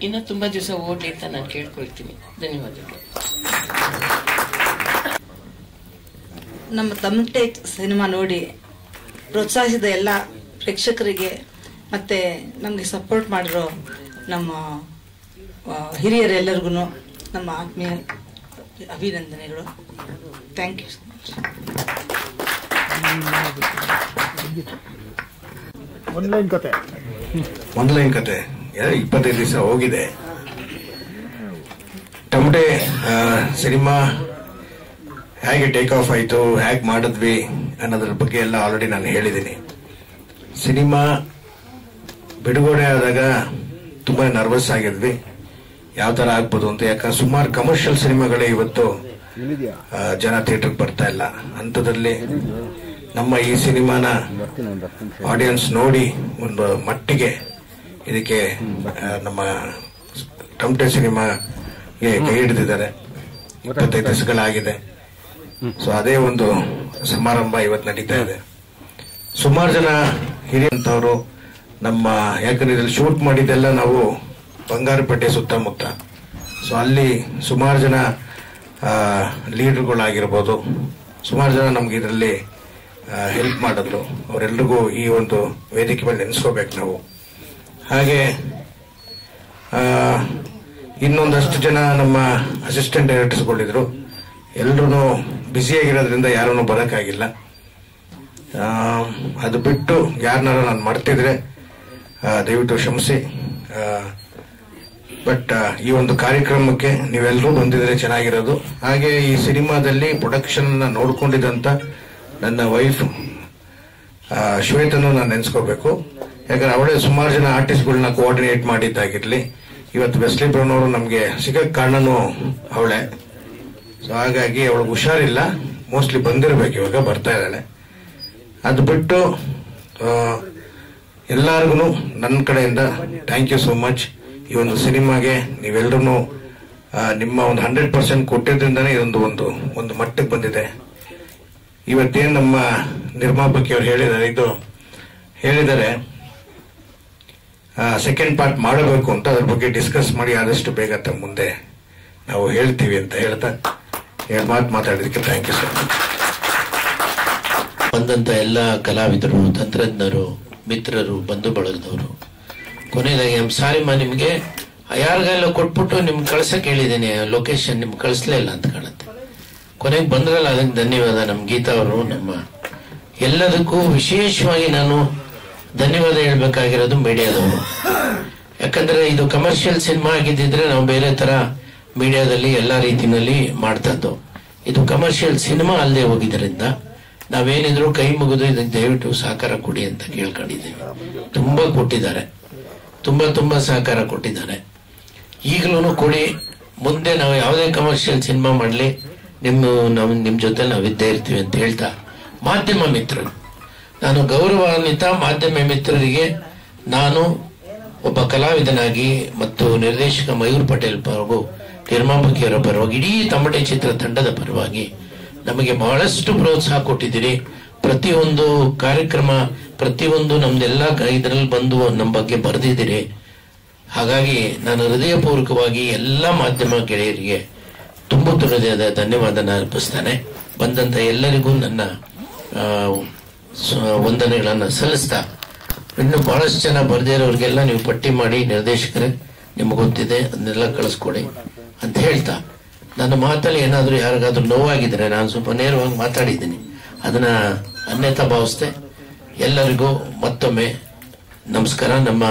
ಇನ್ನ ತುಂಬಾ ದಿವಸ ಓಡ್ಲಿ ಅಂತ ನಾನು ಕೇಳ್ಕೊಳ್ತೀನಿ. ಧನ್ಯವಾದಗಳು. ನಮ್ಮ ತಮಟೆ ಸಿನಿಮಾ ನೋಡಿ ಪ್ರೋತ್ಸಾಹಿಸಿದ ಎಲ್ಲ ಪ್ರೇಕ್ಷಕರಿಗೆ ಮತ್ತೆ ನಮಗೆ ಸಪೋರ್ಟ್ ಮಾಡಿರೋ ನಮ್ಮ ಹಿರಿಯರೆಲ್ಲರಿಗೂ ನಮ್ಮ ಆತ್ಮೀಯ ಅಭಿನಂದನೆಗಳು. Thank you. ಆನ್ಲೈನ್ ಕತೆ 25 ದಿವಸ ಹೋಗಿದೆ. ಟಮಟೆ ಸಿನಿಮಾ ಹೇಗೆ ಟೇಕ್ ಆಫ್ ಆಯ್ತು, ಹೇಗೆ ಮಾಡಿದ್ವಿ ಅನ್ನೋದ್ರ ಬಗ್ಗೆ ಎಲ್ಲ ಆಲ್ರೆಡಿ ನಾನು ಹೇಳಿದ್ದೀನಿ. ಸಿನಿಮಾ ಬಿಡುಗಡೆ ಆದಾಗ ತುಂಬಾ ನರ್ವಸ್ ಆಗಿದ್ವಿ, ಯಾವ ತರ ಆಗ್ಬೋದು ಅಂತ. ಯಾಕಂದ್ರೆ ಸುಮಾರು ಕಮರ್ಷಿಯಲ್ ಸಿನಿಮಾಗಳೇ ಇವತ್ತು ಜನ ಥಿಯೇಟರ್ಗೆ ಬರ್ತಾ ಇಲ್ಲ. ಅಂಥದ್ರಲ್ಲಿ ನಮ್ಮ ಈ ಸಿನಿಮಾನ ಆಡಿಯನ್ಸ್ ನೋಡಿ ಒಂದು ಮಟ್ಟಿಗೆ ಇದಕ್ಕೆ ನಮ್ಮ ಟಮಟೆ ಸಿನಿಮಾಗೆ ಕೈ ಹಿಡಿದಿದ್ದಾರೆ. 25 ದಿವಸಗಳಾಗಿದೆ. ಸೊ ಅದೇ ಒಂದು ಸಮಾರಂಭ ಇವತ್ತು ನಡೀತಾ ಇದೆ. ಸುಮಾರು ಜನ ಹಿರಿಯಂತವರು ನಮ್ಮ, ಯಾಕಂದ್ರೆ ಇದ್ರಲ್ಲಿ ಶೂಟ್ ಮಾಡಿದ್ದೆಲ್ಲ ನಾವು ಬಂಗಾರಪೇಟೆ ಸುತ್ತಮುತ್ತ. ಸೊ ಅಲ್ಲಿ ಸುಮಾರು ಜನ ಲೀಡರ್ಗಳಾಗಿರ್ಬೋದು, ಸುಮಾರು ಜನ ನಮ್ಗೆ ಇದರಲ್ಲಿ ಹೆಲ್ಪ್ ಮಾಡಿದ್ರು. ಅವರೆಲ್ರಿಗೂ ಈ ಒಂದು ವೇದಿಕೆ ಮೇಲೆ ನೆನೆಸ್ಕೋಬೇಕು ನಾವು. ಹಾಗೆ ಇನ್ನೊಂದಷ್ಟು ಜನ ನಮ್ಮ ಅಸಿಸ್ಟೆಂಟ್ ಡೈರೆಕ್ಟರ್ಸ್ಗಳಿದ್ರು. ಎಲ್ಲರೂ ಬ್ಯುಸಿಯಾಗಿರೋದ್ರಿಂದ ಯಾರೂ ಬರೋಕ್ಕಾಗಿಲ್ಲ. ಅದು ಬಿಟ್ಟು ಯಾರನ್ನಾರ ನಾನು ಮಾಡ್ತಿದ್ರೆ ದಯವಿಟ್ಟು ಕ್ಷಮಿಸಿ. ಬಟ್ ಈ ಒಂದು ಕಾರ್ಯಕ್ರಮಕ್ಕೆ ನೀವೆಲ್ಲರೂ ಬಂದಿದ್ರೆ ಚೆನ್ನಾಗಿರೋದು. ಹಾಗೆ ಈ ಸಿನಿಮಾದಲ್ಲಿ ಪ್ರೊಡಕ್ಷನ್ ನೋಡ್ಕೊಂಡಿದ್ದಂತ ನನ್ನ ವೈಫ್ ಶ್ವೇತನು ನಾನು ನೆನೆಸ್ಕೋಬೇಕು. ಯಾಕಂದ್ರೆ ಅವಳೇ ಸುಮಾರು ಜನ ಆರ್ಟಿಸ್ಟ್ಗಳನ್ನ ಕೋಆರ್ಡಿನೇಟ್ ಮಾಡಿದ್ದಾಗಿರ್ಲಿ. ಇವತ್ತು ವೆಸ್ಲಿ ಬ್ರೌನ್ ಅವರು ನಮಗೆ ಸಿಗಕ್ಕೆ ಕಾರಣನೂ ಅವಳೇ. ಸೊ ಹಾಗಾಗಿ ಅವಳಿಗೆ ಹುಷಾರಿಲ್ಲ, ಮೋಸ್ಟ್ಲಿ ಬಂದಿರಬೇಕು, ಇವಾಗ ಬರ್ತಾ ಇದ್ದಾಳೆ. ಅದು ಬಿಟ್ಟು ಎಲ್ಲರಿಗೂ ನನ್ನ ಕಡೆಯಿಂದ ಥ್ಯಾಂಕ್ ಯು ಸೋ ಮಚ್. ಈ ಒಂದು ಸಿನಿಮಾಗೆ ನೀವೆಲ್ಲರೂ ನಿಮ್ಮ ಒಂದು 100% ಕೊಟ್ಟಿದ್ರಿಂದಾನೇ ಇದೊಂದು ಒಂದು ಮಟ್ಟಕ್ಕೆ ಬಂದಿದೆ. ಇವತ್ತೇನು ನಮ್ಮ ನಿರ್ಮಾಪಕಿ ಅವರು ಹೇಳಿದ್ದಾರೆ ಸೆಕೆಂಡ್ ಪಾರ್ಟ್ ಮಾಡಬೇಕು ಅಂತ, ಅದ್ರ ಬಗ್ಗೆ ಡಿಸ್ಕಸ್ ಮಾಡಿ ಆದಷ್ಟು ಬೇಗ ತಮ್ಮ ಮುಂದೆ ನಾವು ಹೇಳ್ತೀವಿ ಅಂತ ಹೇಳ್ತಾ ಮಾತಾಡಿದಕ್ಕೆ ಥ್ಯಾಂಕ್ ಯು ಸರ್. ಬಂದಂತ ಎಲ್ಲ ಕಲಾವಿದರು, ತಂತ್ರಜ್ಞರು, ಮಿತ್ರರು, ಬಂಧು ಬಳಗದವರು, ಕೊನೆಯದಾಗಿ ಸಾರಿಮ್ಮ ನಿಮ್ಗೆ ಯಾರಿಗೆಲ್ಲ ಕೊಟ್ಬಿಟ್ಟು ನಿಮ್ಗೆ ಕಳ್ಸಕ್ ಹೇಳಿದ್ದೀನಿ, ಲೊಕೇಶನ್ ನಿಮ್ಗೆ ಕಳಿಸ್ಲೇ ಇಲ್ಲ ಅಂತ ಕಾಣುತ್ತೆ. ಕೊನೆಗೆ ಬಂದ್ರಲ್ಲ, ಅದಕ್ಕೆ ಧನ್ಯವಾದ. ನಮ್ಮ ಗೀತಾ ಅವರು ನಮ್ಮ ಎಲ್ಲದಕ್ಕೂ ವಿಶೇಷವಾಗಿ ನಾನು ಧನ್ಯವಾದ ಹೇಳ್ಬೇಕಾಗಿರೋದು ಮೀಡಿಯಾದವರು. ಯಾಕಂದ್ರೆ ಇದು ಕಮರ್ಷಿಯಲ್ ಸಿನಿಮಾ ಆಗಿದ್ದಿದ್ರೆ ನಾವು ಬೇರೆ ತರ ಮೀಡಿಯಾದಲ್ಲಿ ಎಲ್ಲ ರೀತಿಯಲ್ಲಿ ಮಾಡ್ತದ್ದು. ಇದು ಕಮರ್ಷಿಯಲ್ ಸಿನಿಮಾ ಅಲ್ಲದೆ ಹೋಗಿದ್ದರಿಂದ ನಾವೇನಿದ್ರು ಕೈ ಮುಗಿದು ಇದಕ್ಕೆ ದಯವಿಟ್ಟು ಸಹಕಾರ ಕೊಡಿ ಅಂತ ಕೇಳ್ಕೊಂಡಿದ್ದೀವಿ. ತುಂಬಾ ಕೊಟ್ಟಿದ್ದಾರೆ, ತುಂಬಾ ಸಹಕಾರ ಕೊಟ್ಟಿದ್ದಾರೆ. ಈಗಲೂ ಕೊಡಿ. ಮುಂದೆ ನಾವು ಯಾವುದೇ ಕಮರ್ಷಿಯಲ್ ಸಿನಿಮಾ ಮಾಡಲಿ ನಿಮ್ ಜೊತೆ ನಾವು ಇದ್ದೇ ಇರ್ತೀವಿ ಅಂತ ಹೇಳ್ತಾ, ಮಾಧ್ಯಮ ಮಿತ್ರರು, ನಾನು ಗೌರವಾನ್ವಿತ ಮಾಧ್ಯಮ ಮಿತ್ರರಿಗೆ ನಾನು ಒಬ್ಬ ಕಲಾವಿದನಾಗಿ ಮತ್ತು ನಿರ್ದೇಶಕ ಮಯೂರ್ ಪಟೇಲ್ ಪರವಾಗಿ, ನಿರ್ಮಾಪಕಿಯವರ ಪರವಾಗಿ, ಇಡೀ ತಮಟೆ ಚಿತ್ರ ತಂಡದ ಪರವಾಗಿ ನಮಗೆ ಬಹಳಷ್ಟು ಪ್ರೋತ್ಸಾಹ ಕೊಟ್ಟಿದ್ದೀರಿ. ಪ್ರತಿಯೊಂದು ಕಾರ್ಯಕ್ರಮ, ಪ್ರತಿಯೊಂದು ನಮ್ದೆಲ್ಲ ಇದರಲ್ಲಿ ಬಂದು ನಮ್ಮ ಬಗ್ಗೆ ಬರೆದಿದ್ದೀರಿ. ಹಾಗಾಗಿ ನಾನು ಹೃದಯಪೂರ್ವಕವಾಗಿ ಎಲ್ಲ ಮಾಧ್ಯಮ ಗೆಳೆಯರಿಗೆ ತುಂಬ ಹೃದಯದ ಧನ್ಯವಾದನ ಅರ್ಪಿಸ್ತೇನೆ. ಬಂದಂತ ಎಲ್ಲರಿಗೂ ನನ್ನ ವಂದನೆಗಳನ್ನು ಸಲ್ಲಿಸ್ತಾ, ಇನ್ನು ಬಹಳಷ್ಟು ಜನ ಬರದೇ ಇರೋರಿಗೆಲ್ಲ ನೀವು ಪಟ್ಟಿ ಮಾಡಿ ನಿರ್ದೇಶಕರೇ ನಿಮ್ಗೆ ಗೊತ್ತಿದೆ ಅದನ್ನೆಲ್ಲ ಕಳಿಸ್ಕೊಡಿ ಅಂತ ಹೇಳ್ತಾ, ನನ್ನ ಮಾತಲ್ಲಿ ಏನಾದರೂ ಯಾರಿಗಾದ್ರೂ ನೋವಾಗಿದ್ರೆ ನಾನು ಸ್ವಲ್ಪ ನೇರವಾಗಿ ಮಾತಾಡಿದ್ದೀನಿ, ಅದನ್ನ ಅನ್ಯತಾ ಭಾವಿಸ್ತೆ. ಎಲ್ಲರಿಗೂ ಮತ್ತೊಮ್ಮೆ ನಮಸ್ಕಾರ. ನಮ್ಮ